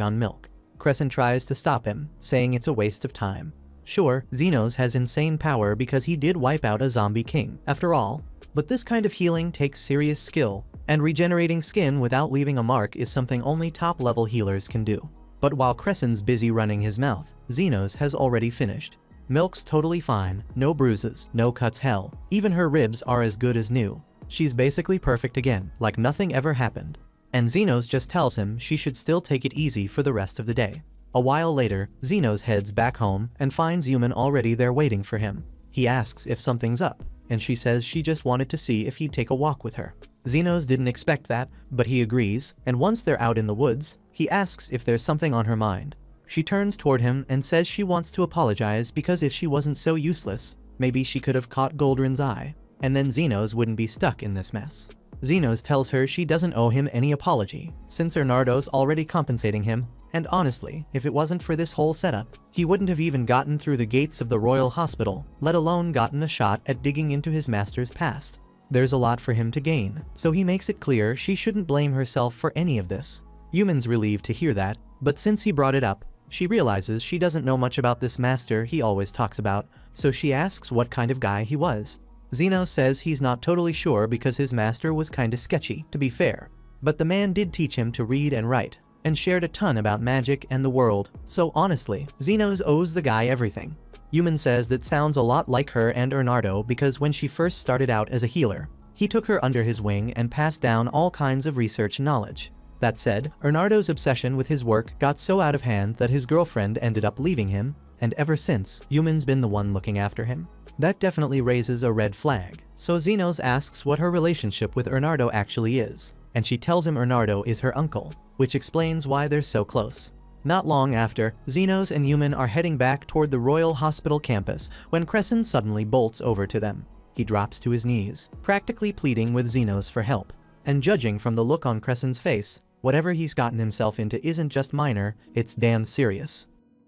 on Milk. Crescent tries to stop him, saying it's a waste of time. Sure, Xenos has insane power because he did wipe out a zombie king, after all, but this kind of healing takes serious skill, and regenerating skin without leaving a mark is something only top-level healers can do. But while Crescent's busy running his mouth, Xenos has already finished. Milk's totally fine, no bruises, no cuts, hell, even her ribs are as good as new. She's basically perfect again, like nothing ever happened. And Xenos just tells him she should still take it easy for the rest of the day. A while later, Xenos heads back home and finds Yuman already there waiting for him. He asks if something's up, and she says she just wanted to see if he'd take a walk with her. Xenos didn't expect that, but he agrees, and once they're out in the woods, he asks if there's something on her mind. She turns toward him and says she wants to apologize because if she wasn't so useless, maybe she could have caught Goldrin's eye, and then Xenos wouldn't be stuck in this mess. Xenos tells her she doesn't owe him any apology, since Bernardo's already compensating him, and honestly, if it wasn't for this whole setup, he wouldn't have even gotten through the gates of the Royal Hospital, let alone gotten a shot at digging into his master's past. There's a lot for him to gain, so he makes it clear she shouldn't blame herself for any of this. Yuman's relieved to hear that, but since he brought it up, she realizes she doesn't know much about this master he always talks about, so she asks what kind of guy he was. Xenos says he's not totally sure because his master was kinda sketchy, to be fair. But the man did teach him to read and write, and shared a ton about magic and the world, so honestly, Xenos owes the guy everything. Yuman says that sounds a lot like her and Bernardo because when she first started out as a healer, he took her under his wing and passed down all kinds of research knowledge. That said, Bernardo's obsession with his work got so out of hand that his girlfriend ended up leaving him, and ever since, Yuman's been the one looking after him. That definitely raises a red flag, so Xenos asks what her relationship with Bernardo actually is, and she tells him Bernardo is her uncle, which explains why they're so close. Not long after, Xenos and Yuman are heading back toward the Royal Hospital campus when Crescent suddenly bolts over to them. He drops to his knees, practically pleading with Xenos for help. And judging from the look on Crescent's face, whatever he's gotten himself into isn't just minor, it's damn serious.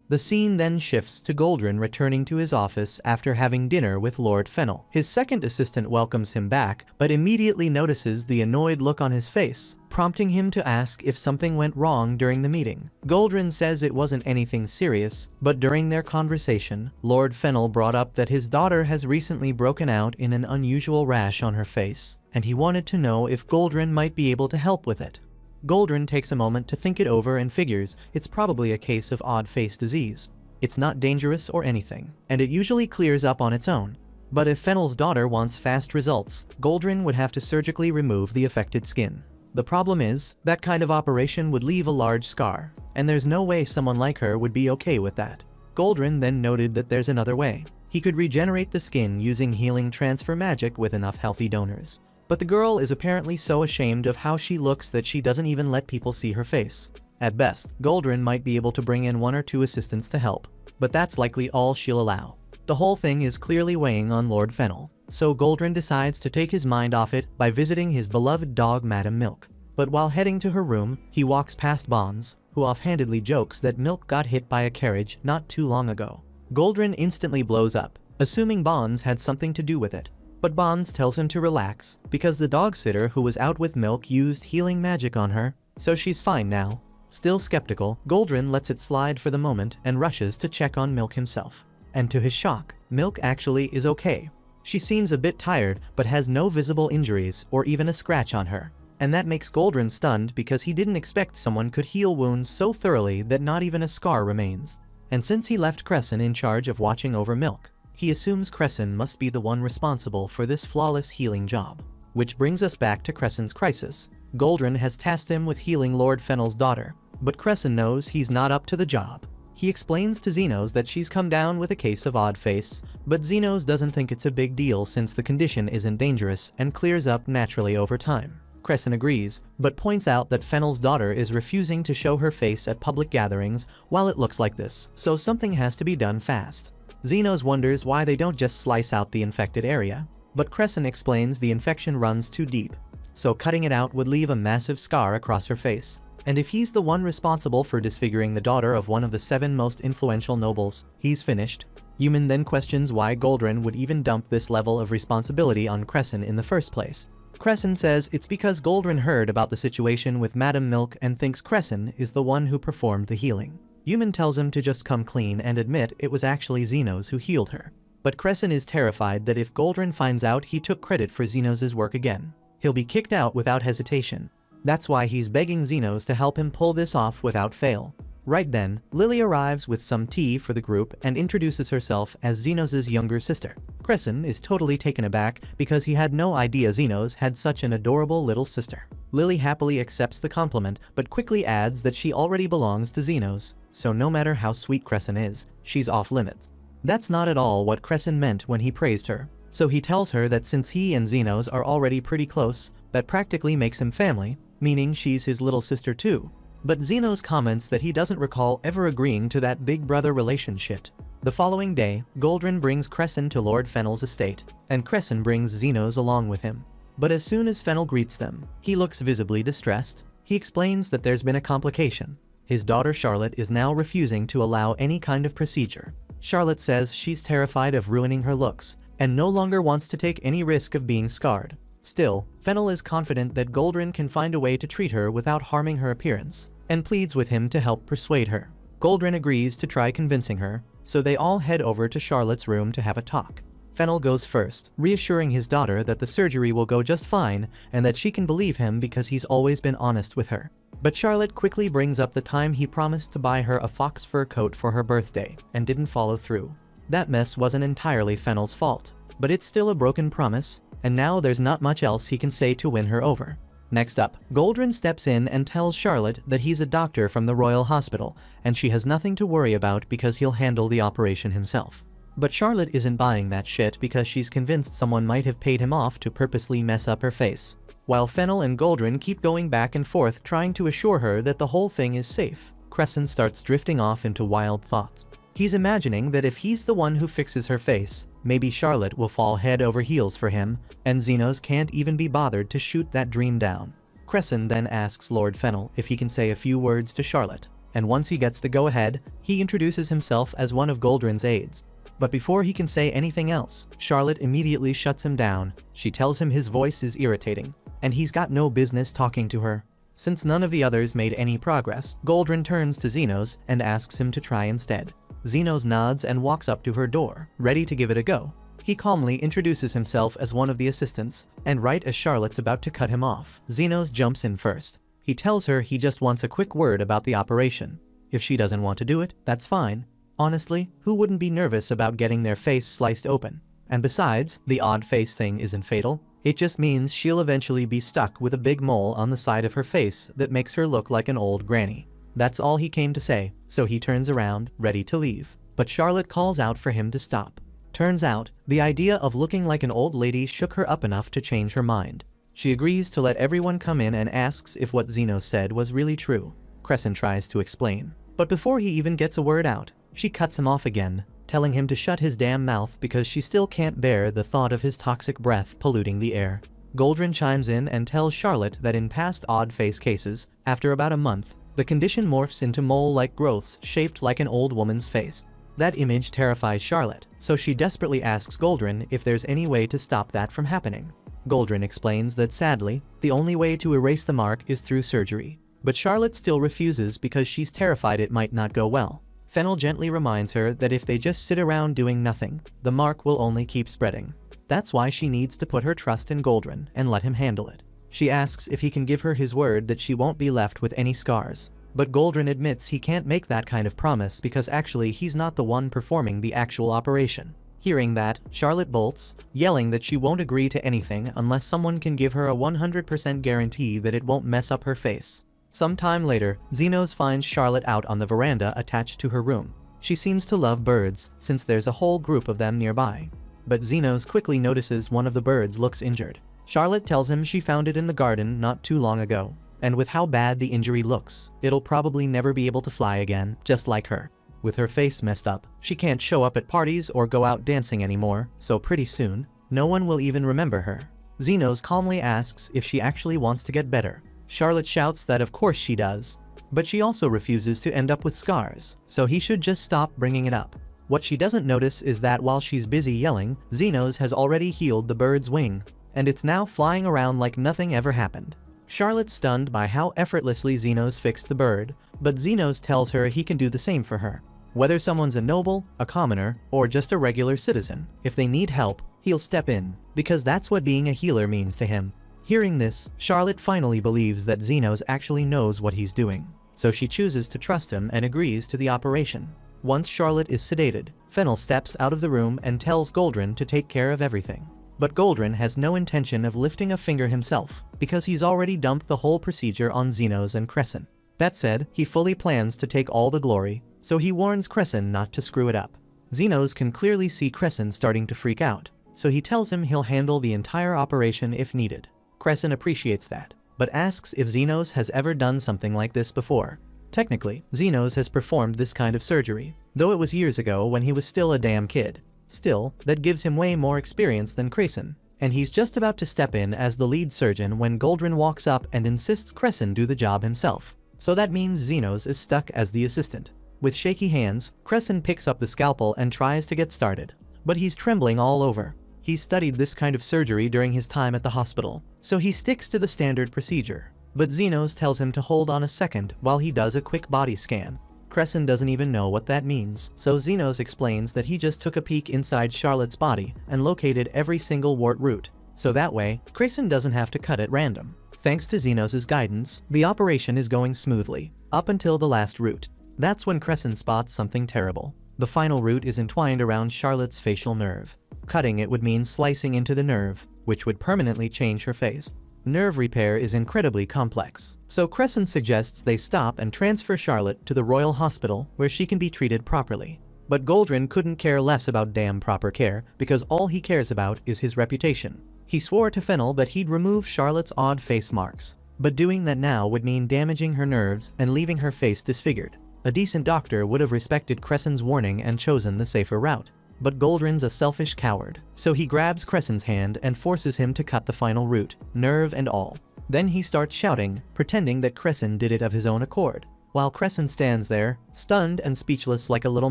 The scene then shifts to Goldrin returning to his office after having dinner with Lord Fennel. His second assistant welcomes him back, but immediately notices the annoyed look on his face, prompting him to ask if something went wrong during the meeting. Goldrin says it wasn't anything serious, but during their conversation, Lord Fennel brought up that his daughter has recently broken out in an unusual rash on her face, and he wanted to know if Goldrin might be able to help with it. Goldrin takes a moment to think it over and figures it's probably a case of odd face disease. It's not dangerous or anything, and it usually clears up on its own. But if Fennel's daughter wants fast results, Goldrin would have to surgically remove the affected skin. The problem is, that kind of operation would leave a large scar, and there's no way someone like her would be okay with that. Goldrin then noted that there's another way. He could regenerate the skin using healing transfer magic with enough healthy donors. But the girl is apparently so ashamed of how she looks that she doesn't even let people see her face. At best, Goldrin might be able to bring in 1 or 2 assistants to help, but that's likely all she'll allow. The whole thing is clearly weighing on Lord Fennel, so Goldrin decides to take his mind off it by visiting his beloved dog Madam Milk. But while heading to her room, he walks past Bonds, who offhandedly jokes that Milk got hit by a carriage not too long ago. Goldrin instantly blows up, assuming Bonds had something to do with it. But Bonds tells him to relax, because the dog sitter who was out with Milk used healing magic on her, so she's fine now. Still skeptical, Goldrin lets it slide for the moment and rushes to check on Milk himself. And to his shock, Milk actually is okay. She seems a bit tired, but has no visible injuries or even a scratch on her. And that makes Goldrin stunned because he didn't expect someone could heal wounds so thoroughly that not even a scar remains. And since he left Crescent in charge of watching over Milk, he assumes Crescent must be the one responsible for this flawless healing job. Which brings us back to Crescent's crisis. Goldrin has tasked him with healing Lord Fennel's daughter, but Crescent knows he's not up to the job. He explains to Xenos that she's come down with a case of odd face, but Xenos doesn't think it's a big deal since the condition isn't dangerous and clears up naturally over time. Crescent agrees, but points out that Fennel's daughter is refusing to show her face at public gatherings while it looks like this, so something has to be done fast. Xenos wonders why they don't just slice out the infected area, but Crescent explains the infection runs too deep, so cutting it out would leave a massive scar across her face. And if he's the one responsible for disfiguring the daughter of one of the 7 most influential nobles, he's finished. Yuman then questions why Goldrin would even dump this level of responsibility on Crescent in the first place. Crescent says it's because Goldrin heard about the situation with Madame Milk and thinks Crescent is the one who performed the healing. Yuman tells him to just come clean and admit it was actually Xenos who healed her. But Crescent is terrified that if Goldrin finds out he took credit for Xenos' work again, he'll be kicked out without hesitation. That's why he's begging Xenos to help him pull this off without fail. Right then, Lily arrives with some tea for the group and introduces herself as Xenos' younger sister. Crescent is totally taken aback because he had no idea Xenos had such an adorable little sister. Lily happily accepts the compliment but quickly adds that she already belongs to Xenos, so no matter how sweet Crescent is, she's off limits. That's not at all what Crescent meant when he praised her. So he tells her that since he and Xenos are already pretty close, that practically makes him family, meaning she's his little sister too. But Xenos comments that he doesn't recall ever agreeing to that big brother relationship. The following day, Goldrin brings Crescent to Lord Fennel's estate, and Crescent brings Xenos along with him. But as soon as Fennel greets them, he looks visibly distressed. He explains that there's been a complication. His daughter Charlotte is now refusing to allow any kind of procedure. Charlotte says she's terrified of ruining her looks, and no longer wants to take any risk of being scarred. Still, Fennel is confident that Goldrin can find a way to treat her without harming her appearance, and pleads with him to help persuade her. Goldrin agrees to try convincing her, so they all head over to Charlotte's room to have a talk. Fennel goes first, reassuring his daughter that the surgery will go just fine and that she can believe him because he's always been honest with her. But Charlotte quickly brings up the time he promised to buy her a fox fur coat for her birthday and didn't follow through. That mess wasn't entirely Fennel's fault, but it's still a broken promise, and now there's not much else he can say to win her over. Next up, Goldrin steps in and tells Charlotte that he's a doctor from the Royal Hospital and she has nothing to worry about because he'll handle the operation himself. But Charlotte isn't buying that shit because she's convinced someone might have paid him off to purposely mess up her face. While Fennel and Goldrin keep going back and forth trying to assure her that the whole thing is safe, Crescent starts drifting off into wild thoughts. He's imagining that if he's the one who fixes her face, maybe Charlotte will fall head over heels for him, and Xenos can't even be bothered to shoot that dream down. Crescent then asks Lord Fennel if he can say a few words to Charlotte, and once he gets the go-ahead, he introduces himself as one of Goldrin's aides. But before he can say anything else, Charlotte immediately shuts him down. She tells him his voice is irritating, and he's got no business talking to her. Since none of the others made any progress, Goldrin turns to Xenos and asks him to try instead. Xenos nods and walks up to her door, ready to give it a go. He calmly introduces himself as one of the assistants, and right as Charlotte's about to cut him off, Xenos jumps in first. He tells her he just wants a quick word about the operation. If she doesn't want to do it, that's fine. Honestly, who wouldn't be nervous about getting their face sliced open? And besides, the odd face thing isn't fatal. It just means she'll eventually be stuck with a big mole on the side of her face that makes her look like an old granny. That's all he came to say, so he turns around, ready to leave. But Charlotte calls out for him to stop. Turns out, the idea of looking like an old lady shook her up enough to change her mind. She agrees to let everyone come in and asks if what Xenos said was really true. Crescent tries to explain, but before he even gets a word out, she cuts him off again, telling him to shut his damn mouth because she still can't bear the thought of his toxic breath polluting the air. Goldrin chimes in and tells Charlotte that in past odd face cases, after about a month, the condition morphs into mole-like growths shaped like an old woman's face. That image terrifies Charlotte, so she desperately asks Goldrin if there's any way to stop that from happening. Goldrin explains that sadly, the only way to erase the mark is through surgery. But Charlotte still refuses because she's terrified it might not go well. Fennel gently reminds her that if they just sit around doing nothing, the mark will only keep spreading. That's why she needs to put her trust in Goldrin and let him handle it. She asks if he can give her his word that she won't be left with any scars. But Goldrin admits he can't make that kind of promise because actually he's not the one performing the actual operation. Hearing that, Charlotte bolts, yelling that she won't agree to anything unless someone can give her a 100% guarantee that it won't mess up her face. Sometime later, Xenos finds Charlotte out on the veranda attached to her room. She seems to love birds, since there's a whole group of them nearby. But Xenos quickly notices one of the birds looks injured. Charlotte tells him she found it in the garden not too long ago, and with how bad the injury looks, it'll probably never be able to fly again, just like her. With her face messed up, she can't show up at parties or go out dancing anymore, so pretty soon, no one will even remember her. Xenos calmly asks if she actually wants to get better. Charlotte shouts that of course she does, but she also refuses to end up with scars, so he should just stop bringing it up. What she doesn't notice is that while she's busy yelling, Xenos has already healed the bird's wing. and it's now flying around like nothing ever happened. Charlotte's stunned by how effortlessly Xenos fixed the bird, but Xenos tells her he can do the same for her. Whether someone's a noble, a commoner, or just a regular citizen, if they need help, he'll step in, because that's what being a healer means to him. Hearing this, Charlotte finally believes that Xenos actually knows what he's doing, so she chooses to trust him and agrees to the operation. Once Charlotte is sedated, Fennel steps out of the room and tells Goldrin to take care of everything. But Goldrin has no intention of lifting a finger himself, because he's already dumped the whole procedure on Xenos and Crescent. That said, he fully plans to take all the glory, so he warns Crescent not to screw it up. Xenos can clearly see Crescent starting to freak out, so he tells him he'll handle the entire operation if needed. Crescent appreciates that, but asks if Xenos has ever done something like this before. Technically, Xenos has performed this kind of surgery, though it was years ago when he was still a damn kid. Still, that gives him way more experience than Crescent, and he's just about to step in as the lead surgeon when Goldrin walks up and insists Crescent do the job himself. So that means Xenos is stuck as the assistant. With shaky hands, Crescent picks up the scalpel and tries to get started, but he's trembling all over. He's studied this kind of surgery during his time at the hospital, so he sticks to the standard procedure. But Xenos tells him to hold on a second while he does a quick body scan. Crescent doesn't even know what that means, so Xenos explains that he just took a peek inside Charlotte's body and located every single wart root, so that way, Crescent doesn't have to cut at random. Thanks to Xenos' guidance, the operation is going smoothly, up until the last root. That's when Crescent spots something terrible. The final root is entwined around Charlotte's facial nerve. Cutting it would mean slicing into the nerve, which would permanently change her face. Nerve repair is incredibly complex, so Crescent suggests they stop and transfer Charlotte to the Royal Hospital where she can be treated properly. But Goldrin couldn't care less about damn proper care, because all he cares about is his reputation. He swore to Fennel that he'd remove Charlotte's odd face marks, but doing that now would mean damaging her nerves and leaving her face disfigured. A decent doctor would have respected Crescent's warning and chosen the safer route. But Goldrin's a selfish coward, so he grabs Crescent's hand and forces him to cut the final root, nerve and all. Then he starts shouting, pretending that Crescent did it of his own accord, while Crescent stands there, stunned and speechless like a little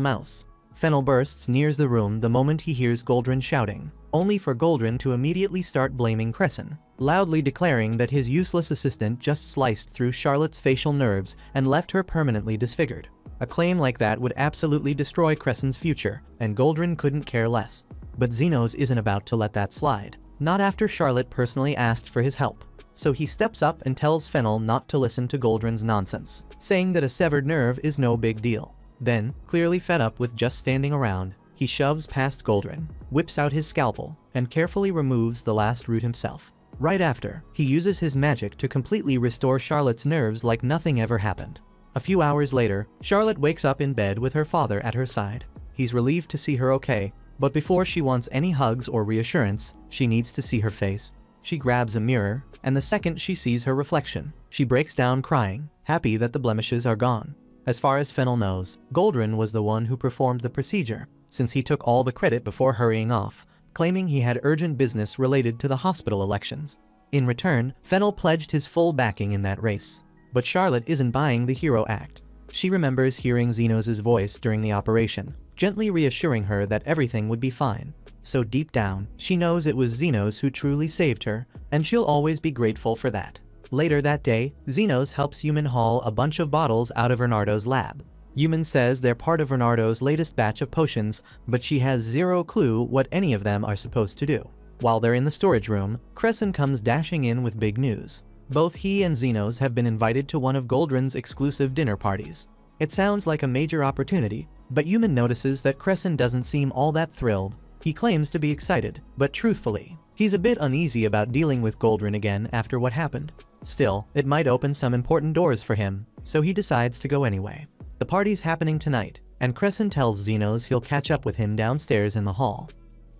mouse. Fennel bursts nears the room the moment he hears Goldrin shouting, only for Goldrin to immediately start blaming Crescent, loudly declaring that his useless assistant just sliced through Charlotte's facial nerves and left her permanently disfigured. A claim like that would absolutely destroy Crescent's future, and Goldrin couldn't care less. But Xenos isn't about to let that slide, not after Charlotte personally asked for his help. So he steps up and tells Fennel not to listen to Goldrin's nonsense, saying that a severed nerve is no big deal. Then, clearly fed up with just standing around, he shoves past Goldrin, whips out his scalpel, and carefully removes the last root himself. Right after, he uses his magic to completely restore Charlotte's nerves like nothing ever happened. A few hours later, Charlotte wakes up in bed with her father at her side. He's relieved to see her okay, but before she wants any hugs or reassurance, she needs to see her face. She grabs a mirror, and the second she sees her reflection, she breaks down crying, happy that the blemishes are gone. As far as Fennel knows, Goldrin was the one who performed the procedure, since he took all the credit before hurrying off, claiming he had urgent business related to the hospital elections. In return, Fennel pledged his full backing in that race. But Charlotte isn't buying the hero act. She remembers hearing Xenos' voice during the operation, gently reassuring her that everything would be fine. So deep down, she knows it was Xenos who truly saved her, and she'll always be grateful for that. Later that day, Xenos helps Yuman haul a bunch of bottles out of Renardo's lab. Yuman says they're part of Renardo's latest batch of potions, but she has zero clue what any of them are supposed to do. While they're in the storage room, Crescent comes dashing in with big news. Both he and Xenos have been invited to one of Goldrin's exclusive dinner parties. It sounds like a major opportunity, but Yuman notices that Crescent doesn't seem all that thrilled. He claims to be excited, but truthfully, he's a bit uneasy about dealing with Goldrin again after what happened. Still, it might open some important doors for him, so he decides to go anyway. The party's happening tonight, and Crescent tells Xenos he'll catch up with him downstairs in the hall.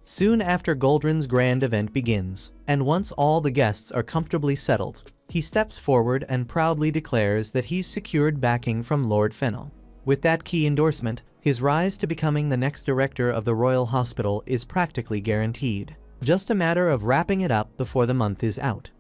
Soon after Goldrin's grand event begins, and once all the guests are comfortably settled, he steps forward and proudly declares that he's secured backing from Lord Fennel. With that key endorsement, his rise to becoming the next director of the Royal Hospital is practically guaranteed. Just a matter of wrapping it up before the month is out.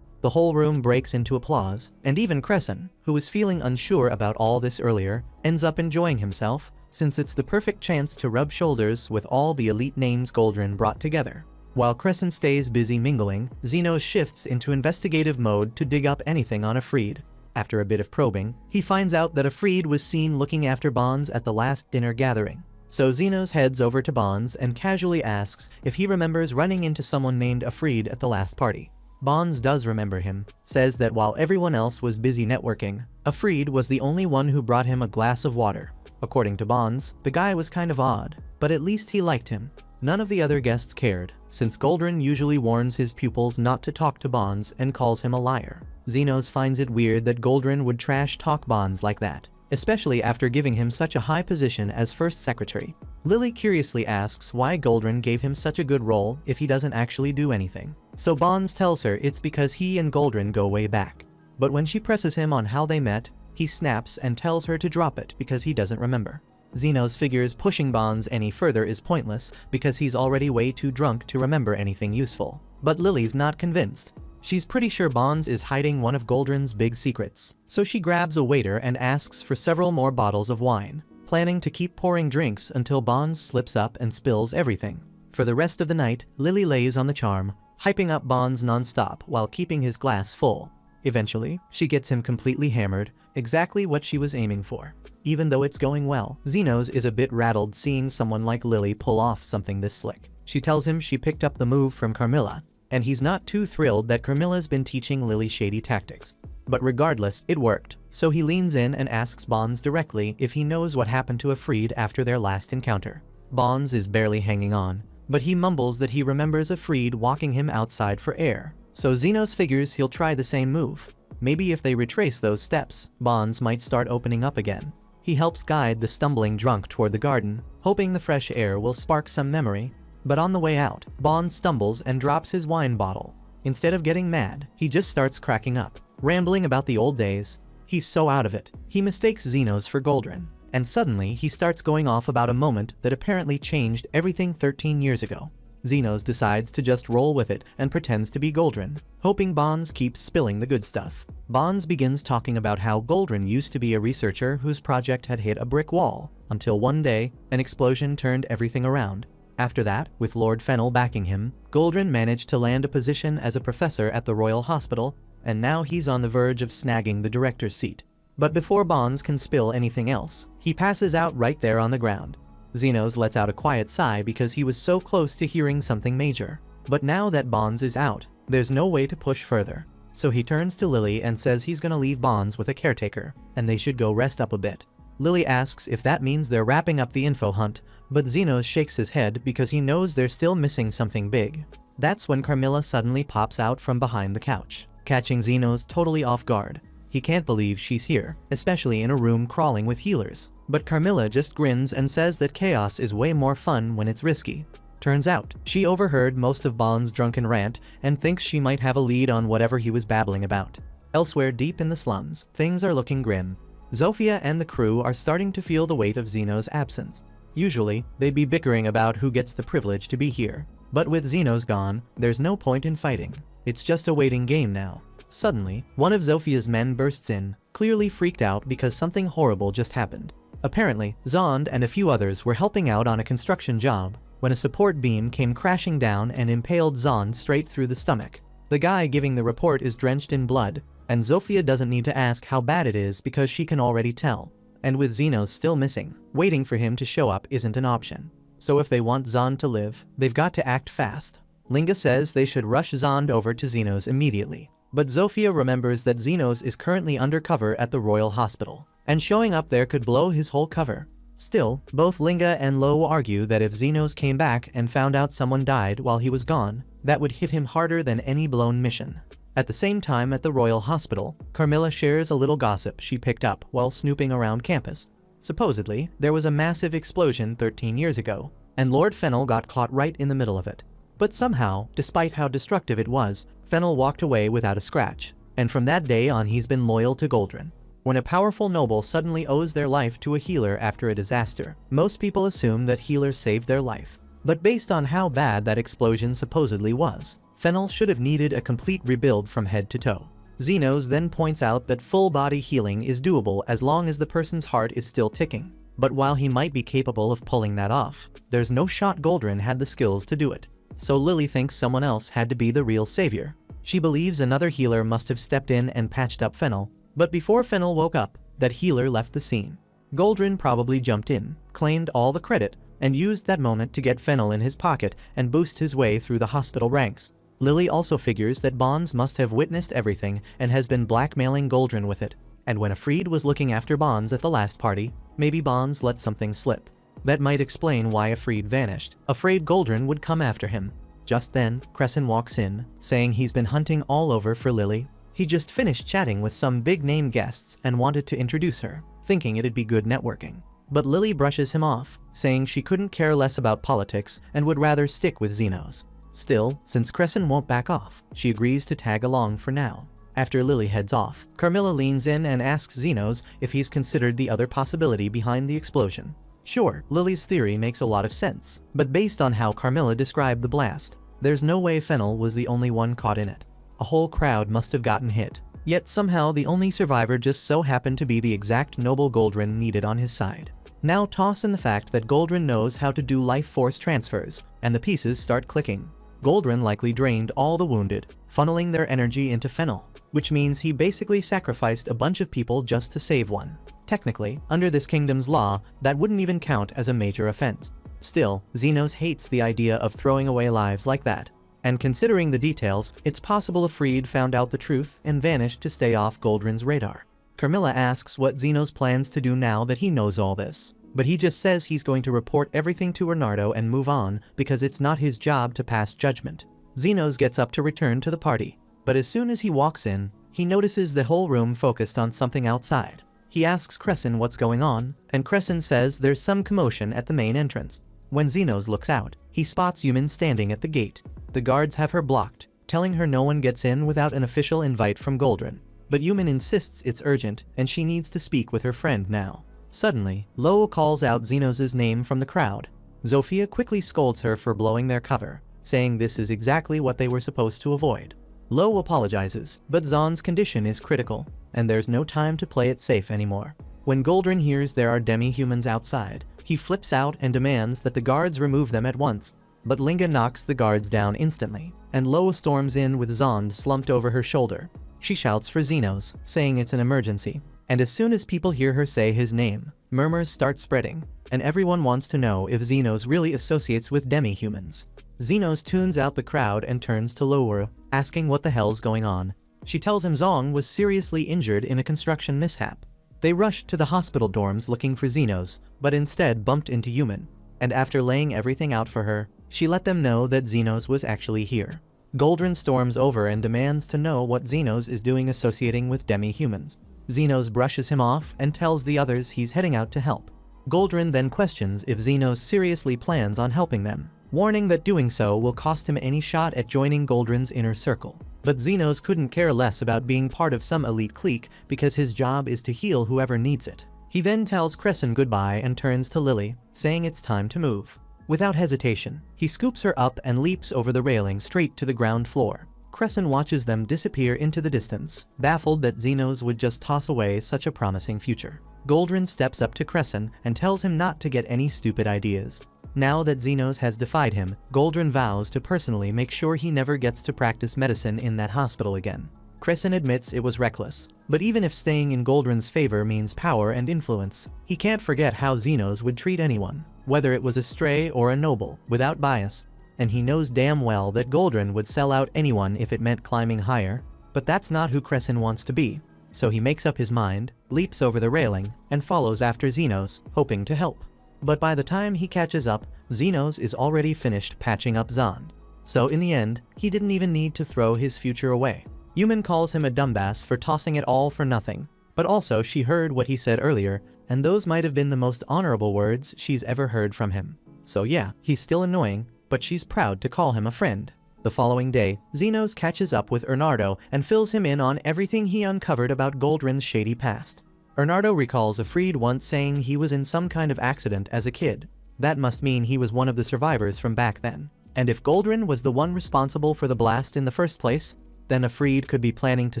The whole room breaks into applause, and even Crescent, who was feeling unsure about all this earlier, ends up enjoying himself, since it's the perfect chance to rub shoulders with all the elite names Goldrin brought together. While Crescent stays busy mingling, Xenos shifts into investigative mode to dig up anything on Afreed. After a bit of probing, he finds out that Afreed was seen looking after Bonds at the last dinner gathering. So Xenos heads over to Bonds and casually asks if he remembers running into someone named Afreed at the last party. Bonds does remember him, says that while everyone else was busy networking, Afreed was the only one who brought him a glass of water. According to Bonds, the guy was kind of odd, but at least he liked him. None of the other guests cared, since Goldrin usually warns his pupils not to talk to Bonds and calls him a liar. Xenos finds it weird that Goldrin would trash-talk Bonds like that, especially after giving him such a high position as first secretary. Lily curiously asks why Goldrin gave him such a good role if he doesn't actually do anything. So Bonds tells her it's because he and Goldrin go way back. But when she presses him on how they met, he snaps and tells her to drop it because he doesn't remember. Xenos figures pushing Bonds any further is pointless because he's already way too drunk to remember anything useful. But Lily's not convinced. She's pretty sure Bonds is hiding one of Goldrin's big secrets, so she grabs a waiter and asks for several more bottles of wine, planning to keep pouring drinks until Bonds slips up and spills everything. For the rest of the night, Lily lays on the charm, hyping up Bonds non-stop while keeping his glass full. Eventually, she gets him completely hammered, exactly what she was aiming for. Even though it's going well, Xenos is a bit rattled seeing someone like Lily pull off something this slick. She tells him she picked up the move from Carmilla, and he's not too thrilled that Carmilla's been teaching Lily shady tactics. But regardless, it worked, so he leans in and asks Bonds directly if he knows what happened to Afreed after their last encounter. Bonds is barely hanging on, but he mumbles that he remembers Afreed walking him outside for air. So Xenos figures he'll try the same move. Maybe if they retrace those steps, Bonds might start opening up again. He helps guide the stumbling drunk toward the garden, hoping the fresh air will spark some memory. But on the way out, Bonds stumbles and drops his wine bottle. Instead of getting mad, he just starts cracking up, rambling about the old days. He's so out of it, he mistakes Xenos for Goldrin. And suddenly, he starts going off about a moment that apparently changed everything 13 years ago. Xenos decides to just roll with it and pretends to be Goldrin, hoping Bonds keeps spilling the good stuff. Bonds begins talking about how Goldrin used to be a researcher whose project had hit a brick wall, until one day, an explosion turned everything around. After that, with Lord Fennel backing him, Goldrin managed to land a position as a professor at the Royal Hospital, and now he's on the verge of snagging the director's seat. But before Bonds can spill anything else, he passes out right there on the ground. Xenos lets out a quiet sigh because he was so close to hearing something major. But now that Bonds is out, there's no way to push further. So he turns to Lily and says he's gonna leave Bonds with a caretaker, and they should go rest up a bit. Lily asks if that means they're wrapping up the info hunt, but Xenos shakes his head because he knows they're still missing something big. That's when Carmilla suddenly pops out from behind the couch, catching Xenos totally off guard. He can't believe she's here, especially in a room crawling with healers. But Carmilla just grins and says that chaos is way more fun when it's risky. Turns out, she overheard most of Bonds' drunken rant and thinks she might have a lead on whatever he was babbling about. Elsewhere deep in the slums, things are looking grim. Zofia and the crew are starting to feel the weight of Xenos' absence. Usually, they'd be bickering about who gets the privilege to be here. But with Xenos gone, there's no point in fighting. It's just a waiting game now. Suddenly, one of Zofia's men bursts in, clearly freaked out because something horrible just happened. Apparently, Zond and a few others were helping out on a construction job when a support beam came crashing down and impaled Zond straight through the stomach. The guy giving the report is drenched in blood, and Zofia doesn't need to ask how bad it is because she can already tell. And with Xenos still missing, waiting for him to show up isn't an option. So if they want Zond to live, they've got to act fast. Linga says they should rush Zond over to Xenos immediately. But Zofia remembers that Xenos is currently undercover at the Royal Hospital, and showing up there could blow his whole cover. Still, both Linga and Lo argue that if Xenos came back and found out someone died while he was gone, that would hit him harder than any blown mission. At the same time at the Royal Hospital, Carmilla shares a little gossip she picked up while snooping around campus. Supposedly, there was a massive explosion 13 years ago, and Lord Fennel got caught right in the middle of it. But somehow, despite how destructive it was, Fennel walked away without a scratch, and from that day on he's been loyal to Goldrin. When a powerful noble suddenly owes their life to a healer after a disaster, most people assume that healers saved their life. But based on how bad that explosion supposedly was, Fennel should have needed a complete rebuild from head to toe. Xenos then points out that full-body healing is doable as long as the person's heart is still ticking. But while he might be capable of pulling that off, there's no shot Goldrin had the skills to do it. so Lily thinks someone else had to be the real savior. She believes another healer must have stepped in and patched up Fennel, but before Fennel woke up, that healer left the scene. Goldrin probably jumped in, claimed all the credit, and used that moment to get Fennel in his pocket and boost his way through the hospital ranks. Lily also figures that Bonds must have witnessed everything and has been blackmailing Goldrin with it. And when Afreed was looking after Bonds at the last party, maybe Bonds let something slip. That might explain why Afreed vanished, afraid Goldrin would come after him. Just then, Crescent walks in, saying he's been hunting all over for Lily. He just finished chatting with some big-name guests and wanted to introduce her, thinking it'd be good networking. But Lily brushes him off, saying she couldn't care less about politics and would rather stick with Xenos. Still, since Crescent won't back off, she agrees to tag along for now. After Lily heads off, Carmilla leans in and asks Xenos if he's considered the other possibility behind the explosion. Sure, Lily's theory makes a lot of sense, but based on how Carmilla described the blast, there's no way Fennel was the only one caught in it. A whole crowd must have gotten hit. Yet somehow the only survivor just so happened to be the exact noble Goldrin needed on his side. Now toss in the fact that Goldrin knows how to do life force transfers, and the pieces start clicking. Goldrin likely drained all the wounded, funneling their energy into Fennel, which means he basically sacrificed a bunch of people just to save one. Technically, under this kingdom's law, that wouldn't even count as a major offense. Still, Xenos hates the idea of throwing away lives like that. And considering the details, it's possible Afreed found out the truth and vanished to stay off Goldrin's radar. Carmilla asks what Xenos plans to do now that he knows all this, but he just says he's going to report everything to Bernardo and move on because it's not his job to pass judgment. Xenos gets up to return to the party, but as soon as he walks in, he notices the whole room focused on something outside. He asks Crescent what's going on, and Crescent says there's some commotion at the main entrance. When Xenos looks out, he spots Yumin standing at the gate. The guards have her blocked, telling her no one gets in without an official invite from Goldrin. But Yumin insists it's urgent and she needs to speak with her friend now. Suddenly, Lo calls out Xenos' name from the crowd. Zofia quickly scolds her for blowing their cover, saying this is exactly what they were supposed to avoid. Lo apologizes, but Zahn's condition is critical, and there's no time to play it safe anymore. When Goldrin hears there are demi-humans outside, he flips out and demands that the guards remove them at once. But Linga knocks the guards down instantly, and Lo storms in with Zond slumped over her shoulder. She shouts for Xenos, saying it's an emergency. And as soon as people hear her say his name, murmurs start spreading, and everyone wants to know if Xenos really associates with demi-humans. Xenos tunes out the crowd and turns to Louru, asking what the hell's going on. She tells him Zong was seriously injured in a construction mishap. They rushed to the hospital dorms looking for Xenos, but instead bumped into Yumin. And after laying everything out for her, she let them know that Xenos was actually here. Goldrin storms over and demands to know what Xenos is doing associating with demi-humans. Xenos brushes him off and tells the others he's heading out to help. Goldrin then questions if Xenos seriously plans on helping them, warning that doing so will cost him any shot at joining Goldrin's inner circle. But Xenos couldn't care less about being part of some elite clique because his job is to heal whoever needs it. He then tells Crescent goodbye and turns to Lily, saying it's time to move. Without hesitation, he scoops her up and leaps over the railing straight to the ground floor. Crescent watches them disappear into the distance, baffled that Xenos would just toss away such a promising future. Goldrin steps up to Crescent and tells him not to get any stupid ideas. Now that Xenos has defied him, Goldrin vows to personally make sure he never gets to practice medicine in that hospital again. Crescent admits it was reckless, but even if staying in Goldrin's favor means power and influence, he can't forget how Xenos would treat anyone, whether it was a stray or a noble, without bias. And he knows damn well that Goldrin would sell out anyone if it meant climbing higher, but that's not who Crescent wants to be. So he makes up his mind, leaps over the railing, and follows after Xenos, hoping to help. But by the time he catches up, Xenos is already finished patching up Zond. So in the end, he didn't even need to throw his future away. Yumin calls him a dumbass for tossing it all for nothing, but also she heard what he said earlier, and those might have been the most honorable words she's ever heard from him. So yeah, he's still annoying, but she's proud to call him a friend. The following day, Xenos catches up with Bernardo and fills him in on everything he uncovered about Goldrin's shady past. Bernardo recalls Afreed once saying he was in some kind of accident as a kid. That must mean he was one of the survivors from back then. And if Goldrin was the one responsible for the blast in the first place, then Afreed could be planning to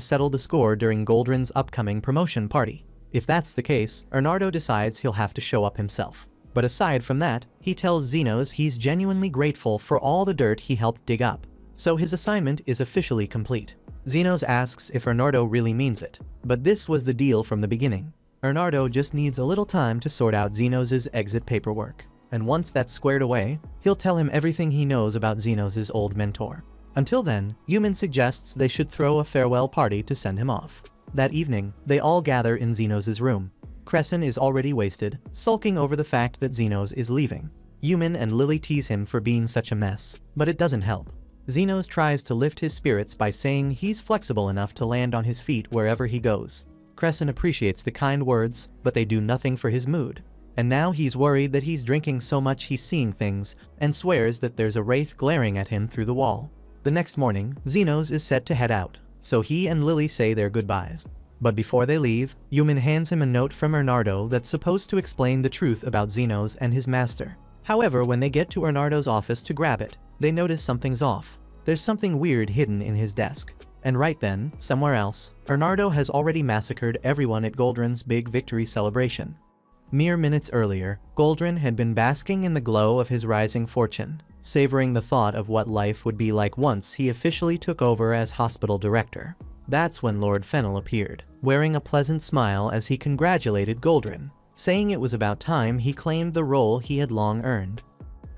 settle the score during Goldrin's upcoming promotion party. If that's the case, Bernardo decides he'll have to show up himself. But aside from that, he tells Xenos he's genuinely grateful for all the dirt he helped dig up. So his assignment is officially complete. Xenos asks if Bernardo really means it, but this was the deal from the beginning. Bernardo just needs a little time to sort out Xenos' exit paperwork. And once that's squared away, he'll tell him everything he knows about Xenos' old mentor. Until then, Yumin suggests they should throw a farewell party to send him off. That evening, they all gather in Xenos' room. Crescent is already wasted, sulking over the fact that Xenos is leaving. Yumin and Lily tease him for being such a mess, but it doesn't help. Xenos tries to lift his spirits by saying he's flexible enough to land on his feet wherever he goes. Crescent appreciates the kind words, but they do nothing for his mood. And now he's worried that he's drinking so much he's seeing things, and swears that there's a wraith glaring at him through the wall. The next morning, Xenos is set to head out, so he and Lily say their goodbyes. But before they leave, Yumin hands him a note from Bernardo that's supposed to explain the truth about Xenos and his master. However, when they get to Bernardo's office to grab it, they notice something's off. There's something weird hidden in his desk. And right then, somewhere else, Bernardo has already massacred everyone at Goldrin's big victory celebration. Mere minutes earlier, Goldrin had been basking in the glow of his rising fortune, savoring the thought of what life would be like once he officially took over as hospital director. That's when Lord Fennel appeared, wearing a pleasant smile as he congratulated Goldrin, saying it was about time he claimed the role he had long earned.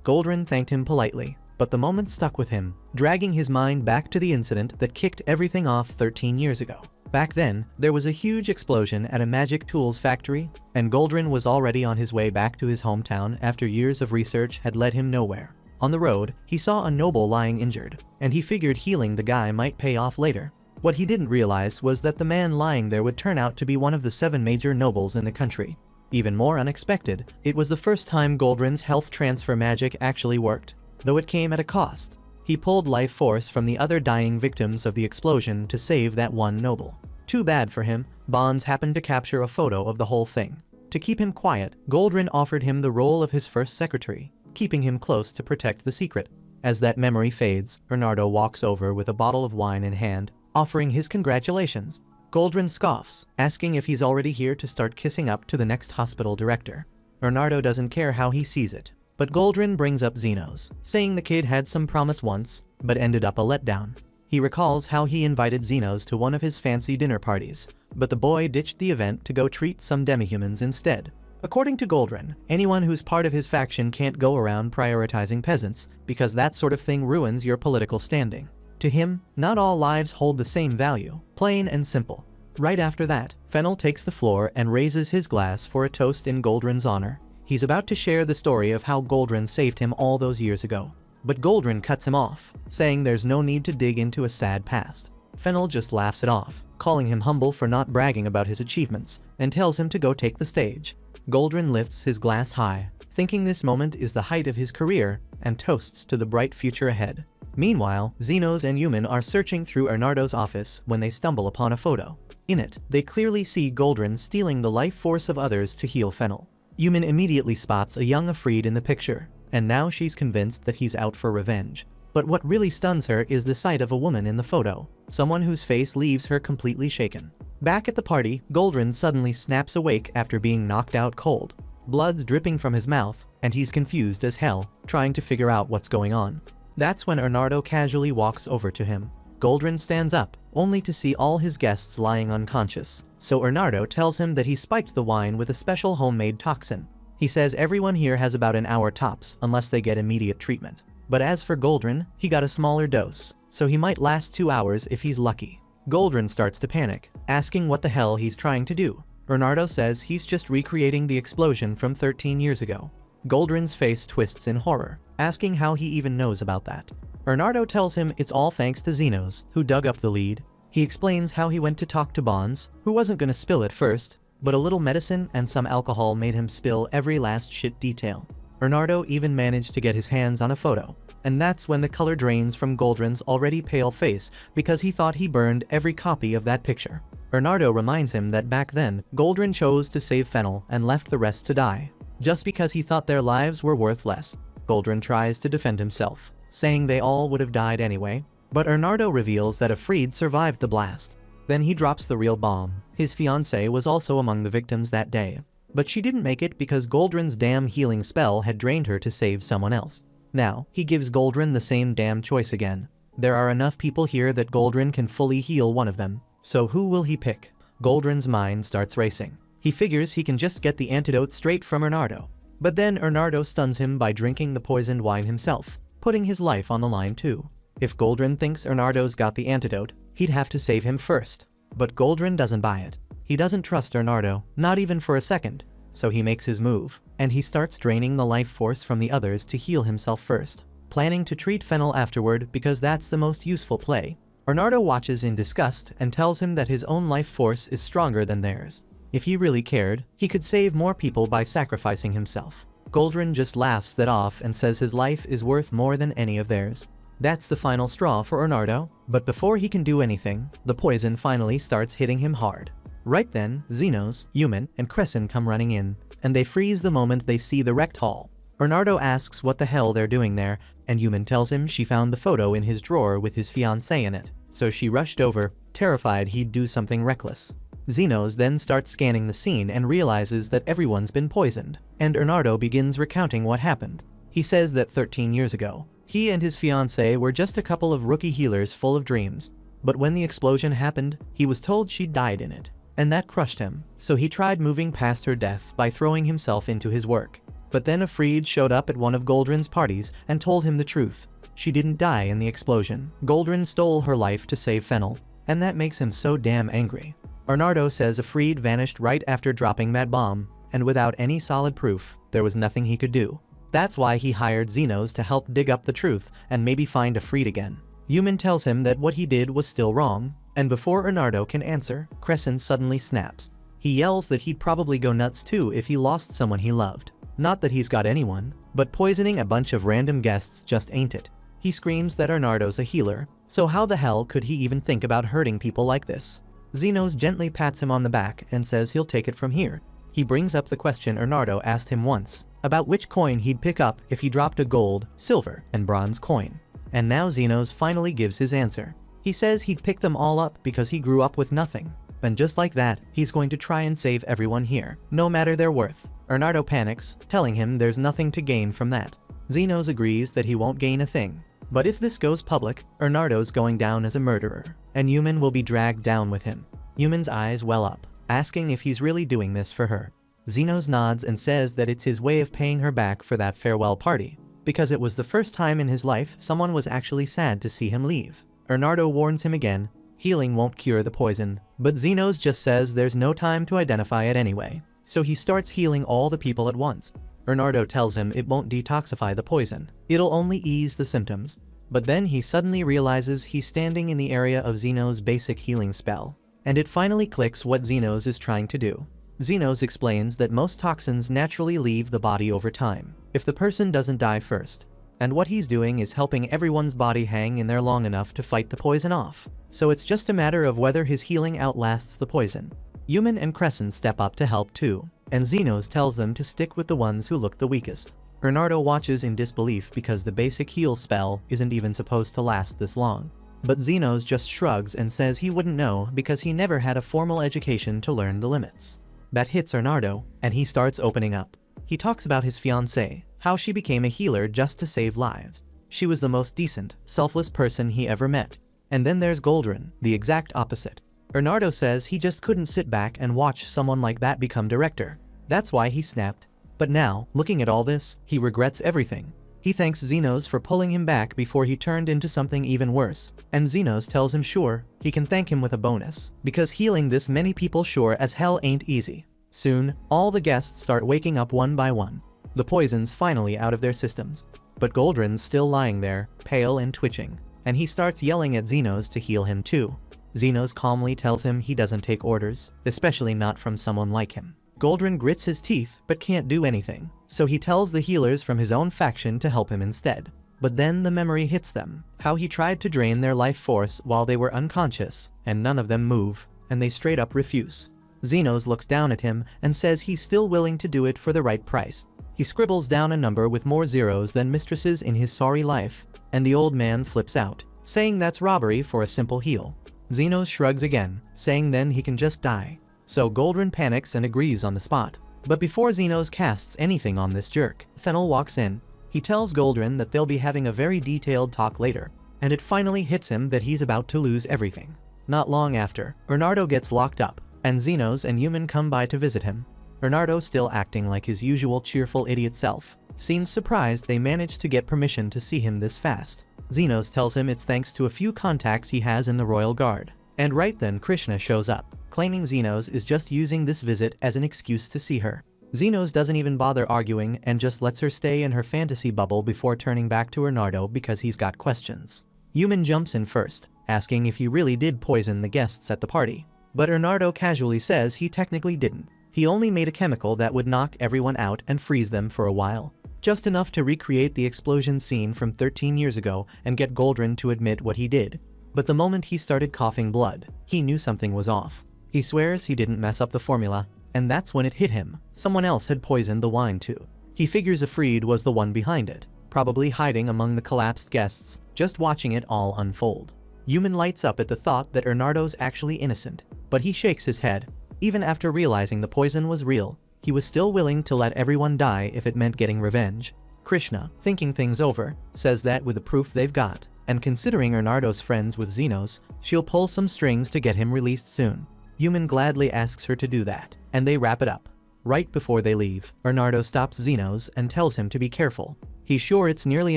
Goldrin thanked him politely, but the moment stuck with him, dragging his mind back to the incident that kicked everything off 13 years ago. Back then, there was a huge explosion at a magic tools factory, and Goldrin was already on his way back to his hometown after years of research had led him nowhere. On the road, he saw a noble lying injured, and he figured healing the guy might pay off later. What he didn't realize was that the man lying there would turn out to be one of the 7 major nobles in the country. Even more unexpected, it was the first time Goldrin's health transfer magic actually worked, though it came at a cost. He pulled life force from the other dying victims of the explosion to save that one noble. Too bad for him, Bonds happened to capture a photo of the whole thing. To keep him quiet, Goldrin offered him the role of his first secretary, keeping him close to protect the secret. As that memory fades, Bernardo walks over with a bottle of wine in hand, offering his congratulations. Goldrin scoffs, asking if he's already here to start kissing up to the next hospital director. Bernardo doesn't care how he sees it, but Goldrin brings up Xenos, saying the kid had some promise once, but ended up a letdown. He recalls how he invited Xenos to one of his fancy dinner parties, but the boy ditched the event to go treat some demihumans instead. According to Goldrin, anyone who's part of his faction can't go around prioritizing peasants, because that sort of thing ruins your political standing. To him, not all lives hold the same value, plain and simple. Right after that, Fennel takes the floor and raises his glass for a toast in Goldrin's honor. He's about to share the story of how Goldrin saved him all those years ago. But Goldrin cuts him off, saying there's no need to dig into a sad past. Fennel just laughs it off, calling him humble for not bragging about his achievements, and tells him to go take the stage. Goldrin lifts his glass high, thinking this moment is the height of his career, and toasts to the bright future ahead. Meanwhile, Xenos and Yumin are searching through Bernardo's office when they stumble upon a photo. In it, they clearly see Goldrin stealing the life force of others to heal Fennel. Yumin immediately spots a young Afreed in the picture, and now she's convinced that he's out for revenge. But what really stuns her is the sight of a woman in the photo, someone whose face leaves her completely shaken. Back at the party, Goldrin suddenly snaps awake after being knocked out cold. Blood's dripping from his mouth, and he's confused as hell, trying to figure out what's going on. That's when Bernardo casually walks over to him. Goldrin stands up, only to see all his guests lying unconscious, so Bernardo tells him that he spiked the wine with a special homemade toxin. He says everyone here has about an hour tops unless they get immediate treatment. But as for Goldrin, he got a smaller dose, so he might last 2 hours if he's lucky. Goldrin starts to panic, asking what the hell he's trying to do. Bernardo says he's just recreating the explosion from 13 years ago. Goldrin's face twists in horror, asking how he even knows about that. Bernardo tells him it's all thanks to Xenos, who dug up the lead. He explains how he went to talk to Bonds, who wasn't gonna spill it first, but a little medicine and some alcohol made him spill every last shit detail. Bernardo even managed to get his hands on a photo, and that's when the color drains from Goldrin's already pale face because he thought he burned every copy of that picture. Bernardo reminds him that back then, Goldrin chose to save Fennel and left the rest to die, just because he thought their lives were worth less. Goldrin tries to defend himself, saying they all would have died anyway, but Bernardo reveals that Afreed survived the blast. Then he drops the real bomb. His fiancée was also among the victims that day. But she didn't make it because Goldrin's damn healing spell had drained her to save someone else. Now, he gives Goldrin the same damn choice again. There are enough people here that Goldrin can fully heal one of them. So who will he pick? Goldrin's mind starts racing. He figures he can just get the antidote straight from Bernardo. But then Bernardo stuns him by drinking the poisoned wine himself, putting his life on the line too. If Goldrin thinks Bernardo's got the antidote, he'd have to save him first. But Goldrin doesn't buy it. He doesn't trust Bernardo, not even for a second. So he makes his move, and he starts draining the life force from the others to heal himself first, planning to treat Fennel afterward because that's the most useful play. Bernardo watches in disgust and tells him that his own life force is stronger than theirs. If he really cared, he could save more people by sacrificing himself. Goldrin just laughs that off and says his life is worth more than any of theirs. That's the final straw for Bernardo, but before he can do anything, the poison finally starts hitting him hard. Right then, Xenos, Yumin, and Crescent come running in, and they freeze the moment they see the wrecked hall. Bernardo asks what the hell they're doing there, and Yumin tells him she found the photo in his drawer with his fiancée in it, so she rushed over, terrified he'd do something reckless. Xenos then starts scanning the scene and realizes that everyone's been poisoned, and Bernardo begins recounting what happened. He says that 13 years ago, he and his fiancée were just a couple of rookie healers full of dreams, but when the explosion happened, he was told she died in it. And that crushed him, so he tried moving past her death by throwing himself into his work. But then Afreed showed up at one of Goldrin's parties and told him the truth. She didn't die in the explosion. Goldrin stole her life to save Fennel, and that makes him so damn angry. Bernardo says Afreed vanished right after dropping that bomb, and without any solid proof, there was nothing he could do. That's why he hired Xenos to help dig up the truth and maybe find Afreed again. Yumin tells him that what he did was still wrong, and before Bernardo can answer, Crescent suddenly snaps. He yells that he'd probably go nuts too if he lost someone he loved. Not that he's got anyone, but poisoning a bunch of random guests just ain't it. He screams that Bernardo's a healer, so how the hell could he even think about hurting people like this? Xenos gently pats him on the back and says he'll take it from here. He brings up the question Bernardo asked him once, about which coin he'd pick up if he dropped a gold, silver, and bronze coin. And now Xenos finally gives his answer. He says he'd pick them all up because he grew up with nothing. And just like that, he's going to try and save everyone here, no matter their worth. Bernardo panics, telling him there's nothing to gain from that. Xenos agrees that he won't gain a thing. But if this goes public, Bernardo's going down as a murderer, and Yumin will be dragged down with him. Yumin's eyes well up, asking if he's really doing this for her. Xenos nods and says that it's his way of paying her back for that farewell party, because it was the first time in his life someone was actually sad to see him leave. Bernardo warns him again, healing won't cure the poison, but Xenos just says there's no time to identify it anyway, so he starts healing all the people at once. Bernardo tells him it won't detoxify the poison, it'll only ease the symptoms. But then he suddenly realizes he's standing in the area of Xenos' basic healing spell, and it finally clicks what Xenos is trying to do. Xenos explains that most toxins naturally leave the body over time, if the person doesn't die first. And what he's doing is helping everyone's body hang in there long enough to fight the poison off. So it's just a matter of whether his healing outlasts the poison. Yumin and Crescent step up to help too, and Xenos tells them to stick with the ones who look the weakest. Bernardo watches in disbelief because the basic heal spell isn't even supposed to last this long. But Xenos just shrugs and says he wouldn't know because he never had a formal education to learn the limits. That hits Bernardo, and he starts opening up. He talks about his fiancée, how she became a healer just to save lives. She was the most decent, selfless person he ever met. And then there's Goldrin, the exact opposite. Bernardo says he just couldn't sit back and watch someone like that become director. That's why he snapped. But now, looking at all this, he regrets everything. He thanks Xenos for pulling him back before he turned into something even worse. And Xenos tells him sure, he can thank him with a bonus, because healing this many people sure as hell ain't easy. Soon, all the guests start waking up one by one. The poison's finally out of their systems. But Goldrin's still lying there, pale and twitching, and he starts yelling at Xenos to heal him too. Xenos calmly tells him he doesn't take orders, especially not from someone like him. Goldrin grits his teeth but can't do anything, so he tells the healers from his own faction to help him instead. But then the memory hits them, how he tried to drain their life force while they were unconscious, and none of them move, and they straight up refuse. Xenos looks down at him and says he's still willing to do it for the right price. He scribbles down a number with more zeros than mistresses in his sorry life, and the old man flips out, saying that's robbery for a simple heal. Xenos shrugs again, saying then he can just die. So Goldrin panics and agrees on the spot. But before Xenos casts anything on this jerk, Fennel walks in. He tells Goldrin that they'll be having a very detailed talk later, and it finally hits him that he's about to lose everything. Not long after, Bernardo gets locked up, and Xenos and Human come by to visit him. Bernardo, still acting like his usual cheerful idiot self, seems surprised they managed to get permission to see him this fast. Xenos tells him it's thanks to a few contacts he has in the Royal Guard. And right then Krishna shows up, claiming Xenos is just using this visit as an excuse to see her. Xenos doesn't even bother arguing and just lets her stay in her fantasy bubble before turning back to Bernardo because he's got questions. Human jumps in first, asking if he really did poison the guests at the party. But Bernardo casually says he technically didn't. He only made a chemical that would knock everyone out and freeze them for a while. Just enough to recreate the explosion scene from 13 years ago and get Goldrin to admit what he did. But the moment he started coughing blood, he knew something was off. He swears he didn't mess up the formula, and that's when it hit him. Someone else had poisoned the wine too. He figures Afreed was the one behind it, probably hiding among the collapsed guests, just watching it all unfold. Human lights up at the thought that Bernardo's actually innocent, but he shakes his head. Even after realizing the poison was real, he was still willing to let everyone die if it meant getting revenge. Krishna, thinking things over, says that with the proof they've got, and considering Bernardo's friends with Xenos, she'll pull some strings to get him released soon. Human gladly asks her to do that, and they wrap it up. Right before they leave, Bernardo stops Xenos and tells him to be careful. He's sure it's nearly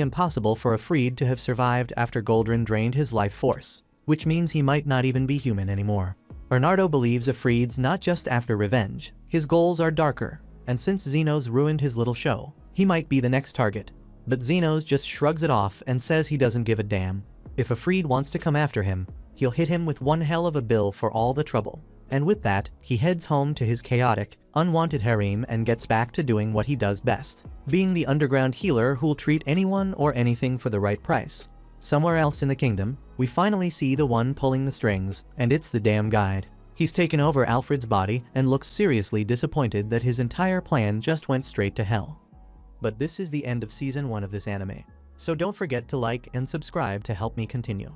impossible for Afreed to have survived after Goldrin drained his life force, which means he might not even be human anymore. Bernardo believes Afreed's not just after revenge. His goals are darker, and since Xenos ruined his little show, he might be the next target. But Xenos just shrugs it off and says he doesn't give a damn. If Afreed wants to come after him, he'll hit him with one hell of a bill for all the trouble. And with that, he heads home to his chaotic, unwanted harem and gets back to doing what he does best, being the underground healer who'll treat anyone or anything for the right price. Somewhere else in the kingdom, we finally see the one pulling the strings, and it's the damn guide. He's taken over Alfred's body and looks seriously disappointed that his entire plan just went straight to hell. But this is the end of season 1 of this anime, so don't forget to like and subscribe to help me continue.